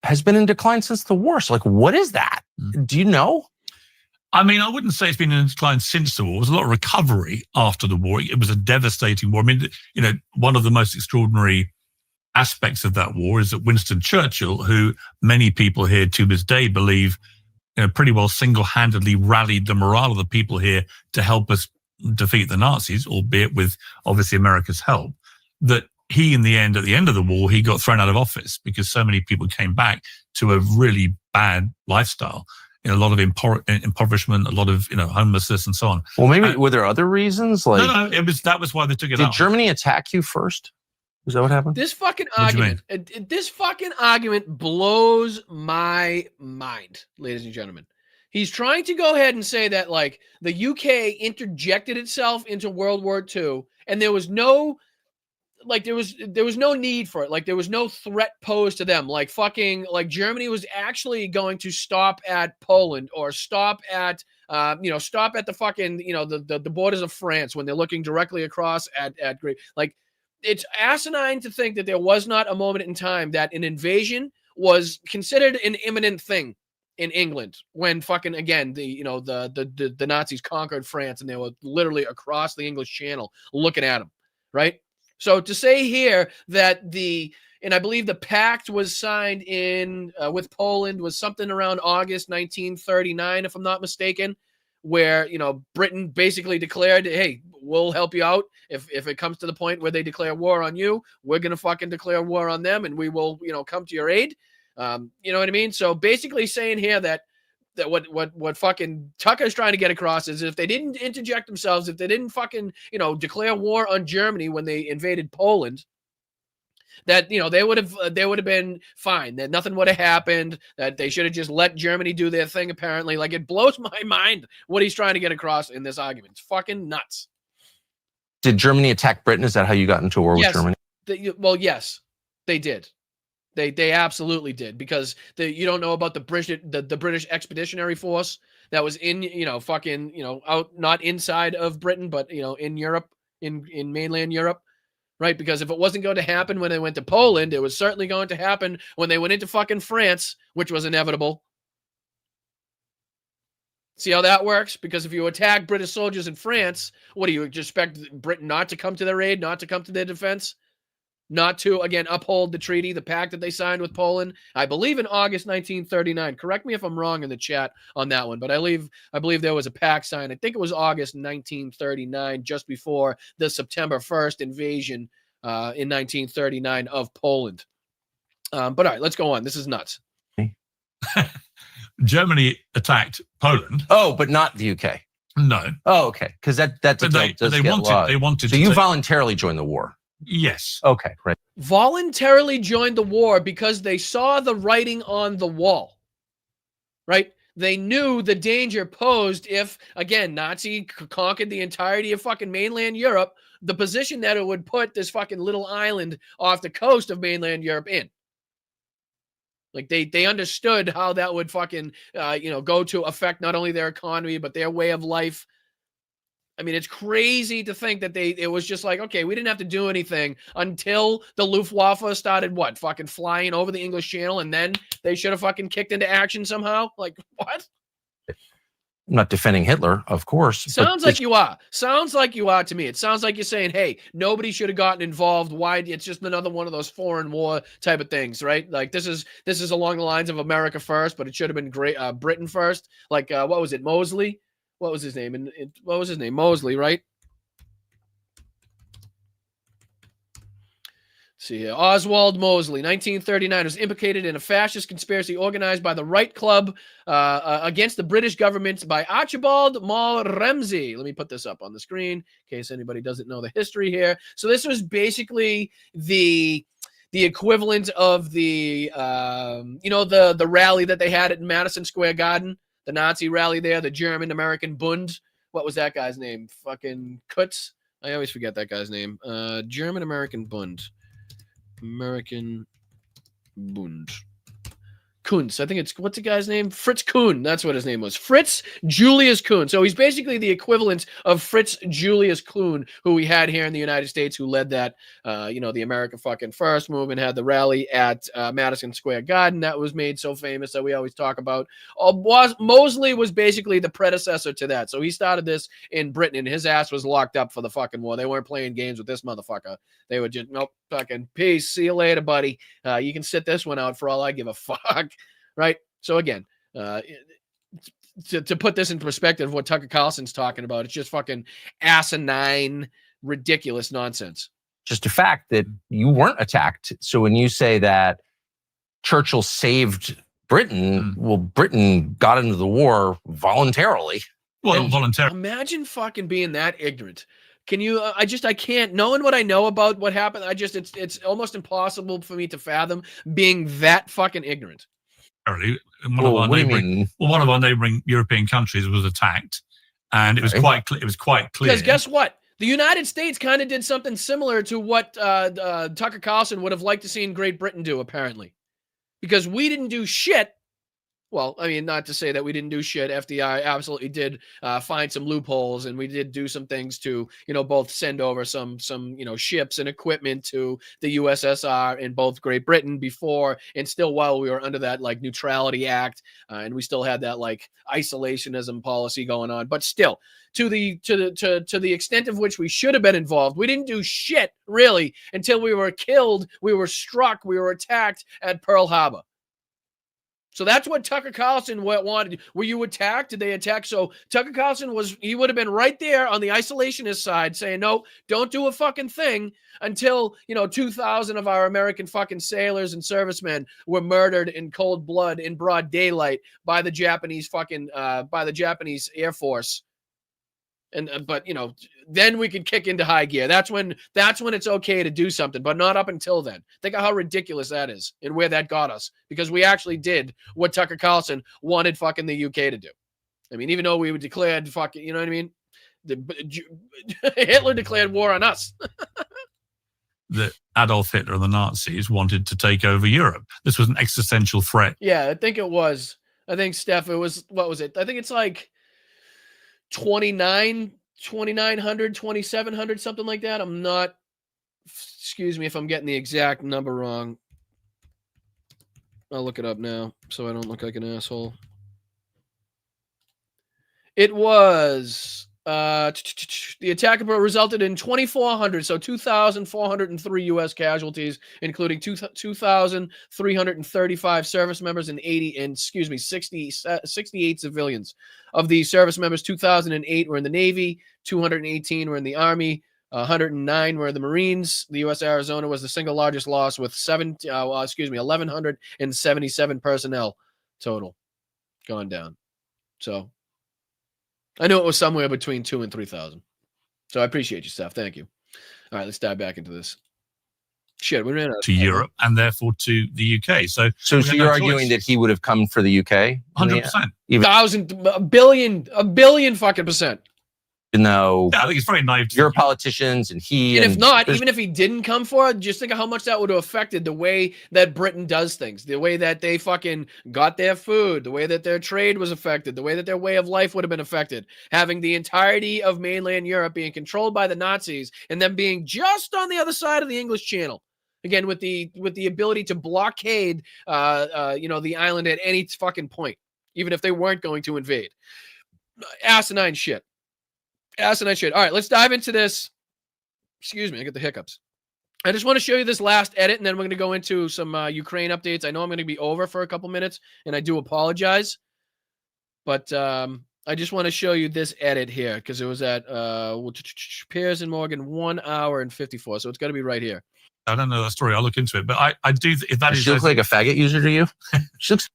has been in decline since the war. So, like, what is that? Do you know? I mean, I wouldn't say it's been in decline since the war. There was a lot of recovery after the war. It was a devastating war. I mean, you know, one of the most extraordinary aspects of that war is that Winston Churchill, who many people here to this day believe, you know, pretty well single-handedly rallied the morale of the people here to help us defeat the Nazis, albeit with obviously America's help, that he, in the end, at the end of the war, he got thrown out of office because so many people came back to a really bad lifestyle. You know, a lot of impoverishment, a lot of, you know, homelessness and so on. Well, maybe were there other reasons? Like, no, that was why they took it out. Did Germany attack you first? Is that what happened? This fucking argument blows my mind, ladies and gentlemen. He's trying to go ahead and say that, like, the UK interjected itself into World War II, and there was no, like, there was no need for it. Like, there was no threat posed to them. Like, fucking, like, Germany was actually going to stop at Poland or stop at, stop at the fucking, the borders of France when they're looking directly across at Great. Like, it's asinine to think that there was not a moment in time that an invasion was considered an imminent thing in England when fucking, again, the Nazis conquered France and they were literally across the English Channel looking at them, right? So to say here that and I believe the pact was signed in with Poland was something around August 1939, if I'm not mistaken, where, Britain basically declared, hey, we'll help you out. If it comes to the point where they declare war on you, we're going to fucking declare war on them and we will, come to your aid. You know what I mean? So basically saying here that what fucking Tucker's trying to get across is if they didn't interject themselves, if they didn't fucking, declare war on Germany when they invaded Poland, that, they would have been fine, that nothing would have happened, that they should have just let Germany do their thing, apparently. Like, it blows my mind what he's trying to get across in this argument. It's fucking nuts. Did Germany attack Britain? Is that how you got into a war with Germany? Yes, they did. They absolutely did, because you don't know about the British Expeditionary Force that was in, out, not inside of Britain, but, in Europe, in mainland Europe. Right, because if it wasn't going to happen when they went to Poland, it was certainly going to happen when they went into fucking France, which was inevitable. See how that works? Because if you attack British soldiers in France, what do you expect Britain not to come to their aid, not to come to their defense, not to, again, uphold the treaty, the pact that they signed with Poland? I believe in August 1939. Correct me if I'm wrong in the chat on that one, but I believe there was a pact signed. I think it was August 1939, just before the September 1st invasion in 1939 of Poland. But all right, let's go on. This is nuts. Germany attacked Poland. Oh, but not the UK. No. Oh, okay. Because that they wanted. So you voluntarily joined the war. Yes. Okay, right. Voluntarily joined the war because they saw the writing on the wall, right? They knew the danger posed if, again, Nazi conquered the entirety of fucking mainland Europe, the position that it would put this fucking little island off the coast of mainland Europe in. Like, they understood how that would fucking, go to affect not only their economy, but their way of life. I mean, it's crazy to think that it was just like, okay, we didn't have to do anything until the Luftwaffe started fucking flying over the English Channel, and then they should have fucking kicked into action somehow. Like, what? I'm not defending Hitler, of course. Sounds like you are. Sounds like you are to me. It sounds like you're saying, hey, nobody should have gotten involved. Why? It's just another one of those foreign war type of things, right? Like, this is along the lines of America first, but it should have been Britain first. Like, what was it, Mosley? What was his name? What was his name? Mosley, right? Let's see here. Oswald Mosley, 1939, was implicated in a fascist conspiracy organized by the Right Club against the British government by Archibald Maul Ramsey. Let me put this up on the screen in case anybody doesn't know the history here. So this was basically the equivalent of the rally that they had at Madison Square Garden. The Nazi rally there, the German-American Bund. What was that guy's name? Fucking Kutz? I always forget that guy's name. German-American Bund. American Bund. Kuntz. I think it's, what's the guy's name? Fritz Kuhn. That's what his name was. Fritz Julius Kuhn. So he's basically the equivalent of Fritz Julius Kuhn, who we had here in the United States, who led that, the America fucking First movement, had the rally at Madison Square Garden that was made so famous that we always talk about. Mosley was basically the predecessor to that. So he started this in Britain, and his ass was locked up for the fucking war. They weren't playing games with this motherfucker. They would just, nope, fucking peace. See you later, buddy. You can sit this one out for all I give a fuck. Right. So again, to put this in perspective, what Tucker Carlson's talking about, it's just fucking asinine, ridiculous nonsense. Just a fact that you weren't attacked. So when you say that Churchill saved Britain, well, Britain got into the war voluntarily. Well, voluntarily. Imagine fucking being that ignorant. Can you, I can't, knowing what I know about what happened, it's almost impossible for me to fathom being that fucking ignorant. One of our neighboring European countries was attacked, and it was quite clear. It was quite clear. Because guess what? The United States kind of did something similar to what Tucker Carlson would have liked to see Great Britain do, apparently, because we didn't do shit. Well, I mean, not to say that we didn't do shit. FDR absolutely did find some loopholes, and we did do some things to, both send over some ships and equipment to the USSR in both Great Britain before and still while we were under that like Neutrality Act, and we still had that like isolationism policy going on. But still, to the extent of which we should have been involved, we didn't do shit really until we were killed, we were struck, we were attacked at Pearl Harbor. So that's what Tucker Carlson wanted. Were you attacked? Did they attack? So Tucker Carlson he would have been right there on the isolationist side saying, no, don't do a fucking thing until, 2,000 of our American fucking sailors and servicemen were murdered in cold blood in broad daylight by the Japanese Air Force. But then we could kick into high gear. That's when it's okay to do something, but not up until then. Think of how ridiculous that is and where that got us, because we actually did what Tucker Carlson wanted fucking the UK to do. I mean, even though we declared fucking, you know what I mean? Hitler declared war on us. That Adolf Hitler and the Nazis wanted to take over Europe. This was an existential threat. Yeah, I think it was. I think, Steph, it was, what was it? I think it's like 2,900, 2,700, something like that. I'm not, excuse me if I'm getting the exact number wrong. I'll look it up now so I don't look like an asshole. It was, the attack resulted in 2,400, so 2,403 U.S. casualties, including 2,335 service members and 68 civilians. Of the service members, 2,008 were in the Navy, 218 were in the Army, 109 were in the Marines. The U.S. Arizona was the single largest loss with 1,177 personnel total gone down. So I knew it was somewhere between 2,000 and 3,000. So I appreciate you, Steph. Thank you. All right, let's dive back into this. Shit, we ran out to Europe and therefore to the UK. So you're arguing that he would have come for the UK? 100%. A billion fucking percent. No, I think it's very naive. You're politicians, and he. And if not, even if he didn't come for it, just think of how much that would have affected the way that Britain does things, the way that they fucking got their food, the way that their trade was affected, the way that their way of life would have been affected. Having the entirety of mainland Europe being controlled by the Nazis and them being just on the other side of the English Channel. Again, with the ability to blockade, the island at any fucking point, even if they weren't going to invade. Asinine shit. All right, let's dive into this. Excuse me, I get the hiccups. I just want to show you this last edit, and then we're going to go into some Ukraine updates. I know I'm going to be over for a couple minutes, and I do apologize. But I just want to show you this edit here, because it was at Piers and Morgan, 1 hour and 54. So it's got to be right here. I don't know that story. I'll look into it. But I do. If that Does she look like a faggot user to you? She looks.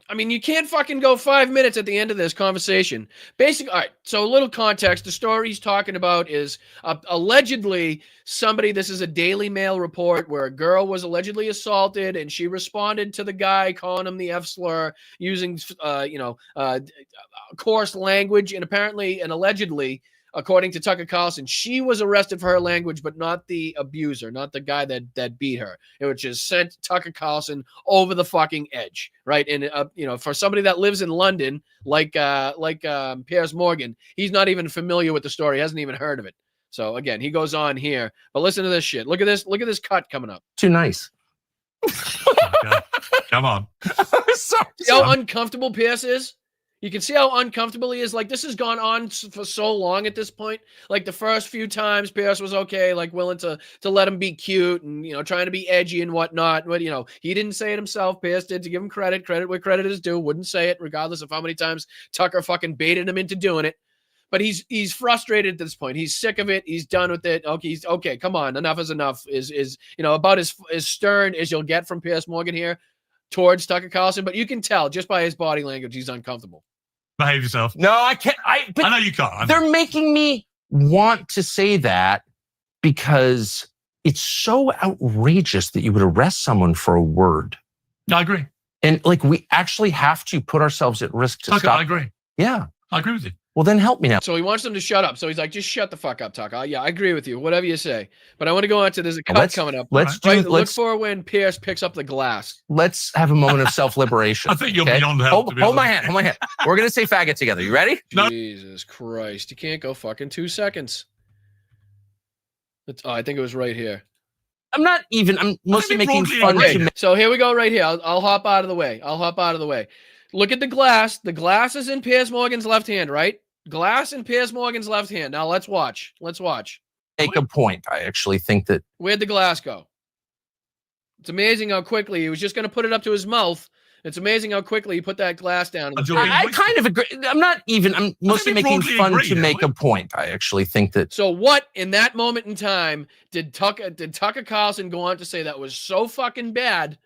I mean, you can't fucking go 5 minutes at the end of this conversation. Basically, all right, so a little context. The story he's talking about is allegedly somebody, this is a Daily Mail report where a girl was allegedly assaulted, and she responded to the guy calling him the F slur using, coarse language, and apparently and allegedly according to Tucker Carlson, she was arrested for her language, but not the abuser, not the guy that beat her. It was just sent Tucker Carlson over the fucking edge, right? And for somebody that lives in London, like Piers Morgan, he's not even familiar with the story, hasn't even heard of it. So again, he goes on here, but listen to this shit. Look at this cut coming up. Too nice. Come on. See how uncomfortable Pierce is? You can see how uncomfortable he is. Like, this has gone on for so long at this point. Like, the first few times, Pierce was okay, like, willing to let him be cute and, trying to be edgy and whatnot. But, he didn't say it himself. Pierce did, to give him credit where credit is due. Wouldn't say it, regardless of how many times Tucker fucking baited him into doing it. But he's frustrated at this point. He's sick of it. He's done with it. Okay, come on. Enough is enough is about as stern as you'll get from Piers Morgan here towards Tucker Carlson. But you can tell just by his body language, he's uncomfortable. Behave yourself. No, I can't. But I know you can't. They're making me want to say that because it's so outrageous that you would arrest someone for a word. I agree. And we actually have to put ourselves at risk to Tucker, stop. I agree. Yeah. I agree with you. Well, then help me now. So he wants them to shut up. So he's like, just shut the fuck up, Tucker. Yeah, I agree with you. Whatever you say. But I want to go on to, there's a cut coming up. Look for when Pierce picks up the glass. Let's have a moment of self-liberation. I think you're beyond help. Hold my hand. We're going to say faggot together. You ready? No. Jesus Christ. You can't go fucking 2 seconds. I think it was right here. I'm mostly making fun of you. So here we go right here. I'll hop out of the way. Look at the glass. The glass is in Piers Morgan's left hand, right? Glass in Piers Morgan's left hand. Now let's watch. Make a point. I actually think that. Where'd the glass go? It's amazing how quickly he was just going to put it up to his mouth. It's amazing how quickly he put that glass down. I kind of agree. I'm mostly making fun to make a point. I actually think that. So what in that moment in time did Tucker Carlson go on to say that was so fucking bad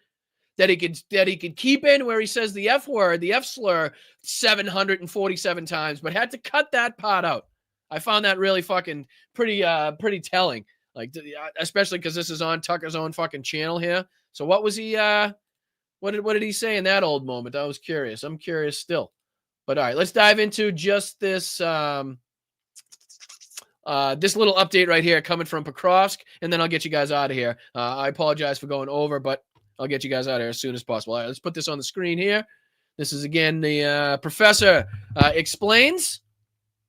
that he could keep in where he says the F word, the F slur 747 times, but had to cut that part out? I found that really fucking pretty telling. Like, especially because this is on Tucker's own fucking channel here. So what was he? What did he say in that old moment? I was curious. I'm curious still. But all right, let's dive into just this. This little update right here coming from Pokrovsk, and then I'll get you guys out of here. I apologize for going over, but I'll get you guys out of here as soon as possible. All right, let's put this on the screen here. This is, again, the professor explains,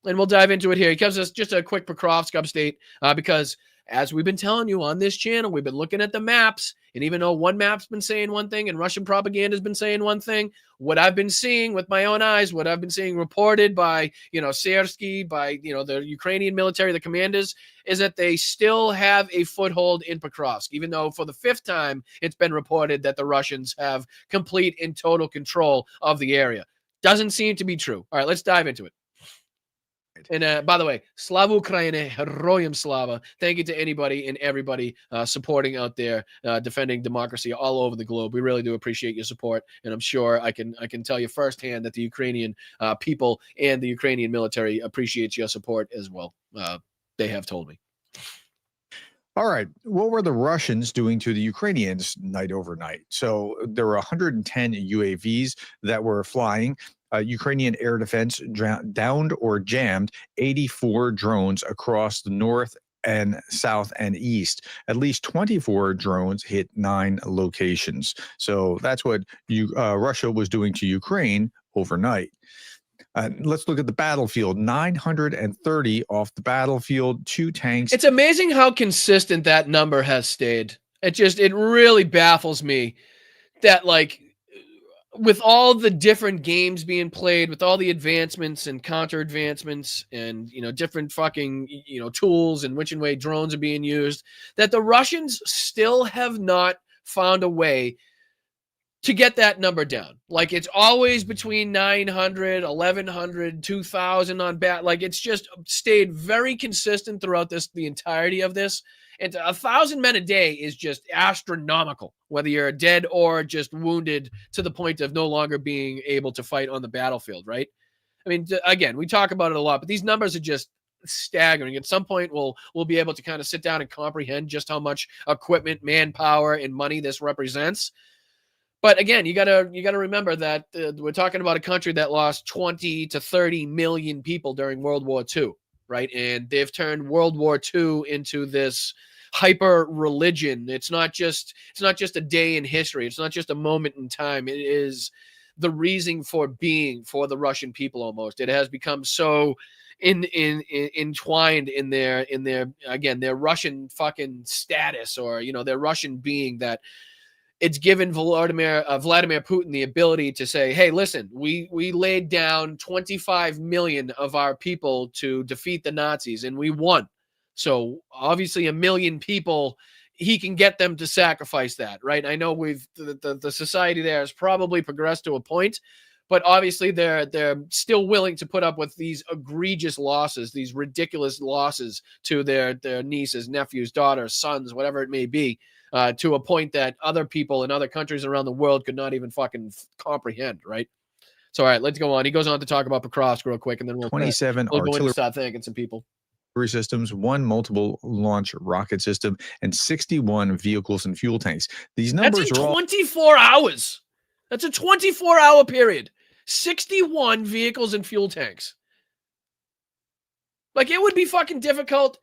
and we'll dive into it here. He gives us just a quick Pokrovsk update because, as we've been telling you on this channel, we've been looking at the maps, and even though one map's been saying one thing and Russian propaganda's been saying one thing, what I've been seeing with my own eyes, what I've been seeing reported by, Sersky, by, the Ukrainian military, the commanders, is that they still have a foothold in Pokrovsk, even though for the 5th time it's been reported that the Russians have complete and total control of the area. Doesn't seem to be true. All right, let's dive into it. And by the way, Slava Ukraini, Heroyam Slava. Thank you to anybody and everybody supporting out there, defending democracy all over the globe. We really do appreciate your support, and I'm sure I can tell you firsthand that the Ukrainian people and the Ukrainian military appreciates your support as well. They have told me. All right. What were the Russians doing to the Ukrainians night overnight? So there were 110 UAVs that were flying. Ukrainian air defense downed or jammed 84 drones across the north and south and east. At least 24 drones hit 9 locations. So that's what Russia was doing to Ukraine overnight. Let's look at the battlefield. 930 off the battlefield, 2 tanks. It's amazing how consistent that number has stayed. It really baffles me that, like, with all the different games being played, with all the advancements and counter advancements and, different fucking, tools and which and way drones are being used, that the Russians still have not found a way to get that number down. Like, it's always between 900, 1100, 2000 on bat. Like, it's just stayed very consistent throughout the entirety of this. And 1,000 men a day is just astronomical, whether you're dead or just wounded to the point of no longer being able to fight on the battlefield, right? I mean, again, we talk about it a lot, but these numbers are just staggering. At some point, we'll be able to kind of sit down and comprehend just how much equipment, manpower, and money this represents. But again, you gotta remember that we're talking about a country that lost 20 to 30 million people during World War II. right? And they've turned World War II into this hyper religion. It's not just a day in history. It's not just a moment in time. It is the reason for being for the Russian people. Almost, it has become so entwined in their again their Russian fucking status, or their Russian being, that it's given Vladimir Putin the ability to say, hey, listen, we laid down 25 million of our people to defeat the Nazis and we won. So obviously 1 million people, he can get them to sacrifice that, right? I know the society there has probably progressed to a point, but obviously they're still willing to put up with these egregious losses, these ridiculous losses to their nieces, nephews, daughters, sons, whatever it may be, to a point that other people in other countries around the world could not even fucking comprehend, right? So, all right, let's go on. He goes on to talk about Pokrovsk real quick, and then we'll 27 go in and artillery start thanking some people. systems, 1 multiple launch rocket system, and 61 vehicles and fuel tanks. These numbers That's in are all 24 hours. That's a 24-hour period. 61 vehicles and fuel tanks. Like, it would be fucking difficult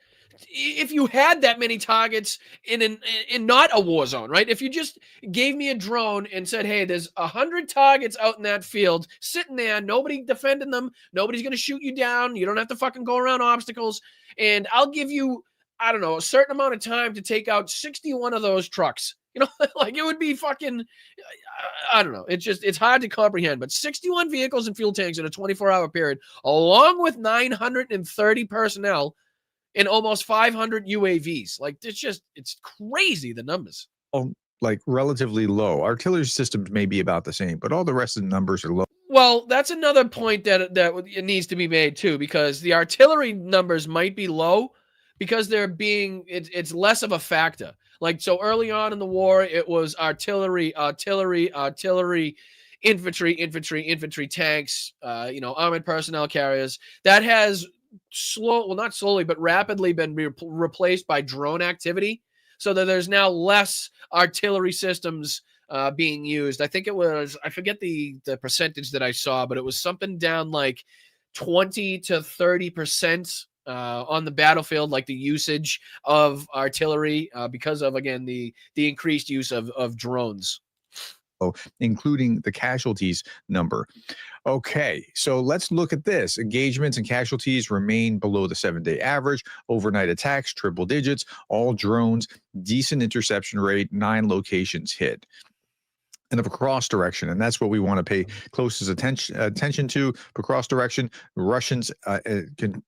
if you had that many targets in not a war zone, right? If you just gave me a drone and said, hey, there's 100 targets out in that field sitting there, nobody defending them, nobody's going to shoot you down, you don't have to fucking go around obstacles, and I'll give you, I don't know, a certain amount of time to take out 61 of those trucks. Like, it would be fucking, I don't know. It's hard to comprehend, but 61 vehicles and fuel tanks in a 24-hour period, along with 930 personnel and almost 500 UAVs. Like, it's crazy, the numbers. like relatively low. Artillery systems may be about the same, but all the rest of the numbers are low. Well, that's another point that it needs to be made too, because the artillery numbers might be low because it's less of a factor. Like, so early on in the war, it was artillery, infantry, tanks, armored personnel carriers. That has not slowly, but rapidly been replaced by drone activity, so that there's now less artillery systems being used. I think it was, I forget the percentage that I saw, but it was something down like 20 to 30% on the battlefield, like the usage of artillery because of, again, the increased use of drones. Including the casualties number. Okay, so let's look at this. Engagements and casualties remain below the 7-day average. Overnight attacks, triple digits, all drones, decent interception rate, 9 locations hit. And of a cross direction, and that's what we want to pay closest attention to. For cross direction, Russians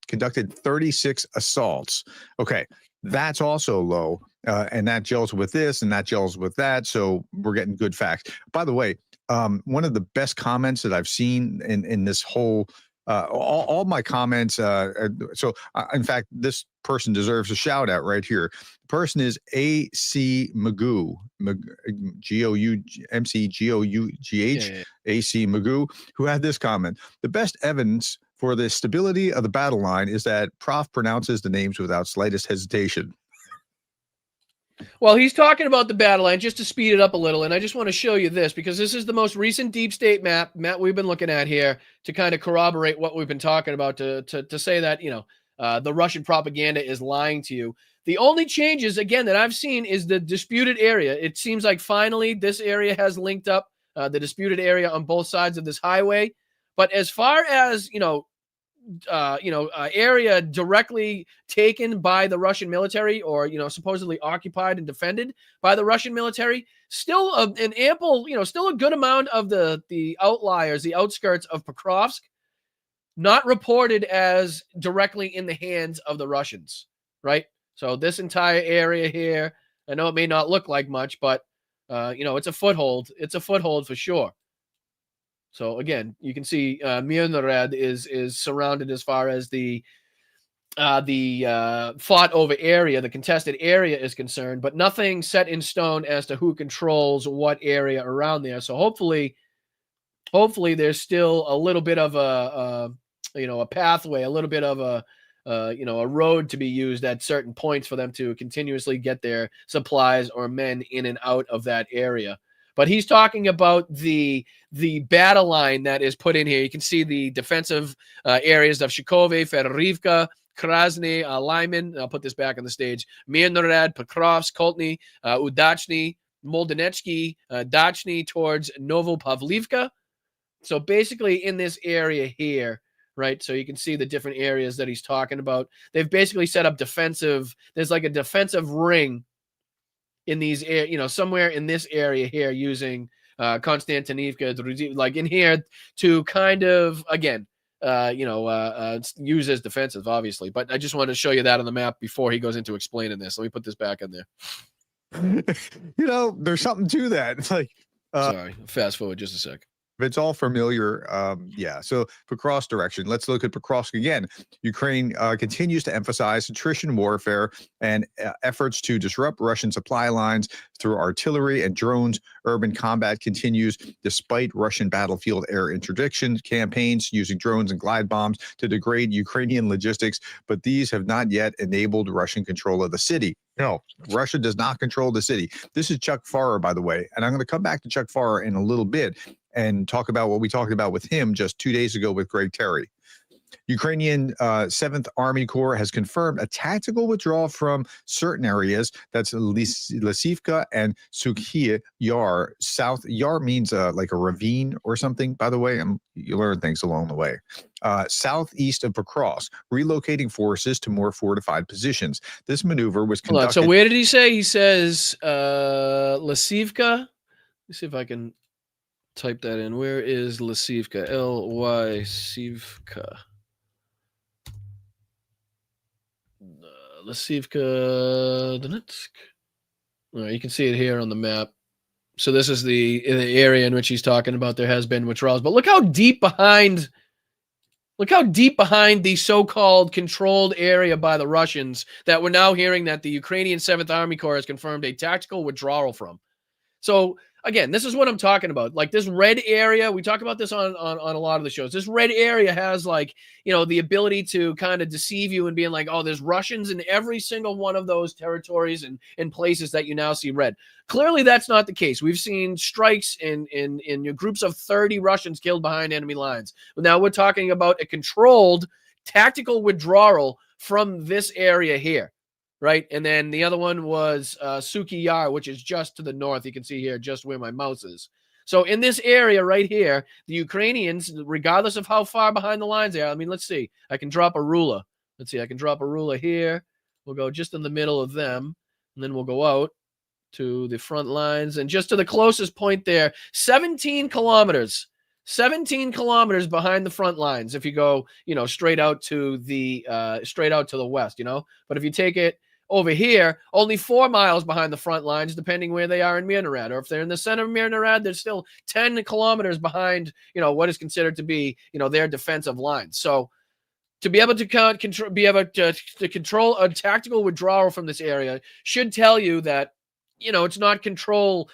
conducted 36 assaults. Okay, that's also low, and that gels with this, and that gels with that. So we're getting good facts. By the way, one of the best comments that I've seen in this whole, all my comments. In fact, this person deserves a shout out right here. The person is AC Magoo, GOUMCGOUGH, AC Magoo, who had this comment: the best evidence for the stability of the battle line is that Prof pronounces the names without slightest hesitation. Well, he's talking about the battle line, just to speed it up a little, and I just want to show you this, because this is the most recent deep state map we've been looking at here to kind of corroborate what we've been talking about, to say that, the Russian propaganda is lying to you. The only changes, again, that I've seen is the disputed area. It seems like finally this area has linked up, the disputed area on both sides of this highway. But as far as, area directly taken by the Russian military, or, supposedly occupied and defended by the Russian military, still an ample, still a good amount of the outliers, the outskirts of Pokrovsk, not reported as directly in the hands of the Russians, right? So this entire area here, I know it may not look like much, but, it's a foothold. It's a foothold for sure. So again, you can see Mirnorad is surrounded as far as the fought over area, the contested area is concerned, but nothing set in stone as to who controls what area around there. So hopefully there's still a little bit of a pathway, a little bit of a road to be used at certain points for them to continuously get their supplies or men in and out of that area. But he's talking about the battle line that is put in here. You can see the defensive areas of Shikove, Fedorivka, Krasny Lyman. I'll put this back on the stage. Mirnorad, Pokrovsk, Koltny, Udachny, Moldanetsky, Dachny towards Novopavlivka. So basically in this area here, right? So you can see the different areas that he's talking about. They've basically set up there's like a defensive ring in these, somewhere in this area here using Konstantinivka, like in here to kind of, again, use as defensive, obviously. But I just wanted to show you that on the map before he goes into explaining this. Let me put this back in there. There's something to that. It's like, sorry, fast forward just a sec. It's all familiar. So Pokrovsk direction. Let's look at Pokrovsk again. Ukraine continues to emphasize attrition warfare and efforts to disrupt Russian supply lines through artillery and drones. Urban combat continues despite Russian battlefield air interdiction campaigns using drones and glide bombs to degrade Ukrainian logistics, but these have not yet enabled Russian control of the city. No, Russia does not control the city. This is Chuck Farrer, by the way, and I'm going to come back to Chuck Farrer in a little bit and talk about what we talked about with him just 2 days ago with Greg Terry. Ukrainian 7th Army Corps has confirmed a tactical withdrawal from certain areas. That's Lysivka and Sukhiye Yar. South Yar means like a ravine or something, by the way. You learn things along the way. Southeast of Pokrovsk, relocating forces to more fortified positions. This maneuver was conducted. Hold on. So where did he say? He says Lysivka. Let's see if I can type that in. Where is Lysivka? Lysivka. Lysivka Donetsk. All right, you can see it here on the map. So this is the area in which he's talking about. There has been withdrawals, but look how deep behind the so-called controlled area by the Russians that we're now hearing that the Ukrainian 7th Army Corps has confirmed a tactical withdrawal from. So again, this is what I'm talking about. Like this red area, we talk about this on a lot of the shows. This red area has like, the ability to kind of deceive you and being like, oh, there's Russians in every single one of those territories and places that you now see red. Clearly, that's not the case. We've seen strikes in groups of 30 Russians killed behind enemy lines. Now we're talking about a controlled tactical withdrawal from this area here. Right. And then the other one was Suki Yar, which is just to the north. You can see here just where my mouse is. So in this area right here, the Ukrainians, regardless of how far behind the lines they are, let's see. I can drop a ruler. Let's see. I can drop a ruler here. We'll go just in the middle of them. And then we'll go out to the front lines. And just to the closest point there, 17 kilometers. 17 kilometers behind the front lines. If you go, straight out to the west, But if you take it over here, only 4 miles behind the front lines, depending where they are in Mirnorad. Or if they're in the center of Mirnorad, they're still 10 kilometers behind, what is considered to be, their defensive lines. So to be able to control a tactical withdrawal from this area should tell you that, it's not controlled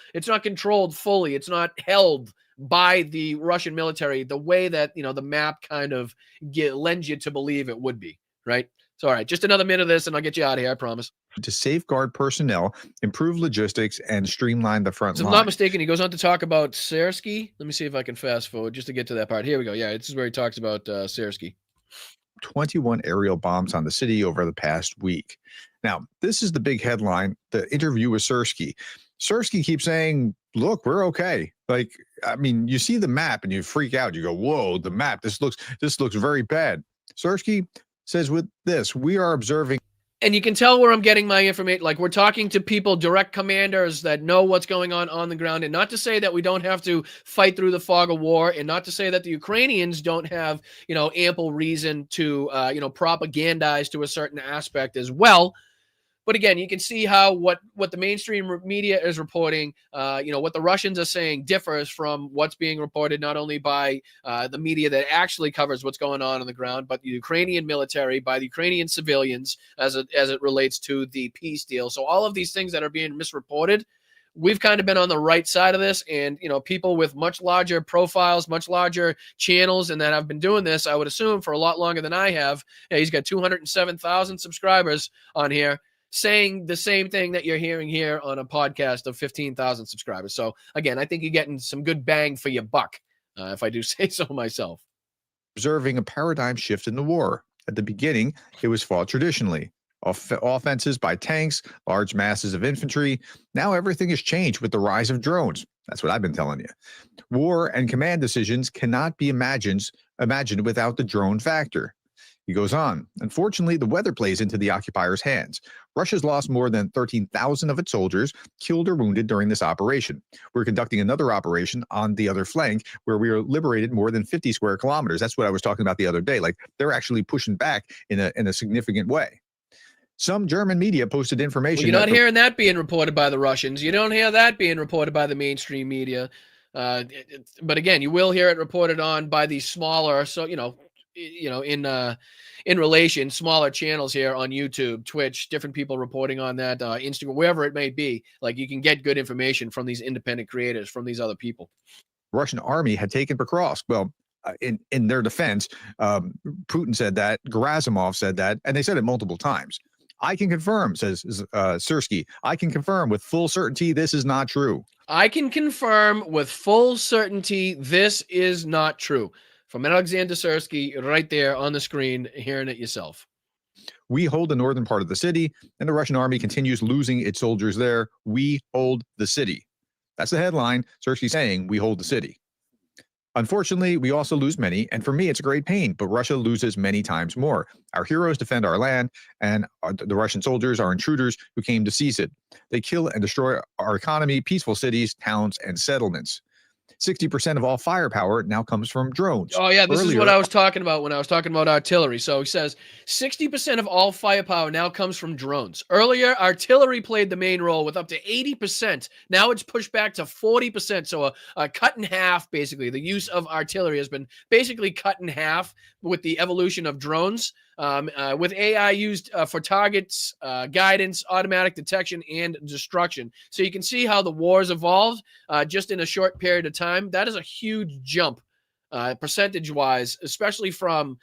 fully. It's not held by the Russian military the way that, the map kind of lends you to believe it would be, right? So, all right, just another minute of this and I'll get you out of here, I promise. To safeguard personnel, improve logistics, and streamline the front line. If I'm not mistaken, he goes on to talk about Sersky. Let me see if I can fast forward just to get to that part. Here we go. Yeah, this is where he talks about Sersky. 21 aerial bombs on the city over the past week. Now, this is the big headline, the interview with Sersky. Sersky keeps saying, look, we're okay. You see the map and you freak out. You go, whoa, the map, this looks very bad. Sersky says with this, we are observing. And you can tell where I'm getting my information. Like we're talking to people, direct commanders that know what's going on the ground. And not to say that we don't have to fight through the fog of war, and not to say that the Ukrainians don't have, ample reason to, propagandize to a certain aspect as well. But again, you can see how what the mainstream media is reporting, what the Russians are saying differs from what's being reported not only by the media that actually covers what's going on the ground, but the Ukrainian military, by the Ukrainian civilians as it relates to the peace deal. So all of these things that are being misreported, we've kind of been on the right side of this. And, people with much larger profiles, much larger channels, and that have been doing this, I would assume, for a lot longer than I have. Yeah, he's got 207,000 subscribers on here, saying the same thing that you're hearing here on a podcast of 15,000 subscribers. So again, I think you're getting some good bang for your buck, if I do say so myself. Observing a paradigm shift in the war. At the beginning, it was fought traditionally. Offenses by tanks, large masses of infantry. Now everything has changed with the rise of drones. That's what I've been telling you. War and command decisions cannot be imagined without the drone factor. He goes on. Unfortunately, the weather plays into the occupiers' hands. Russia's lost more than 13,000 of its soldiers, killed or wounded during this operation. We're conducting another operation on the other flank where we are liberated more than 50 square kilometers. That's what I was talking about the other day. Like, they're actually pushing back in a significant way. Some German media posted information. Well, you're not hearing that being reported by the Russians. You don't hear that being reported by the mainstream media. But again, you will hear it reported on by these smaller, so in relation, smaller channels here on YouTube, Twitch, different people reporting on that, Instagram, wherever it may be. Like, you can get good information from these independent creators, from these other people. Russian army had taken Pokrovsk. Well, in their defense, Putin said that, Gerasimov said that, and they said it multiple times. I can confirm, says Sersky, I can confirm with full certainty this is not true. I can confirm with full certainty this is not true. From Alexander Sersky, right there on the screen, hearing it yourself. We hold the northern part of the city, and the Russian army continues losing its soldiers there. We hold the city. That's the headline. Sersky saying we hold the city. Unfortunately, we also lose many, and for me, it's a great pain, but Russia loses many times more. Our heroes defend our land, and the Russian soldiers are intruders who came to seize it. They kill and destroy our economy, peaceful cities, towns, and settlements. 60% of all firepower now comes from drones. Oh, yeah, this is what I was talking about when I was talking about artillery. So he says 60% of all firepower now comes from drones. Earlier, artillery played the main role with up to 80%. Now it's pushed back to 40%. So a cut in half, basically. The use of artillery has been basically cut in half with the evolution of drones. With AI used for targets, guidance, automatic detection, and destruction. So you can see how the war's evolved just in a short period of time. That is a huge jump, percentage-wise, especially from,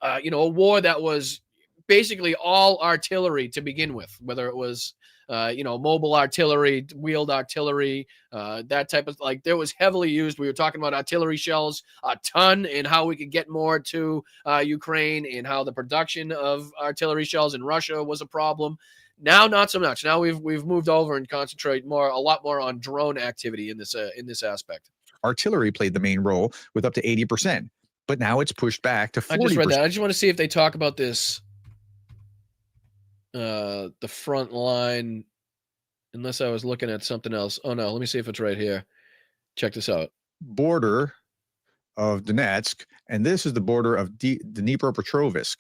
a war that was basically all artillery to begin with, whether it was, mobile artillery, wheeled artillery, that type of, like, there was heavily used. We were talking about artillery shells a ton and how we could get more to Ukraine and how the production of artillery shells in Russia was a problem. Now, not so much. Now we've moved over and concentrate a lot more on drone activity in this aspect. Artillery played the main role with up to 80%, but now it's pushed back to 40%. I just read that. I just want to see if they talk about this. The front line, unless I was looking at something else. Oh no, let me see if it's right here. Check this out. Border of Donetsk, and this is the border of Dnipropetrovsk,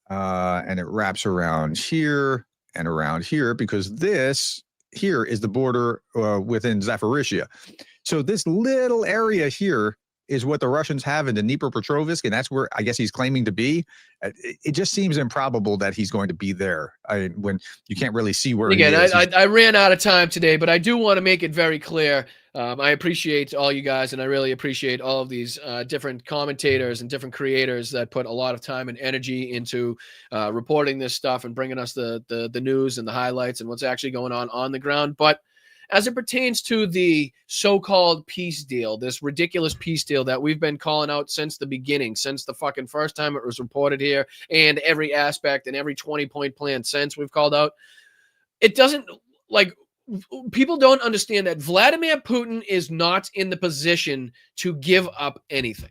and it wraps around here and around here because this here is the border within Zaporizhia. So this little area here is what the Russians have in Dnipropetrovsk, and that's where I guess he's claiming to be. It just seems improbable that he's going to be there when you can't really see where he is. I ran out of time today, but I do want to make it very clear. I appreciate all you guys, and I really appreciate all of these different commentators and different creators that put a lot of time and energy into reporting this stuff and bringing us the news and the highlights and what's actually going on the ground. But as it pertains to the so-called peace deal, this ridiculous peace deal that we've been calling out since the beginning, since the fucking first time it was reported here, and every aspect and every 20-point plan since we've called out, it doesn't, like, people don't understand that Vladimir Putin is not in the position to give up anything,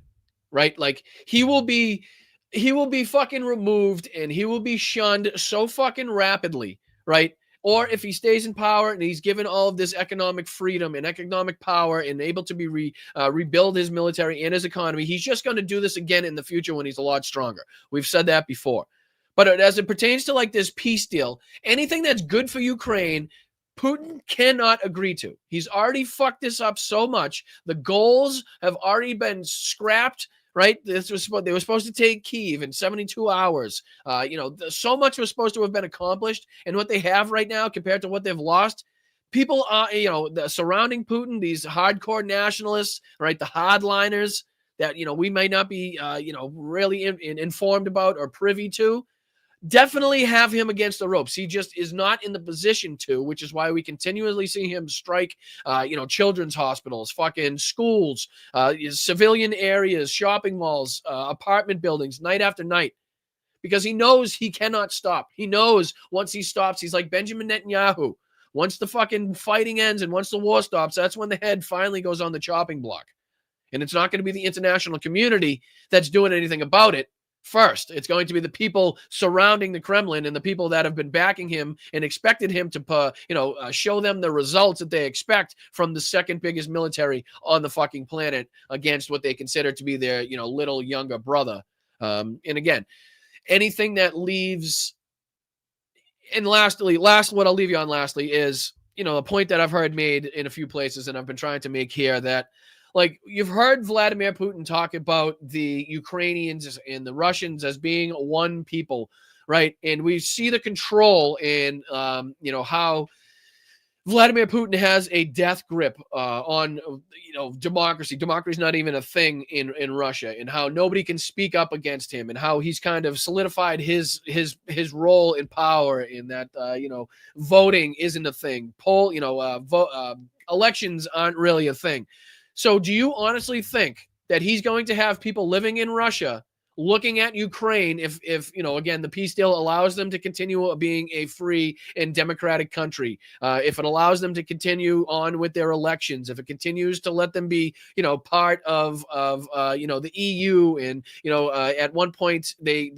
right? Like, he will be fucking removed and he will be shunned so fucking rapidly, right? Or if he stays in power and he's given all of this economic freedom and economic power and able to be rebuild his military and his economy, he's just going to do this again in the future when he's a lot stronger. We've said that before. But as it pertains to like this peace deal, anything that's good for Ukraine, Putin cannot agree to. He's already fucked this up so much. The goals have already been scrapped. Right? They were supposed to take Kyiv in 72 hours. So much was supposed to have been accomplished. And what they have right now compared to what they've lost, people are, surrounding Putin, these hardcore nationalists, right? The hardliners that, we might not be, really informed about or privy to, definitely have him against the ropes. He just is not in the position to, which is why we continuously see him strike, children's hospitals, fucking schools, civilian areas, shopping malls, apartment buildings, night after night. because he knows he cannot stop. He knows once he stops, he's like Benjamin Netanyahu. Once the fucking fighting ends and once the war stops, that's when the head finally goes on the chopping block. And it's not going to be the international community that's doing anything about it first. It's going to be the people surrounding the Kremlin and the people that have been backing him and expected him to, show them the results that they expect from the second biggest military on the fucking planet against what they consider to be their, little younger brother. And again, anything that leaves. And last what I'll leave you on lastly is, a point that I've heard made in a few places and I've been trying to make here that, like, you've heard Vladimir Putin talk about the Ukrainians and the Russians as being one people, right? And we see the control and, how Vladimir Putin has a death grip on, democracy. Democracy is not even a thing in Russia, and how nobody can speak up against him, and how he's kind of solidified his role in power in that, voting isn't a thing. Elections aren't really a thing. So do you honestly think that he's going to have people living in Russia looking at Ukraine if again, the peace deal allows them to continue being a free and democratic country, if it allows them to continue on with their elections, if it continues to let them be, part of the EU, and, at one point they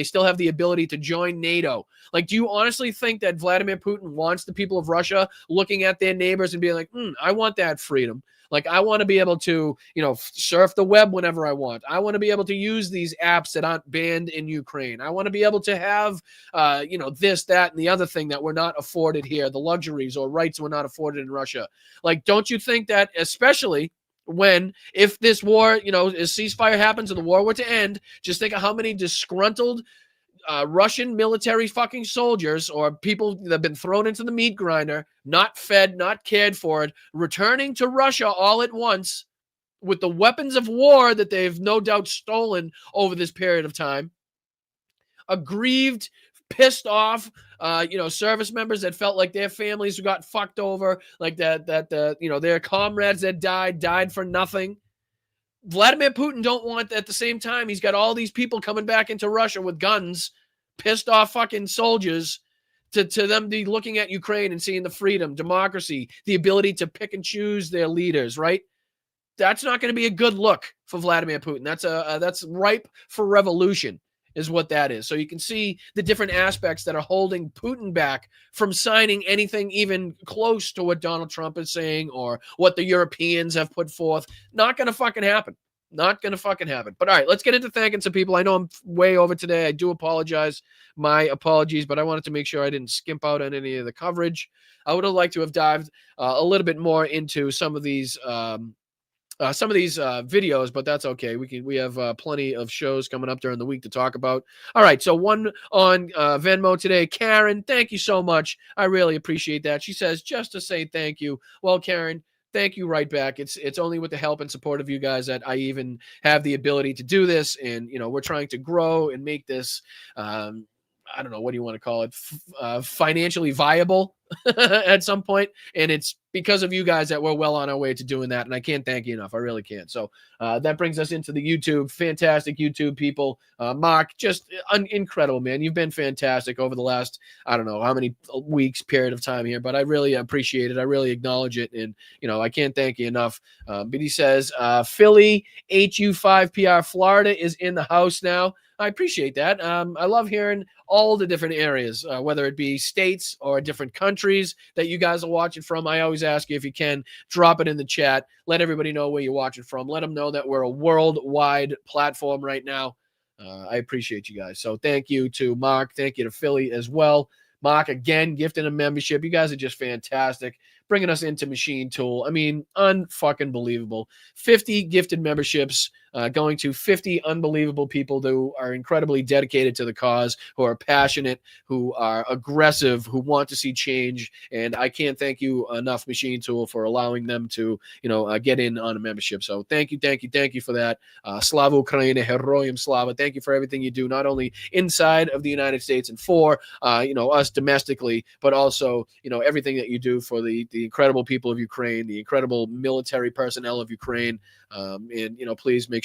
still have the ability to join NATO. Like, do you honestly think that Vladimir Putin wants the people of Russia looking at their neighbors and being like, I want that freedom? Like, I want to be able to, surf the web whenever I want. I want to be able to use these apps that aren't banned in Ukraine. I want to be able to have, this, that, and the other thing that we're not afforded here, the luxuries or rights we're not afforded in Russia. Like, don't you think that, especially if this war, a ceasefire happens and the war were to end, just think of how many disgruntled Russian military fucking soldiers or people that have been thrown into the meat grinder, not fed, not cared for, returning to Russia all at once with the weapons of war that they've no doubt stolen over this period of time. Aggrieved, pissed off, service members that felt like their families got fucked over, like that their comrades that died for nothing. Vladimir Putin don't want, at the same time, he's got all these people coming back into Russia with guns, pissed off fucking soldiers, to them be looking at Ukraine and seeing the freedom, democracy, the ability to pick and choose their leaders, right? That's not going to be a good look for Vladimir Putin. That's ripe for revolution, is what that is. So you can see the different aspects that are holding Putin back from signing anything even close to what Donald Trump is saying or what the Europeans have put forth. Not going to fucking happen. Not going to fucking happen. But all right, let's get into thanking some people. I know I'm way over today. I do apologize. My apologies, but I wanted to make sure I didn't skimp out on any of the coverage. I would have liked to have dived a little bit more into some of these videos, but that's okay. We have plenty of shows coming up during the week to talk about. All right, so one on Venmo today. Karen, thank you so much. I really appreciate that. She says, just to say thank you. Well, Karen, thank you right back. It's only with the help and support of you guys that I even have the ability to do this, and we're trying to grow and make this I don't know, what do you want to call it, financially viable at some point. And it's because of you guys that we're well on our way to doing that. And I can't thank you enough. I really can't. So that brings us into the YouTube. Fantastic YouTube people. Mark, just incredible, man. You've been fantastic over the last, I don't know how many weeks period of time here, but I really appreciate it. I really acknowledge it. And, I can't thank you enough. But he says, Philly, HU5PR, Florida is in the house now. I appreciate that. I love hearing all the different areas, whether it be states or different countries that you guys are watching from. I always ask you, if you can, drop it in the chat. Let everybody know where you're watching from. Let them know that we're a worldwide platform right now. I appreciate you guys. So thank you to Mark. Thank you to Philly as well. Mark, again, gifting a membership. You guys are just fantastic. Bringing us into Machine Tool. I mean, unfucking believable. 50 gifted memberships, going to 50 unbelievable people who are incredibly dedicated to the cause, who are passionate, who are aggressive, who want to see change. And I can't thank you enough, Machine Tool, for allowing them to, get in on a membership. So thank you for that. Slava Ukraini, Heroyam Slava. Thank you for everything you do, not only inside of the United States and for, us domestically, but also, everything that you do for the incredible people of Ukraine, the incredible military personnel of Ukraine. And, please make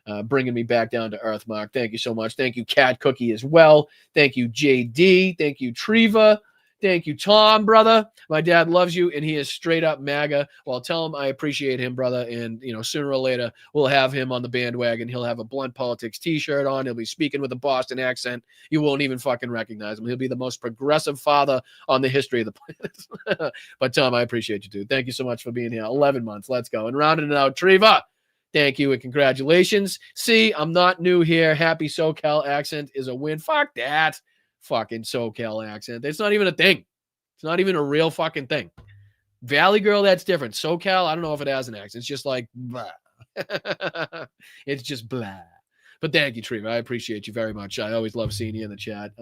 bringing me back down to earth, Mark. Thank you so much. Thank you, Cat Cookie, as well. Thank you, JD. Thank you, Treva. Thank you, Tom, brother. My dad loves you, and he is straight up MAGA. Well, tell him I appreciate him, brother. And, sooner or later, we'll have him on the bandwagon. He'll have a Blunt Politics t-shirt on. He'll be speaking with a Boston accent. You won't even fucking recognize him. He'll be the most progressive father on the history of the planet. But, Tom, I appreciate you, dude. Thank you so much for being here. 11 months. Let's go. And rounding it out, Treva. Thank you and congratulations. See, I'm not new here. Happy SoCal accent is a win. Fuck that. Fucking SoCal accent. It's not even a thing. It's not even a real fucking thing. Valley Girl, that's different. SoCal, I don't know if it has an accent. It's just like blah. It's just blah. But thank you, Treva. I appreciate you very much. I always love seeing you in the chat.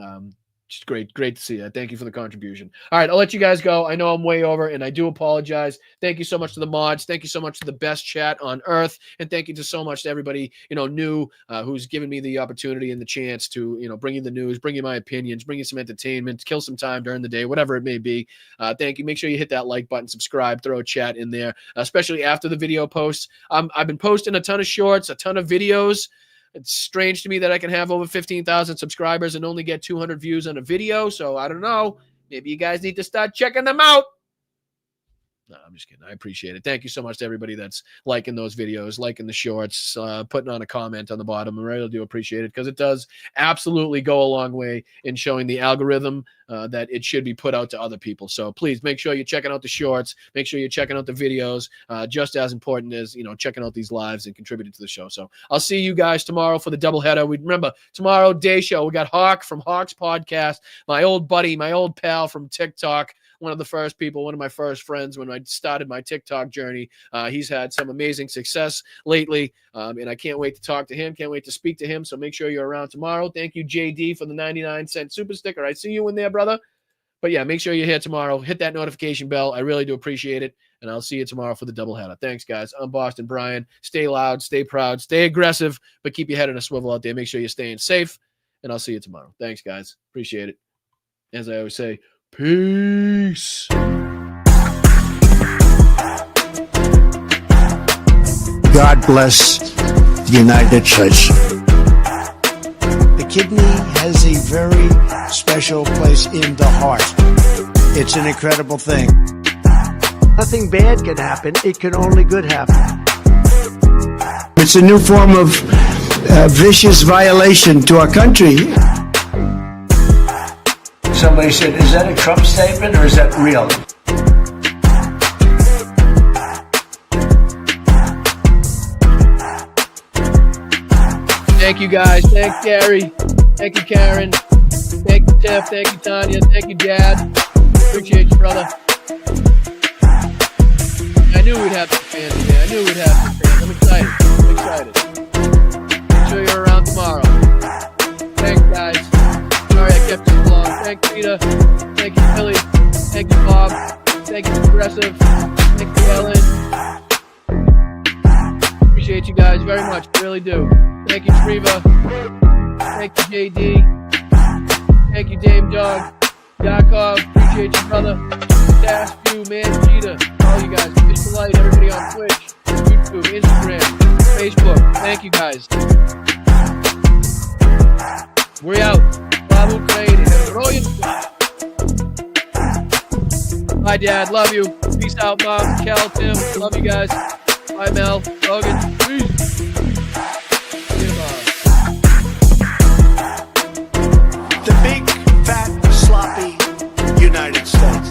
Just great to see you. Thank you for the contribution. All right, I'll let you guys go. I know I'm way over, and I do apologize. Thank you so much to the mods. Thank you so much to the best chat on earth, and thank you to so much to everybody new who's given me the opportunity and the chance to bring you the news, bring you my opinions, bring you some entertainment, kill some time during the day, whatever it may be. Thank you. Make sure you hit that like button, subscribe, throw a chat in there, especially after the video posts. I've been posting a ton of shorts, a ton of videos. It's strange to me that I can have over 15,000 subscribers and only get 200 views on a video. So I don't know. Maybe you guys need to start checking them out. No, I'm just kidding. I appreciate it. Thank you so much to everybody that's liking those videos, liking the shorts, putting on a comment on the bottom. I really do appreciate it because it does absolutely go a long way in showing the algorithm that it should be put out to other people. So please make sure you're checking out the shorts. Make sure you're checking out the videos. Just as important as, checking out these lives and contributing to the show. So I'll see you guys tomorrow for the doubleheader. Remember, tomorrow, day show, we got Hawk from Hawk's podcast, my old buddy, my old pal from TikTok. One of the first people, one of my first friends when I started my TikTok journey. He's had some amazing success lately, and I can't wait to talk to him. Can't wait to speak to him. So make sure you're around tomorrow. Thank you, JD, for the 99-cent super sticker. I see you in there, brother. But yeah, make sure you're here tomorrow. Hit that notification bell. I really do appreciate it. And I'll see you tomorrow for the doubleheader. Thanks, guys. I'm Boston Brian. Stay loud, stay proud, stay aggressive, but keep your head in a swivel out there. Make sure you're staying safe. And I'll see you tomorrow. Thanks, guys. Appreciate it. As I always say, peace. God bless the United States. The kidney has a very special place in the heart. It's an incredible thing. Nothing bad can happen. It can only good happen. It's a new form of vicious violation to our country. Somebody said, is that a Trump statement or is that real? Thank you, guys. Thanks, Gary. Thank you, Karen. Thank you, Tiff. Thank you, Tanya. Thank you, Dad. Appreciate you, brother. I knew we'd have some fans today. I knew we'd have some fans. I'm excited. I'm excited. Make sure you're around tomorrow. Thanks, guys. Sorry I kept you long. Thank you, Peter. Thank you, Billy. Thank you, Bob. Thank you, Progressive. Thank you, Ellen. Appreciate you guys very much. I really do. Thank you, Treva. Thank you, JD. Thank you, Dame Dog. Yakov. Appreciate you, brother. Dash View, Man Cheetah. All you guys. Fish Light. Everybody on Twitch, YouTube, Instagram, Facebook. Thank you, guys. We're out. Bravo, Ukraine, and Royal. Bye, Dad. Love you. Peace out, Mom. Kel, Tim. Love you guys. Bye, Mel. Logan. Peace. The big, fat, sloppy United States.